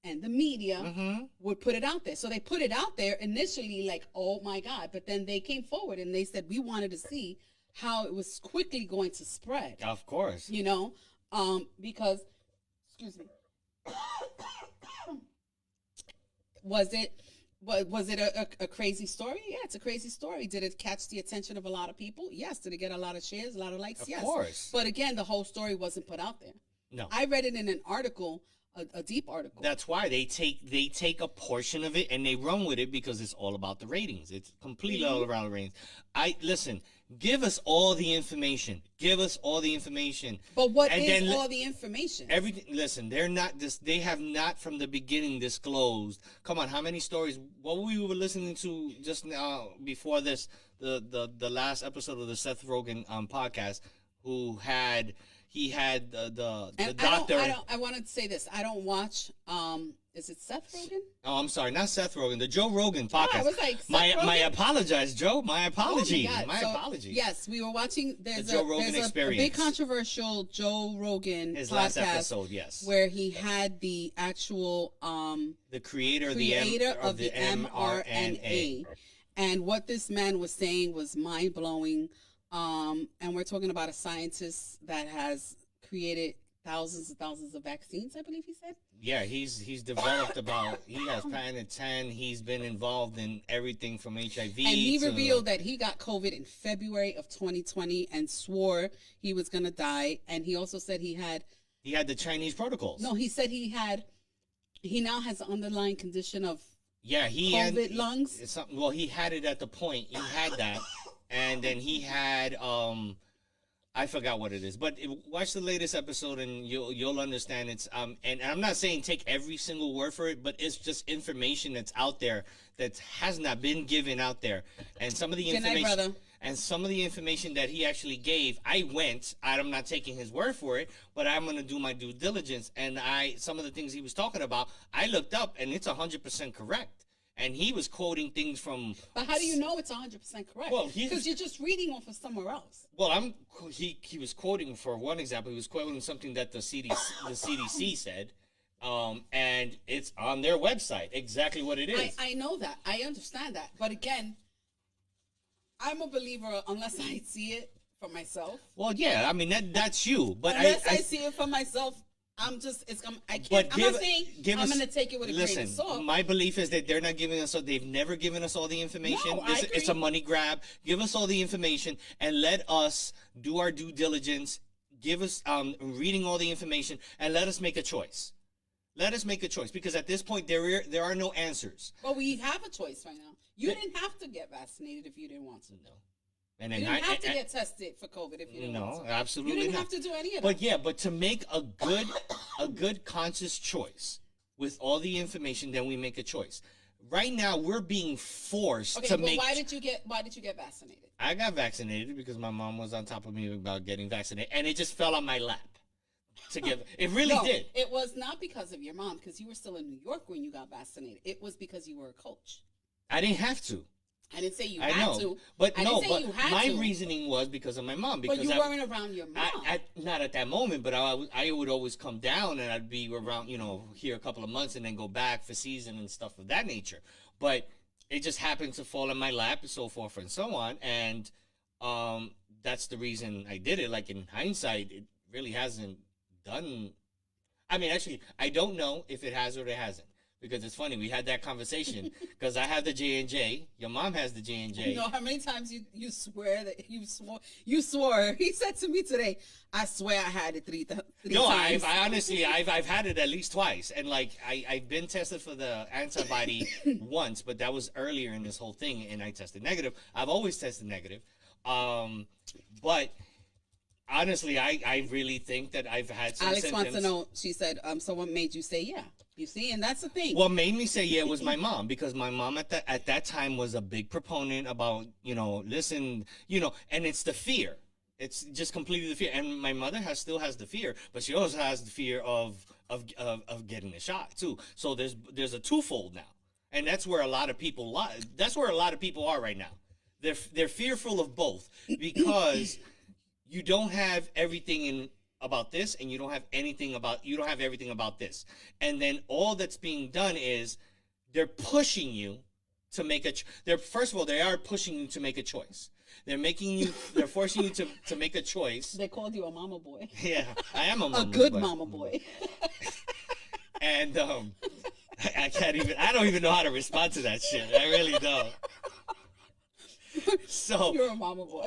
and the media would put it out there. So they put it out there initially like, oh my God. But then they came forward and they said, we wanted to see how it was quickly going to spread. Of course. Because, excuse me, was it a crazy story? Yeah, it's a crazy story. Did it catch the attention of a lot of people? Yes. Did it get a lot of shares, a lot of likes? Yes. Of course. But again, the whole story wasn't put out there. No. I read it in an article, a deep article. That's why they take a portion of it and they run with it, because it's all about the ratings. It's completely all around the ratings. Listen. Give us all the information. Give us all the information. But what is all the information? Everything. Listen, they have not from the beginning disclosed. Come on, how many stories? What we were listening to just now before this, the last episode of the Seth Rogen podcast, he had the doctor. I want to say this. I don't watch. Is it Seth Rogen? Oh, I'm sorry, not Seth Rogen. The Joe Rogan podcast. I was like, my apologize, Joe. My apology. Oh my apology. Yes, we were watching. There's the Joe Rogan Experience. A big controversial Joe Rogan his podcast, last episode. Yes, where he had the actual the creator of the mRNA. And what this man was saying was mind blowing. And we're talking about a scientist that has created thousands and thousands of vaccines, I believe he said. Yeah, he's developed he has patented 10. He's been involved in everything from HIV. And he revealed that he got COVID in February of 2020 and swore he was going to die. And he also said he had the Chinese protocols. No, he said he now has an underlying condition of COVID lungs. He had it at the point. He had that. And then he had I forgot what it is, but watch the latest episode and you'll understand. It's and I'm not saying take every single word for it, but it's just information that's out there that has not been given out there, and some of the information that he actually gave, I'm not taking his word for it, but I'm gonna do my due diligence, and some of the things he was talking about, I looked up, and it's 100% correct. And he was quoting things from. But how do you know it's 100% correct? Well, because you're just reading off of somewhere else. Well, he was quoting, for one example, he was quoting something that the CDC said, and it's on their website exactly what it is. I know that, I understand that, but again, I'm a believer unless I see it for myself. Well, yeah, I mean that's you, but unless I see it for myself. I'm not saying I'm going to take it with a grain of salt. My belief is that they're not giving us, they've never given us all the information. No, it's a money grab. Give us all the information and let us do our due diligence. Give us reading all the information and let us make a choice. Let us make a choice, because at this point there are no answers. Well, we have a choice right now. You didn't have to get vaccinated if you didn't want to. No. And you didn't have to get tested for COVID if you didn't want to. No, absolutely not. You didn't have to do any of that. But to make a good conscious choice with all the information, then we make a choice. Right now, we're being forced to make. Why did you get vaccinated? I got vaccinated because my mom was on top of me about getting vaccinated, and it just fell on my lap. It really did. It was not because of your mom, because you were still in New York when you got vaccinated. It was because you were a coach. I didn't have to. I didn't say you had to. But my reasoning was because of my mom. Because but you weren't around your mom. Not at that moment, but I would always come down and I'd be around, here a couple of months and then go back for season and stuff of that nature. But it just happened to fall in my lap and so forth and so on. And that's the reason I did it. Like, in hindsight, it really hasn't done. I mean, actually, I don't know if it has or it hasn't. because it's funny. We had that conversation because I have the J&J. Your mom has the J&J. You know how many times you swear that you swore. He said to me today, "I swear I had it three No, times." I honestly, I've had it at least twice, and like I've been tested for the antibody once, but that was earlier in this whole thing, and I tested negative. I've always tested negative, but honestly, I really think that I've had some Alex symptoms. wants to know. She said, "So what made you say yeah?" You see, and that's the thing. What made me say yeah was my mom, because my mom at that time was a big proponent about, listen, and it's the fear. It's just completely the fear. And my mother still has the fear, but she also has the fear of getting the shot too. So there's a twofold now. And that's where a lot of people are right now. They're fearful of both, because you don't have everything about this, and you don't have everything about this. And then all that's being done is they're pushing you to make first of all, they are pushing you to make a choice. They're forcing you to make a choice. They called you a mama boy. Yeah, I am a mama boy. Good mama boy. And I don't even know how to respond to that shit. I really don't. So You're a mama boy.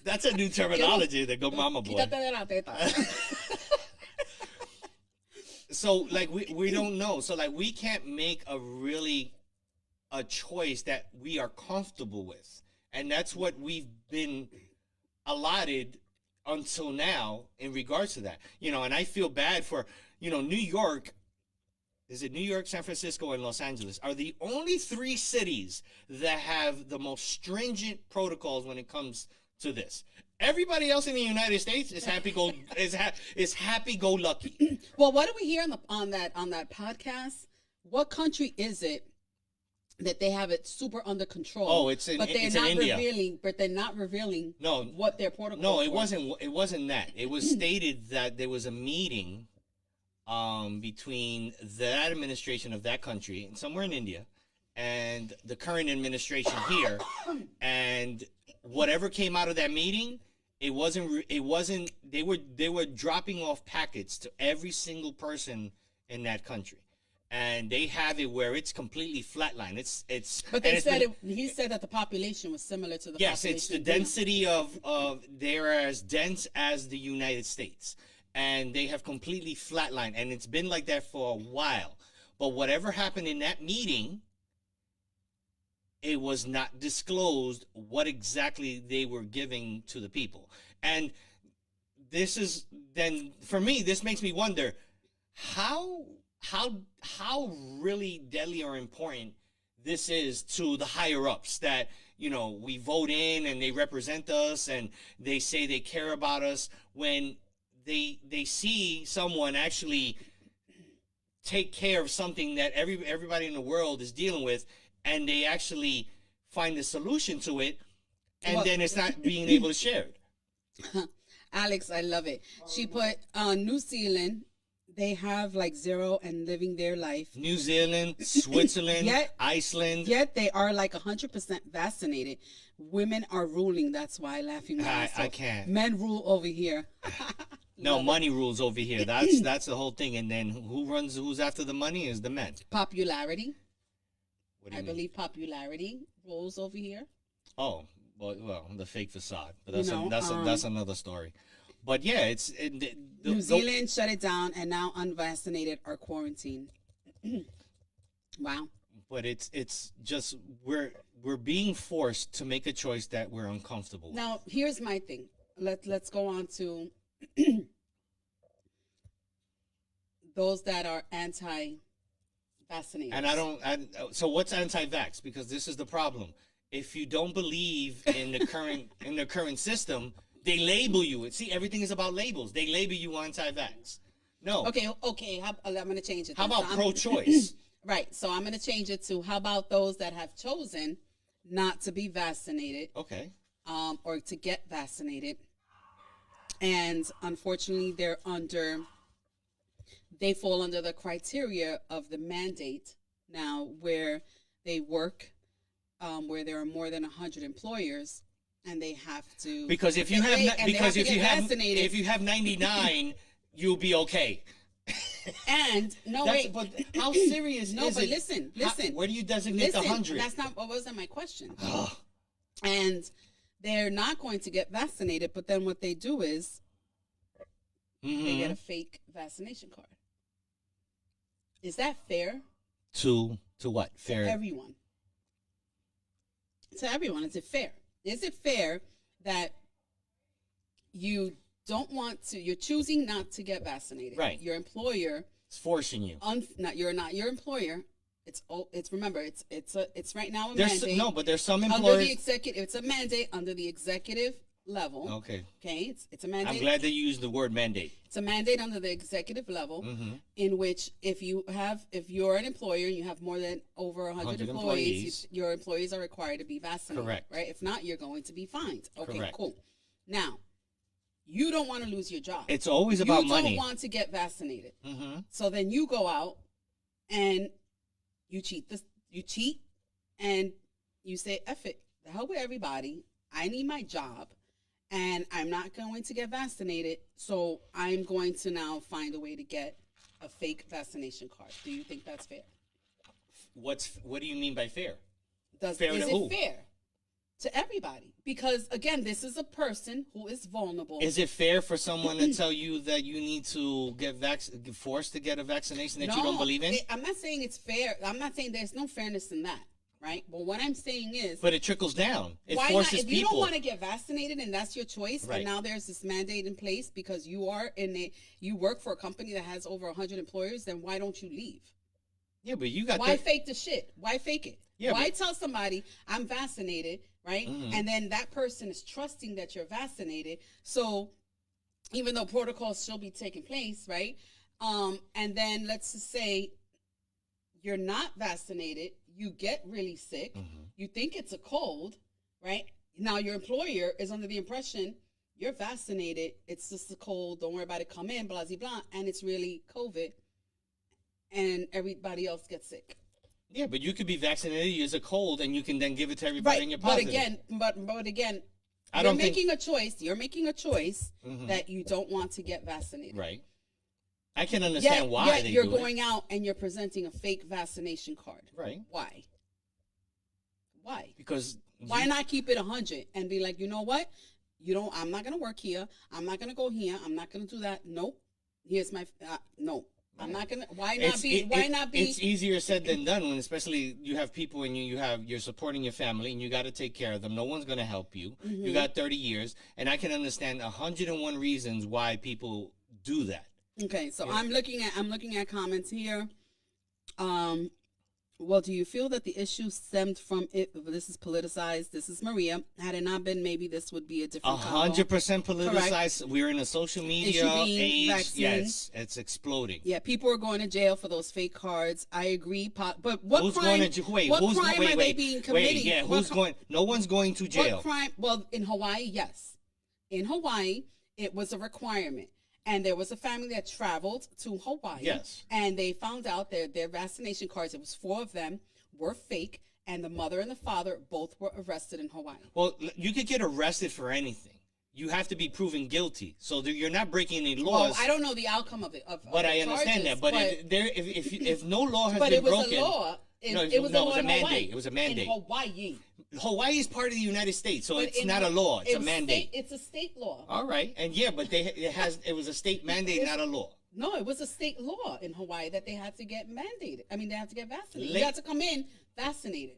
that's a new terminology, the good mama boy. Quítate de la teta. So like we don't know. So like we can't make a choice that we are comfortable with. And that's what we've been allotted until now in regards to that. And I feel bad for, New York. Is it New York, San Francisco, and Los Angeles are the only 3 cities that have the most stringent protocols when it comes to this. Everybody else in the United States is happy go lucky. Well, what do we hear on that podcast? What country is it that they have it super under control? Oh, it's in India. They're not revealing No, what their protocol. No, it wasn't that. It was stated that there was a meeting between that administration of that country and somewhere in India and the current administration here, and whatever came out of that meeting, it wasn't they were dropping off packets to every single person in that country, and they have it where it's completely flatline. But he said that the population was similar to the yes, population. it's the density of they're as dense as the United States. And they have completely flatlined, and it's been like that for a while. But whatever happened in that meeting, it was not disclosed what exactly they were giving to the people. And for me, this makes me wonder how really deadly or important this is to the higher ups that, we vote in and they represent us and they say they care about us, when they see someone actually take care of something that everybody in the world is dealing with, and they actually find a solution to it, and then it's not being able to share it. Alex, I love it. She put New Zealand. They have like 0 and living their life. New Zealand, Switzerland, Iceland. Yet they are like 100% vaccinated. Women are ruling. That's why laughing. I can't. Men rule over here. No, money rules over here. That's the whole thing. And then who's after the money is the men. Popularity. What do you mean? Believe popularity rules over here. Oh, well, the fake facade. But that's another story. But yeah, New Zealand shut it down, and now unvaccinated are quarantined. Wow. But it's just we're being forced to make a choice that we're uncomfortable with. Now, here's my thing. Let's go on to those that are anti-vaccinated. And so what's anti-vax? Because this is the problem. If you don't believe in the current system, they label you. See, everything is about labels. They label you anti-vax. No. Okay. I'm going to change it. How about pro-choice? Right. So I'm going to change it to how about those that have chosen not to be vaccinated? Okay. Or to get vaccinated. And unfortunately, they fall under the criteria of the mandate now, where they work, where there are more than 100 employers, and they have to. Because if you have 99, you'll be okay. And no, That's, wait. but how serious No, is but it? listen, How- listen. where do you designate the Listen, 100? that's not what wasn't my question. And they're not going to get vaccinated, but then what they do is they get a fake vaccination card. Is that fair? To what? Fair. To everyone. To everyone, is it fair? Is it fair that you don't want to? You're choosing not to get vaccinated. Right. Your employer. It's forcing you. You're not your employer. It's remember it's right now a There's mandate. no, but there's some Under employers. the executive, it's a mandate under the executive level. Okay. Okay, it's a mandate. I'm glad they used the word mandate. It's a mandate under the executive level, Mm-hmm. in which if you're an employer and you have more than over 100 employees, your employees are required to be vaccinated. Correct. Right? If not, you're going to be fined. Okay, Correct. cool. Now, you don't want to lose your job. It's always about money. You don't want to get vaccinated. Mm-hmm. So then you go out and you cheat and you say, F it, the hell with everybody. I need my job and I'm not going to get vaccinated. So I'm going to now find a way to get a fake vaccination card. Do you think that's fair? What do you mean by fair? Is Fair to it who? fair to everybody? Because again, this is a person who is vulnerable. Is it fair for someone to tell you that you need to get forced to get a vaccination that you don't believe in? I'm not saying it's fair. I'm not saying there's no fairness in that, right? But what I'm saying is, But it trickles down. It why not? forces If you people. don't want to get vaccinated and that's your choice, Right. and now there's this mandate in place because you work for a company that has over 100 employers, then why don't you leave? Yeah, but you got Why the- fake the shit? Why fake it? Yeah, Why but- tell somebody I'm vaccinated, right? Mhm. And then that person is trusting that you're vaccinated. So even though protocols shall be taking place, right? And then let's just say you're not vaccinated, you get really sick, you think it's a cold, right? Now your employer is under the impression you're vaccinated, it's just a cold, don't worry about it, come in, blah, blah, blah, and it's really COVID, and everybody else gets sick. Yeah, but you could be vaccinated, use a cold, and you can then give it to everybody and you're But positive. again, but again, I you're don't think- making a choice. You're making a choice Mhm. that you don't want to get vaccinated. Right. I can understand why Yet they you're do going out and you're presenting a fake vaccination card. it. Right. Why? Why? Because Why not keep it 100 and be like, you know what? I'm not gonna work here. I'm not gonna go here. I'm not gonna do that. Nope. Here's my no. I'm not gonna. Why not be? It's easier said than done when, especially you have people and you're supporting your family and you got to take care of them. No one's gonna help you. Mm-hmm. You got 30 years, and I can understand 101 reasons why people do that. Okay, so Yeah. I'm looking at comments here. Well, do you feel that the issue stemmed from it? This is politicized. This is Maria. Had it not been, maybe this would be a different. 100% politicized. We're in a social media being age. vaccine. Yes, it's exploding. Yeah, people are going to jail for those fake cards. I agree. But what Who's crime? going to wait? What Who's crime wait, are wait, they being wait, committing? yeah, What who's going? No one's going to jail. What crime? Well, in Hawaii, yes. In Hawaii, it was a requirement. And there was a family that traveled to Hawaii. Yes. And they found out their vaccination cards, it was 4 of them, were fake. And the mother and the father both were arrested in Hawaii. Well, you could get arrested for anything. You have to be proven guilty. So you're not breaking any Well, laws. I don't know the outcome of it. But the I understand charges, that. But if no law has but been it was broken, a law. No, It was a law in mandate. Hawaii. It was a mandate. In Hawaii. Hawaii is part of the United States, so But it's in not a law. It's a was mandate. It's a state law. All right, and yeah, but it was a state mandate, not a law. No, it was a state law in Hawaii that they had to get mandated. I mean, they had to get vaccinated. Late- You had to come in vaccinated.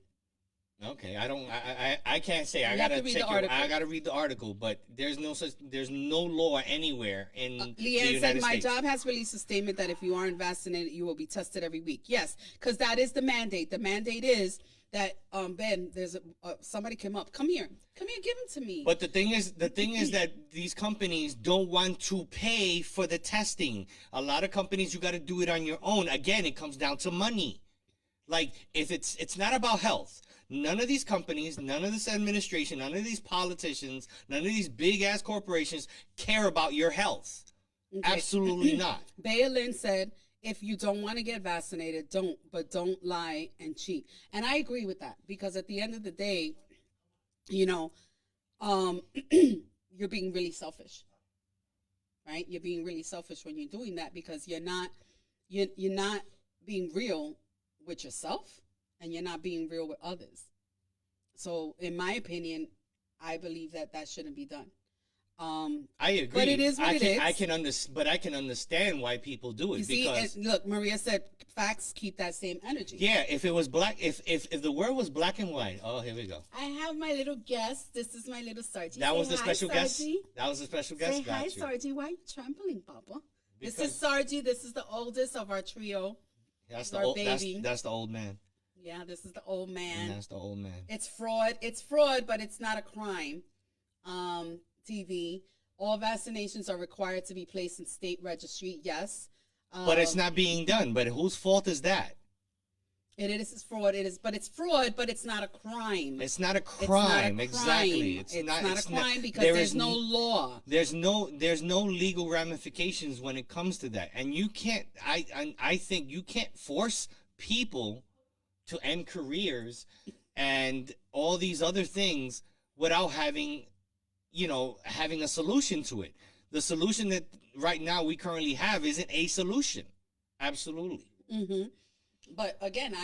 Okay, I can't say. I You have gotta to read check. the article. I gotta read the article, but there's no law anywhere in the Leanne said, United my States. job has released a statement that if you aren't vaccinated, you will be tested every week. Yes, because that is the mandate. The mandate is that, Ben, there's somebody came up. Come here, give him to me. But the thing is that these companies don't want to pay for the testing. A lot of companies, you got to do it on your own. Again, it comes down to money. Like, if it's not about health. None of these companies, none of this administration, none of these politicians, none of these big ass corporations care about your health. Okay. Absolutely not. Bea Lynn said, if you don't want to get vaccinated, don't lie and cheat. And I agree with that, because at the end of the day, you know, you're being really selfish. right? You're being really selfish when you're doing that because you're not being real with yourself and you're not being real with others. So, in my opinion, I believe that shouldn't be done. I agree. But it is what it is. But I can understand why people do it You see, because and look, Maria said facts keep that same energy. yeah, if it was black, if the world was black and white, oh, here we go. I have my little guest. This is my little Sargy. That Say was the hi, special guest. Sargy. That was the special guest. Say hi, Got you. Sargy. Why are you trampling, Papa? This Because is Sargy. This is the oldest of our trio. That's our the old. baby. That's the old man. Yeah, this is the old man. And that's the old man. It's fraud. It's fraud, but it's not a crime. TV. All vaccinations are required to be placed in state registry. Yes. But it's not being done. But whose fault is that? It is fraud. It is, but it's fraud. But it's not a crime. It's not a It's not a crime. crime. Exactly. It's not a crime not- because there there's is no law. There's no legal ramifications when it comes to that, and you can't. I think you can't force people to end careers and all these other things without having, having a solution to it. The solution that right now we currently have isn't a solution. Absolutely. Mm-hmm. But again,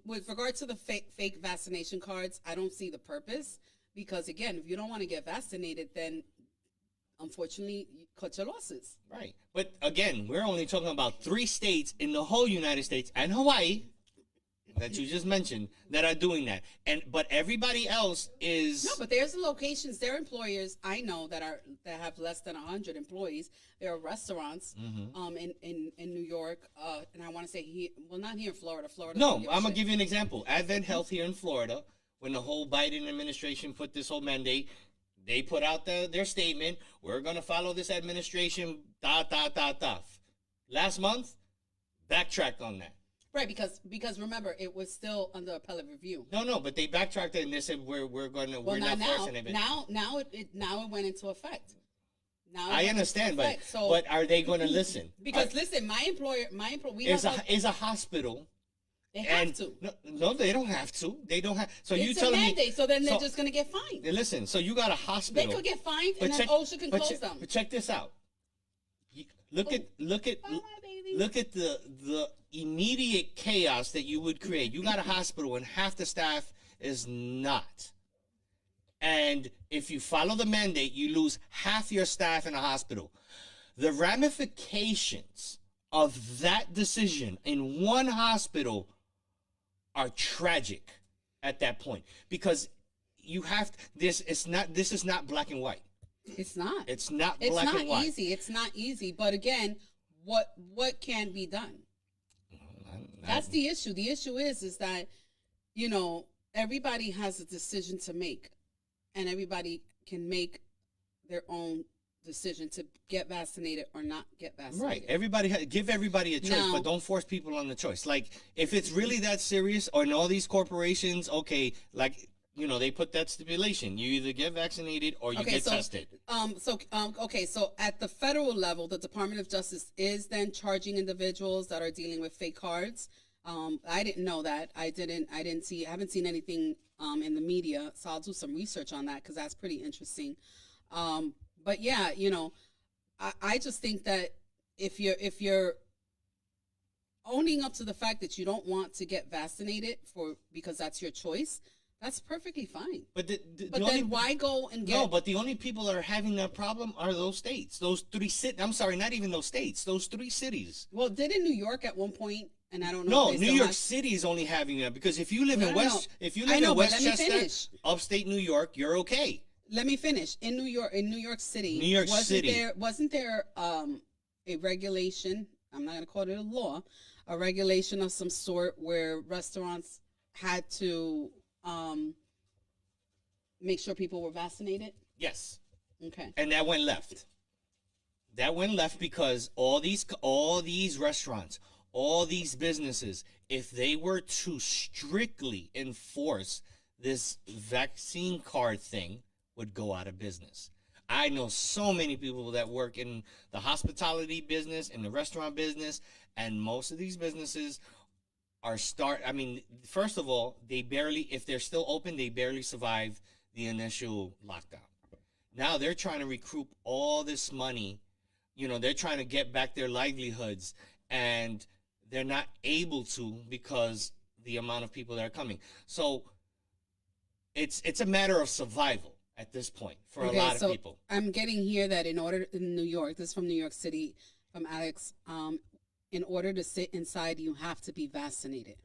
with regard to the fake vaccination cards, I don't see the purpose because again, if you don't want to get vaccinated, then unfortunately, you cut your losses. Right. But again, we're only talking about 3 states in the whole United States and Hawaii that you just mentioned that are doing that. But everybody else is No, but there's locations, there are employers I know that have less than 100 employees. There are restaurants in New York, and I want to say here, well, not here in Florida. Florida. No, I'm gonna give you an example. Advent Health here in Florida, when the whole Biden administration put this whole mandate, they put out their statement. We're gonna follow this administration. Last month, backtracked on that. Right, because remember, it was still under appellate review. No, but they backtracked it and they said we're not forcing it. Now it went into effect. Now I understand, but effect. So, but are they going to listen? because listen, my employer, we is have a hospital. they have And to. no, they don't have to. They don't have. So you It's a telling me? mandate, so then they're just going to get fined. Listen. So you got a They hospital. could get fined, But and then OSHA can close them. But check this out. Look at Bye, baby. look at the immediate chaos that you would create. You got a hospital and half the staff is not. And if you follow the mandate, you lose half your staff in a hospital. The ramifications of that decision in one hospital are tragic at that point because you have this is not black and white. It's not. It's not It's black not and white. easy. It's not easy. But again, what can be done? That's the issue. The issue is that, everybody has a decision to make, and everybody can make their own decision to get vaccinated or not get vaccinated. Right. Give everybody a choice, Now- but don't force people on the choice. Like if it's really that serious, or in all these corporations, okay, like they put that stipulation: you either get vaccinated or you get tested. So at the federal level, the Department of Justice is then charging individuals that are dealing with fake cards. I didn't know that. I haven't seen anything in the media, so I'll do some research on that because that's pretty interesting. But yeah, I just think that if you're owning up to the fact that you don't want to get vaccinated because that's your choice, that's perfectly fine. But Then why go and get? No, but the only people that are having that problem are those states. Those 3 cities. I'm sorry, not even those states. Those 3 cities. Well, didn't New York at one point? And I don't know. No, if they New still York have- City is only having that because if you live in No, West, no. if you I live know, in but let me Westchester, finish. upstate New York, you're okay. Let me finish. In New York City. New York City. Wasn't there a regulation? I'm not going to call it a law. A regulation of some sort where restaurants had to make sure people were vaccinated. Yes. Okay. And that went left. That went left because all these restaurants, all these businesses, if they were to strictly enforce this vaccine card thing, would go out of business. I know so many people that work in the hospitality business, in the restaurant business, and most of these businesses first of all, if they're still open, they barely survive the initial lockdown. Now they're trying to recoup all this money. You know, they're trying to get back their livelihoods, and they're not able to because the amount of people that are coming. So it's a matter of survival at this point for a lot of people. I'm getting here that in New York, this is from New York City, from Alex, in order to sit inside, you have to be vaccinated.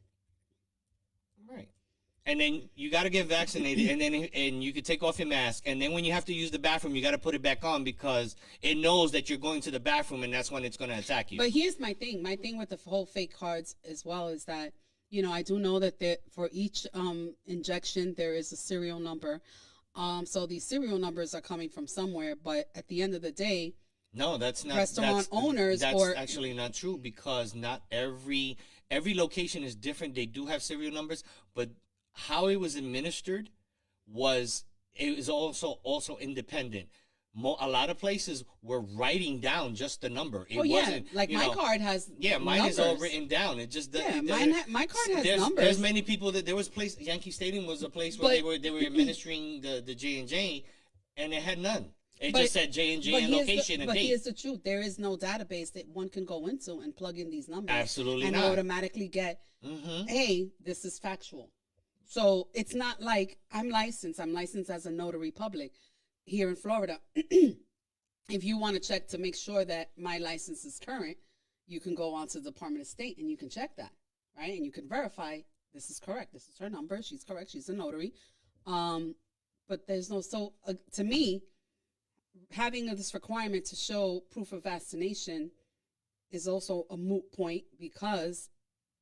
Right. And then you got to get vaccinated, and you can take off your mask. And then when you have to use the bathroom, you got to put it back on because it knows that you're going to the bathroom, and that's when it's going to attack you. But here's my thing. My thing with the whole fake cards as well is that, you know, I do know that for each injection there is a serial number. So these serial numbers are coming from somewhere. But at the end of the day, no, that's not. Restaurant owners that's or actually not true because not every location is different. They do have serial numbers, but how it was administered was also independent. A lot of places were writing down just the number. It wasn't like my card has mine numbers. is all written down. It just my card has numbers. There's many people that there was place Yankee Stadium was a place where they were administering the J&J, and it had none. It just said J&J and location and date. But here's the truth: there is no database that one can go into and plug in these numbers. Absolutely and not. automatically get, hey, this is factual. So it's not like I'm licensed. I'm licensed as a notary public here in Florida. If you want to check to make sure that my license is current, you can go onto the Department of State and you can check that, right? And you can verify this is correct. This is her number. She's correct. She's a notary. But there's no, so to me, having this requirement to show proof of vaccination is also a moot point because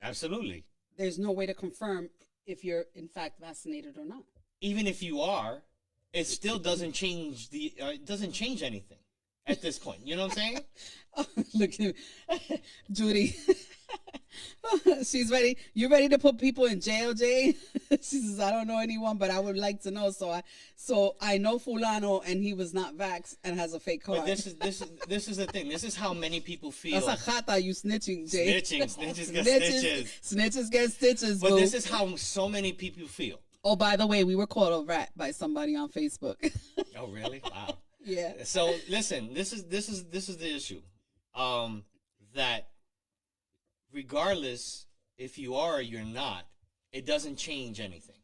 absolutely there's no way to confirm if you're in fact vaccinated or not. Even if you are, it still doesn't change it doesn't change anything at this point. You know what I'm saying? Look at Judy. She's ready. You ready to put people in jail, Jay? She says, I don't know anyone, but I would like to know. So I know Fulano, and he was not vaxxed and has a fake card. But this is the thing. This is how many people feel. That's a jata, you snitching, Jay. Snitches get stitches. Snitches get stitches, But boo. this is how so many people feel. Oh, by the way, we were called a rat by somebody on Facebook. Oh, really? Wow. Yeah. So listen, this is the issue. That regardless if you are or you're not, it doesn't change anything.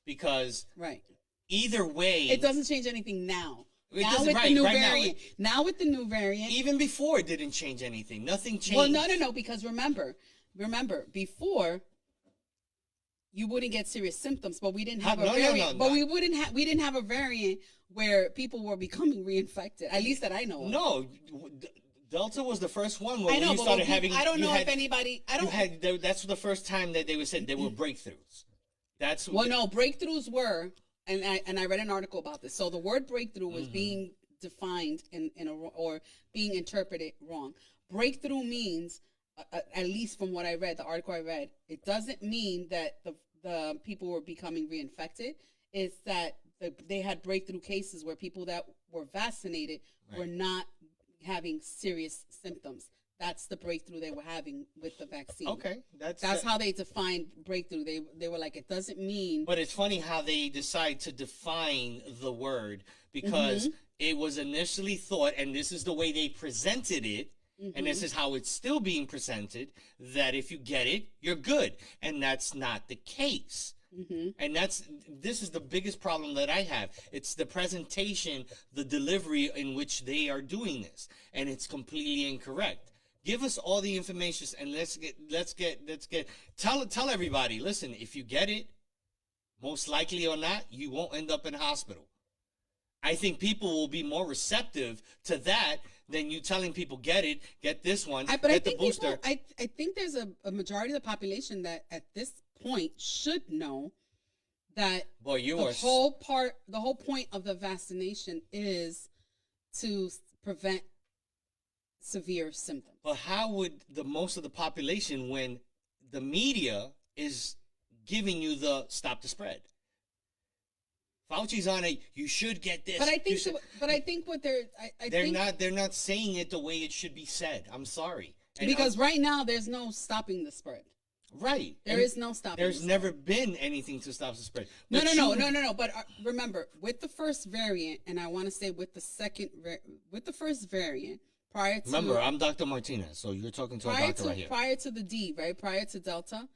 Because right. Either way, it doesn't change anything now. Now with right, the new right variant. Now with the new variant. Even before it didn't change anything. Nothing changed. Well, no, because remember, before you wouldn't get serious symptoms, but we didn't have a variant. But we didn't have a variant where people were becoming reinfected. At least that I know of. No, Delta was the first one where I know, you started having. I don't know if anybody. I don't. That's the first time that they said there were breakthroughs. That's no, breakthroughs were, and I read an article about this. So the word breakthrough was being defined or being interpreted wrong. Breakthrough means, at least from what I read, the article I read, it doesn't mean that the people were becoming reinfected. It's that they had breakthrough cases where people that were vaccinated were not having serious symptoms. That's the breakthrough they were having with the vaccine. Okay, that's how they defined breakthrough. They were like, it doesn't mean. But it's funny how they decide to define the word because it was initially thought, and this is the way they presented it, and this is how it's still being presented, that if you get it, you're good, and that's not the case. And this is the biggest problem that I have. It's the presentation, the delivery in which they are doing this, and it's completely incorrect. Give us all the information and let's get tell everybody, listen, if you get it, most likely or not, you won't end up in hospital. I think people will be more receptive to that than you telling people get this one, get the booster. I think there's a majority of the population that at this point should know that the whole point of the vaccination is to prevent severe symptoms. But how would most of the population, when the media is giving you the stop the spread? Fauci's on it. You should get this. But I think what they're not saying it the way it should be said. I'm sorry. Because right now there's no stopping the spread. Right. There is no stopping. There's the never spread. been anything to stop the spread. No, The no, no, true- no, no, no. But remember, with the first variant, and I want to say with the with the first variant, prior to Remember, I'm Dr. Martinez, so you're talking to a doctor right here. prior to the D, right? Prior to Delta,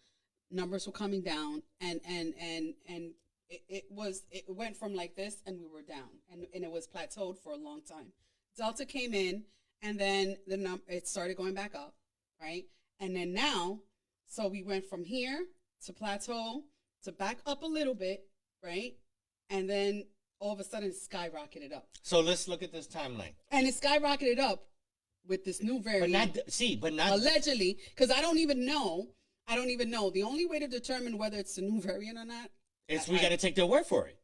numbers were coming down, and it went from like this, and we were down, and it was plateaued for a long time. Delta came in, and then it started going back up, right? And then now, so we went from here to plateau to back up a little bit, right? And then all of a sudden, it skyrocketed up, So let's look at this timeline. and it skyrocketed up with this new variant. But not Allegedly, because I don't even know. The only way to determine whether it's a new variant or not. it's we got to take their word for it.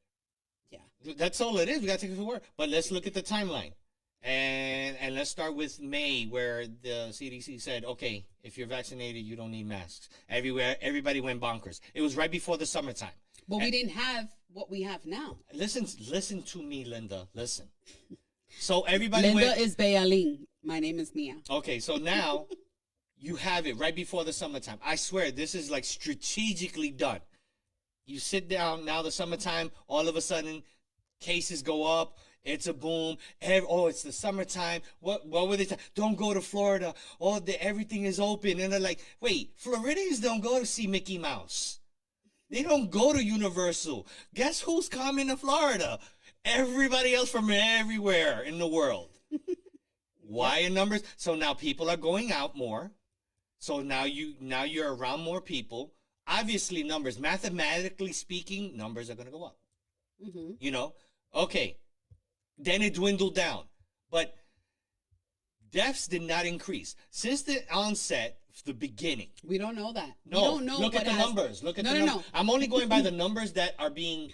Yeah. That's all it is. We got to take their word. But let's look at the timeline. And let's start with May, where the CDC said, okay, if you're vaccinated, you don't need masks. Everybody went bonkers. It was right before the summertime. But we didn't have what we have now. Listen to me, Linda. Listen. So everybody Linda went. is Bayalin. My name is Mia. Okay, so now you have it right before the summertime. I swear, this is like strategically done. You sit down now, the summertime, all of a sudden, cases go up. It's a boom. It's the summertime. What were they? Don't go to Florida. Everything is open. And they're like, wait, Floridians don't go to see Mickey Mouse. They don't go to Universal. Guess who's coming to Florida? Everybody else from everywhere in the world. Why in numbers? So now people are going out more. So now you're around more people. Obviously, numbers, mathematically speaking, numbers are going to go up. Mm-hmm. You know? Okay. Then it dwindled down. But deaths did not increase. Since the onset, the beginning. We don't know that. No, we don't know look at the numbers. Look at the numbers. No. I'm only going by the numbers that are being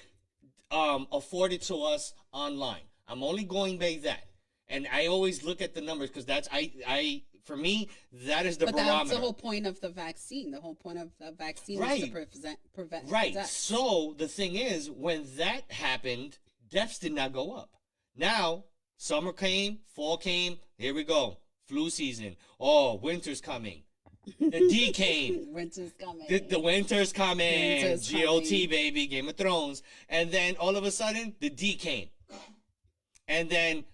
afforded to us online. I'm only going by that. And I always look at the numbers because that's for me, that is the But barometer. that's the whole point of the vaccine. The whole point of the vaccine is to prevent Right. death. So the thing is, when that happened, deaths did not go up. Now, summer came, fall came, here we go. Flu season. Oh, winter's coming. The D came. Winter's coming. The winter's coming. Winter's GOT, coming. baby. Game of Thrones. And then all of a sudden, the D came. And then,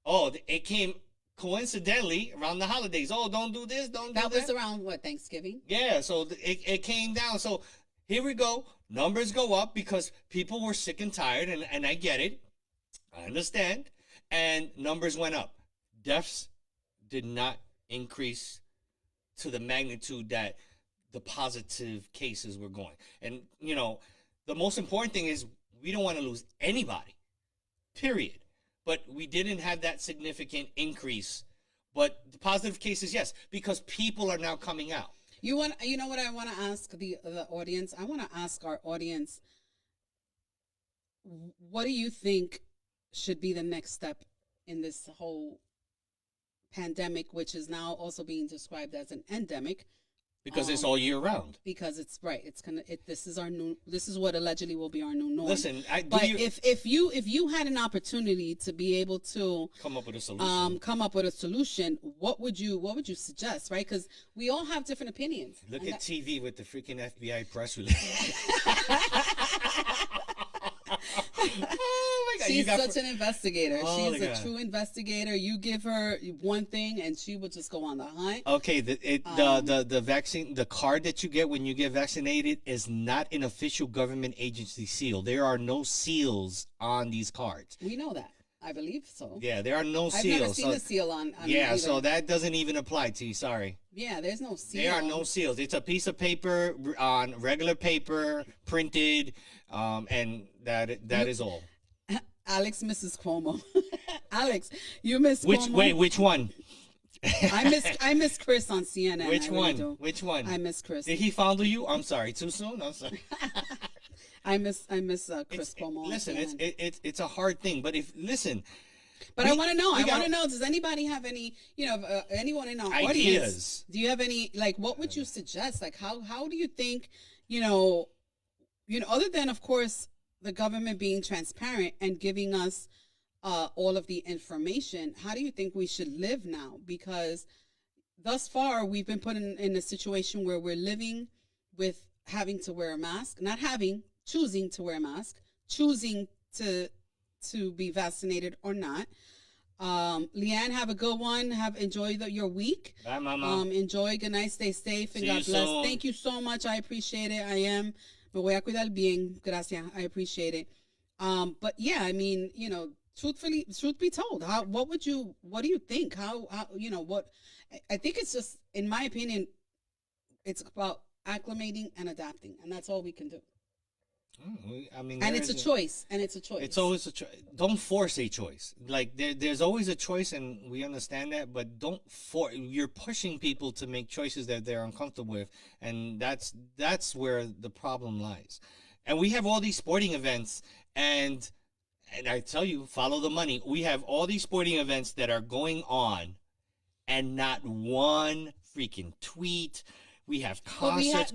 it came coincidentally around the holidays. Oh, don't do this, don't do that. That was around what, Thanksgiving? Yeah, so it came down. So here we go. Numbers go up because people were sick and tired, and I get it. I understand. And numbers went up. Deaths did not increase to the magnitude that the positive cases were going. And, the most important thing is we don't want to lose anybody, period. But we didn't have that significant increase. But the positive cases, yes, because people are now coming out. You know what I want to ask the audience? I want to ask our audience, what do you think should be the next step in this whole pandemic, which is now also being described as an endemic? Because it's all year round. Because it's right. This is what allegedly will be our new norm. Listen, if you had an opportunity to be able to come up with a solution, what would you suggest? Right? Because we all have different opinions. Look at TV with the freaking FBI press release. Oh my God! She's such an investigator. Oh She's a true investigator. You give her one thing, and she would just go on the hunt. Okay, the vaccine, the card that you get when you get vaccinated is not an official government agency seal. There are no seals on these cards. We know that. I believe so. Yeah, there are no I've seals. never seen a seal on yeah, either. so that doesn't even apply to you. Sorry. Yeah, there's no seal. There are no seals. It's a piece of paper on regular paper, printed, and that is all. Alex misses Cuomo. Alex, you miss Cuomo. Which one? I miss Chris on CNN. Which I really one? do. Which one? I miss Chris. Did he fondle you? I'm sorry. Too soon? I'm sorry. I miss Chris Cuomo. Listen, on CNN. it's a hard thing, but But I want to know. Does anybody have any? Anyone in our ideas. Audience? Do you have any? Like, what would you suggest? Like, how do you think? Other than of course the government being transparent and giving us all of the information, how do you think we should live now? Because thus far we've been put in a situation where we're living with having to wear a mask, not having, choosing to wear a mask, choosing to be vaccinated or not. Leanne, have a good one. Enjoy your week. Bye, Mama. Enjoy. Good night. Stay safe and See God you bless. soon. Thank you so much. I appreciate it. I am. Me voy a cuidar bien. Gracias. I appreciate it. But yeah, I mean, truth be told, what do you think? How I think it's just, in my opinion, it's about acclimating and adapting, and that's all we can do. I mean, And it's a choice. It's always a choice. Don't force a choice. Like there's always a choice, and we understand that. But don't you're pushing people to make choices that they're uncomfortable with, and that's where the problem lies. And we have all these sporting events, and I tell you, follow the money. We have all these sporting events that are going on, and not one freaking tweet. We have concerts.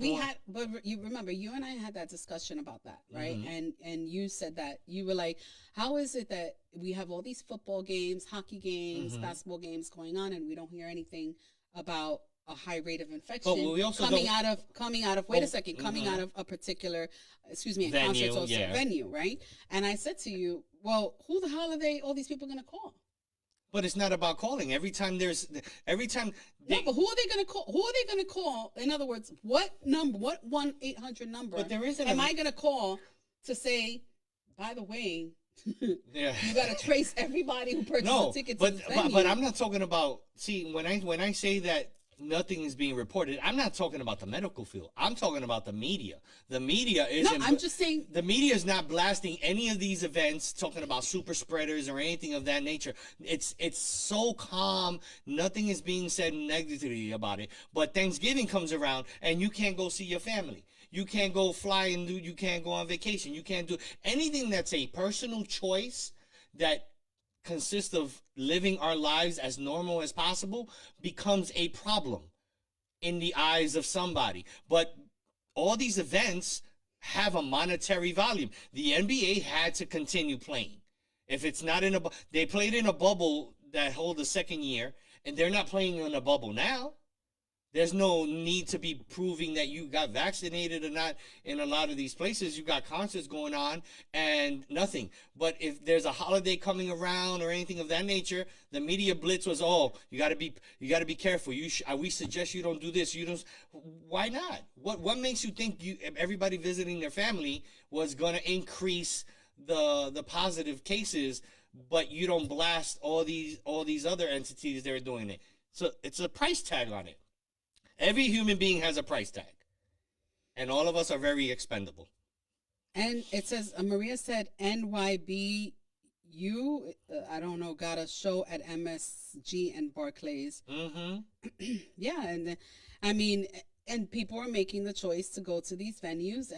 But you remember, you and I had that discussion about that, right? Mm-hmm. And you said that you were like, how is it that we have all these football games, hockey games, Mm-hmm. basketball games going on, and we don't hear anything about a high rate of infection But we also coming out of wait a second, coming mm-hmm. out of a particular, a Venue, concert or yeah. venue, right? And I said to you, well, who the hell are all these people going to call? But it's not about calling. Every time No, but who are they going to call? Who are they going to call? In other words, what 1-800 number But there isn't am I going to call to say, by the way, yeah. you got to trace everybody who purchased a ticket to this venue? but I'm not talking about. See, when I say that nothing is being reported, I'm not talking about the medical field. I'm talking about the media. The media isn't. No, I'm just saying. The media is not blasting any of these events, talking about super spreaders or anything of that nature. It's so calm. Nothing is being said negatively about it. But Thanksgiving comes around, and you can't go see your family. You can't go fly and you can't go on vacation. You can't do anything that's a personal choice that consists of living our lives as normal as possible becomes a problem in the eyes of somebody. But all these events have a monetary volume. The NBA had to continue playing. If it's not they played in a bubble that hold the second year, and they're not playing in a bubble now. There's no need to be proving that you got vaccinated or not in a lot of these places. You got concerts going on and nothing. But if there's a holiday coming around or anything of that nature, the media blitz was, you got to be careful. We suggest you don't do this. You don't. Why not? What makes you think everybody visiting their family was going to increase the positive cases, but you don't blast all these other entities that are doing it? So it's a price tag on it. Every human being has a price tag, and all of us are very expendable. And it says, Maria said, NYBU, I don't know, got a show at MSG and Barclays. Mm-hmm. Yeah, and I mean, and people are making the choice to go to these venues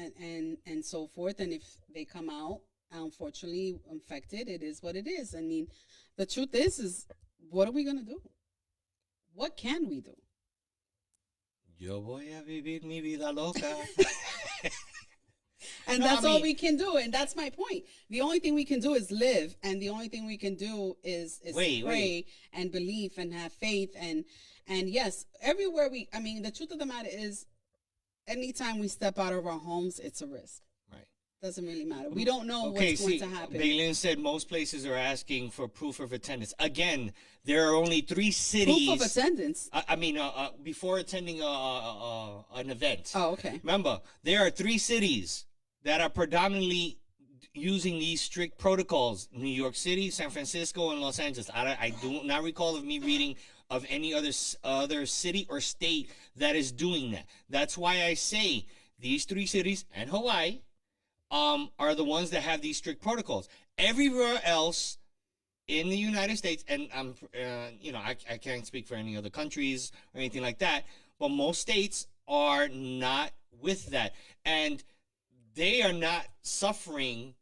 and so forth. And if they come out, unfortunately, infected, it is what it is. I mean, the truth is what are we going to do? What can we do? Yo voy a vivir mi vida loca. And that's all we can do. And that's my point. The only thing we can do is live. And the only thing we can do is pray and believe and have faith. And yes, everywhere the truth of the matter is, anytime we step out of our homes, it's a risk. Right. Doesn't really matter. We don't know what's going to happen. Bailyn said most places are asking for proof of attendance. Again, there are only 3 cities. Proof of attendance? Before attending an event. Oh, okay. Remember, there are 3 cities that are predominantly using these strict protocols: New York City, San Francisco, and Los Angeles. I do not recall of me reading of any other city or state that is doing that. That's why I say these 3 cities and Hawaii are the ones that have these strict protocols. Everywhere else in the United States, and I can't speak for any other countries or anything like that, but most states are not with that, and they are not suffering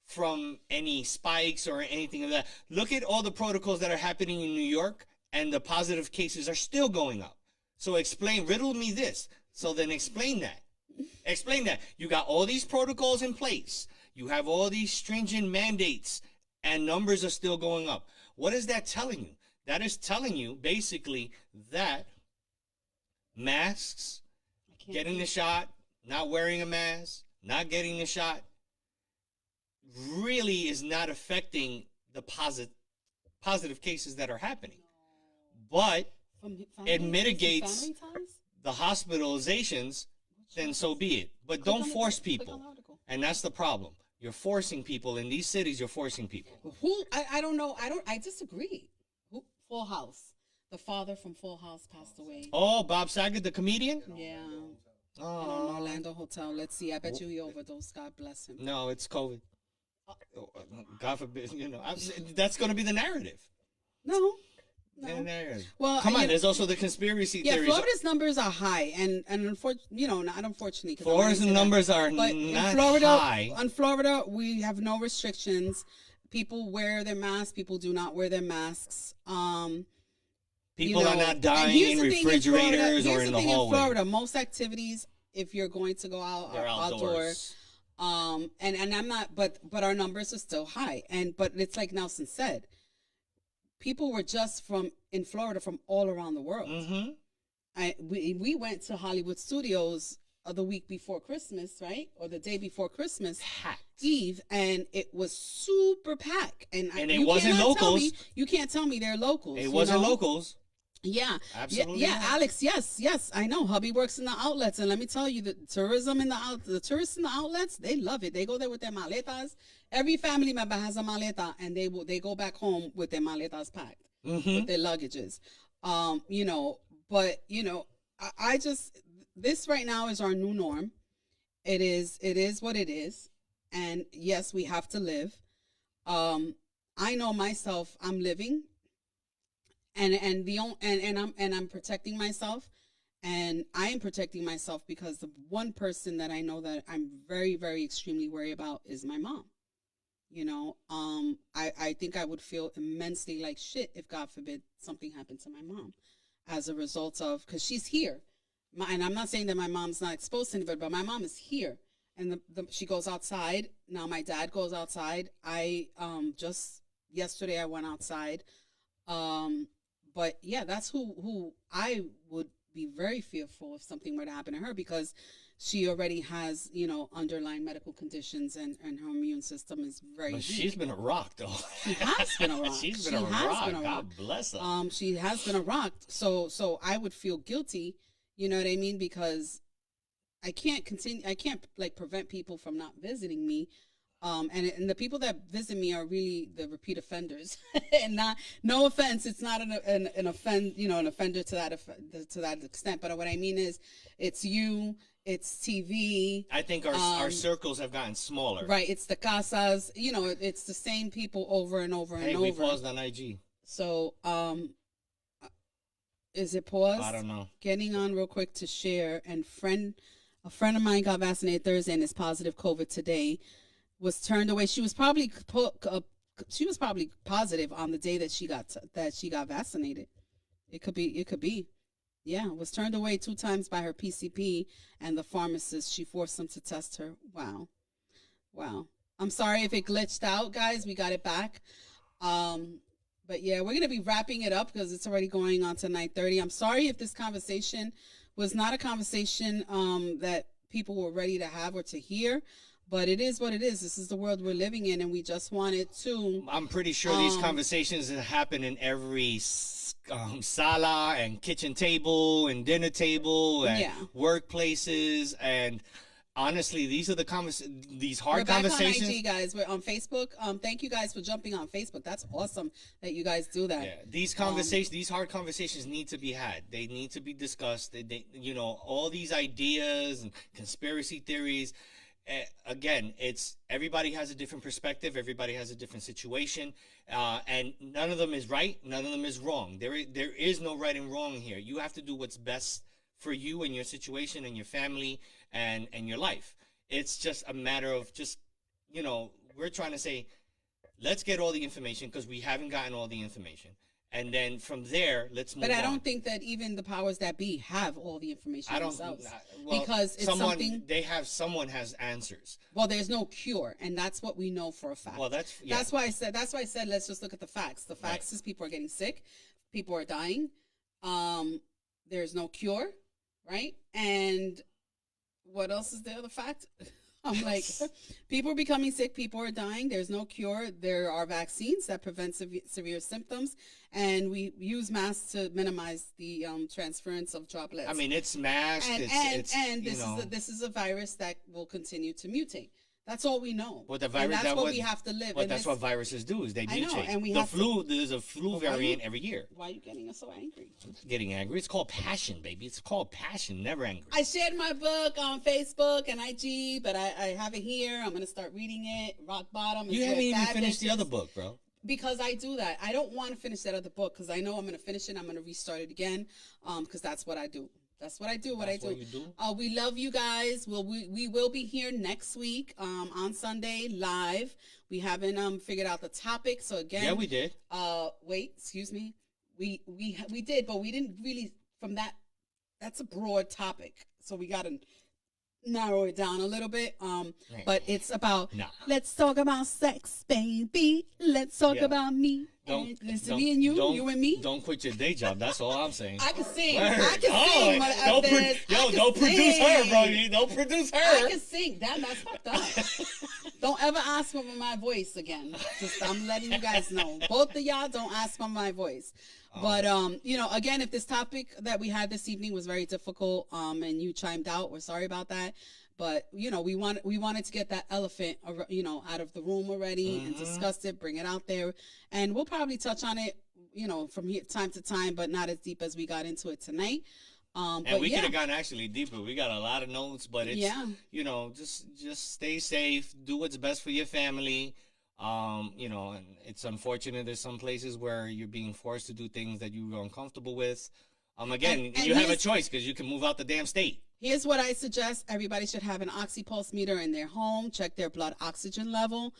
from any spikes or anything of that. Look at all the protocols that are happening in New York, and the positive cases are still going up. So riddle me this. So then explain that. Explain that. You got all these protocols in place. You have all these stringent mandates, and numbers are still going up. What is that telling you? That is telling you basically that masks getting see. the shot, not wearing a mask, not getting the shot, really is not affecting the positive cases that are happening. But it mitigates the hospitalizations, then so be it. But don't force people. And that's the problem. You're forcing people in these cities. You're forcing people. Who I don't know. I disagree. Who, Full House. The father from Full House passed away. Oh, Bob Saget, the comedian? Yeah. In an Oh, Orlando hotel. Let's see. I bet you he overdosed. God bless him. no, it's COVID. God forbid, that's going to be the narrative. No. The narrative. Well, Come on, you- there's also the conspiracy Yeah, theories. Florida's numbers are high, and unfortunately, not unfortunately. 'cause I wanna Florida's say that. numbers are But not in Florida, high. on Florida, we have no restrictions. People wear their masks. People do not wear their masks. People are not and dying here's in the thing in Florida- refrigerators or here's in the the thing hallway. In Florida, most activities, if you're going to go out, They're are outdoors. And I'm not, but our numbers are still high. But it's like Nelson said, people were just in Florida from all around the world. Mm-hmm. We went to Hollywood Studios the week before Christmas, right, or the day before Christmas Packed. Eve, and it was super packed. And it you wasn't cannot tell locals. me- You can't tell me they're locals. It you wasn't know? locals. Yeah, Absolutely yeah, not. Alex. Yes, I know. Hubby works in the outlets, and let me tell you, the tourism in the tourists in the outlets, they love it. They go there with their maletas. Every family member has a maleta, and they go back home with their maletas packed, with their luggages. But I just this right now is our new norm. It is what it is, and yes, we have to live. I know myself. I'm living. And I'm protecting myself, and I am protecting myself because the one person that I know that I'm very, very extremely worried about is my mom. I think I would feel immensely like shit if, God forbid, something happened to my mom as a result of, because she's here. And I'm not saying that my mom's not exposed to anybody, but my mom is here, and she goes outside. Now my dad goes outside. Just yesterday I went outside. But yeah, that's who I would be very fearful if something were to happen to her, because she already has, underlying medical conditions, and her immune system is very But weak. she's been a rock, though. She has been a rock. She's been She a has rock. been a rock. God bless her. She has been a rock. So I would feel guilty, you know what I mean? Because I can't prevent people from not visiting me. And the people that visit me are really the repeat offenders, and no offense, it's not an offender to that extent. But what I mean is, it's it's TV. I think our circles have gotten smaller. Right, it's the casas. It's the same people over and over and over. Hey, we paused on IG. So, is it pause? I don't know. Getting on real quick to share, and a friend of mine got vaccinated Thursday and is positive COVID today. Was turned away. She was probably positive on the day that she got vaccinated. It could be. Yeah, was turned away 2 times by her PCP and the pharmacist. She forced them to test her. Wow. I'm sorry if it glitched out, guys. We got it back. But yeah, we're gonna be wrapping it up because it's already going on to 9:30. I'm sorry if this conversation was not a conversation that people were ready to have or to hear. But it is what it is. This is the world we're living in, and we just wanted to. I'm pretty sure these conversations happen in every sala and kitchen table and dinner table and workplaces. And honestly, these are these hard We're back conversations. on IG, guys. We're on Facebook. Thank you guys for jumping on Facebook. That's awesome that you guys do that. Yeah, these conversations, these hard conversations need to be had. They need to be discussed. They all these ideas and conspiracy theories. Again, it's everybody has a different perspective. Everybody has a different situation, and none of them is right. None of them is wrong. There is no right and wrong here. You have to do what's best for you and your situation and your family and your life. It's just a matter of we're trying to say, let's get all the information because we haven't gotten all the information. And then from there, let's move on. But I don't think that even the powers that be have all the information themselves. Well, because it's someone has answers. Well, there's no cure, and that's what we know for a fact. Well, that's why I said let's just look at the facts. The facts is people are getting sick, people are dying. There's no cure, right? And what else is the other fact? I'm like, people are becoming sick. People are dying. There's no cure. There are vaccines that prevent severe symptoms, and we use masks to minimize the transference of droplets. I mean, it's masked. And this is a virus that will continue to mutate. That's all we know. Well, the and virus, that's what we have to live. But and that's what viruses do, is they I know, mutate. and we the have to- flu, there's a flu But why variant you- every year. Why are you getting us so angry? Getting angry. It's called passion, baby. It's called passion, never angry. I shared my book on Facebook and IG, but I have it here. I'm going to start reading it. Rock Bottom. You It's haven't where even bad finished the bitches- other book, bro. Because I do that. I don't want to finish that other book because I know I'm going to finish it. I'm going to restart it again because that's what I do. That's what I do. That's what you do? We love you guys. We will be here next week on Sunday live. We haven't figured out the topic. So again, Yeah, we did. Wait, excuse me. We did, but we didn't really from that. That's a broad topic, so we got to narrow it down a little bit. But it's about let's talk about sex, baby. Let's talk about me. It's me and you and me. Don't quit your day job. That's all I'm saying. I can sing. Word. I can sing. Don't produce her, bro. You Don't produce her. I can sing. That's fucked up. Don't ever ask for my voice again. Just I'm letting you guys know. Both of y'all don't ask for my voice. But again, if this topic that we had this evening was very difficult, and you chimed out, we're sorry about that. But we wanted to get that elephant, out of the room already and discuss it, bring it out there, and we'll probably touch on it, from time to time, but not as deep as we got into it tonight. And we could have gone actually deeper. We got a lot of notes, but it's just stay safe, do what's best for your family. And it's unfortunate there's some places where you're being forced to do things that you're uncomfortable with. Again, and you have a choice because you can move out the damn state. Here's what I suggest. Everybody should have an oxypulse meter in their home. Check their blood oxygen level.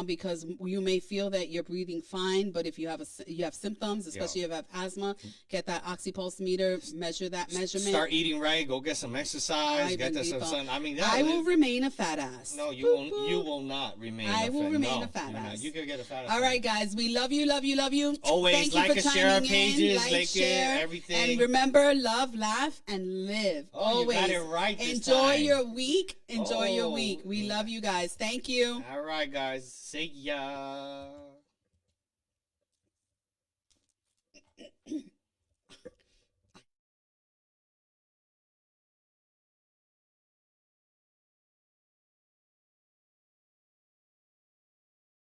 Because you may feel that you're breathing fine, but if you have symptoms, especially if you have asthma, get that oxypulse meter, measure that measurement. Start eating right. Go get some exercise. Get some sun. I mean, I will remain a fat ass. No, you won't. You will not remain. I will remain a fat ass. You can get a fat ass. All right, guys. We love you, love you, love you. Always Thank like you and for share our chiming pages, in, like share, everything. and remember, love, laugh, and live. Oh, always. you got it right this Enjoy time. your week. Enjoy your week. We love you guys. Thank you. All right, guys. See ya.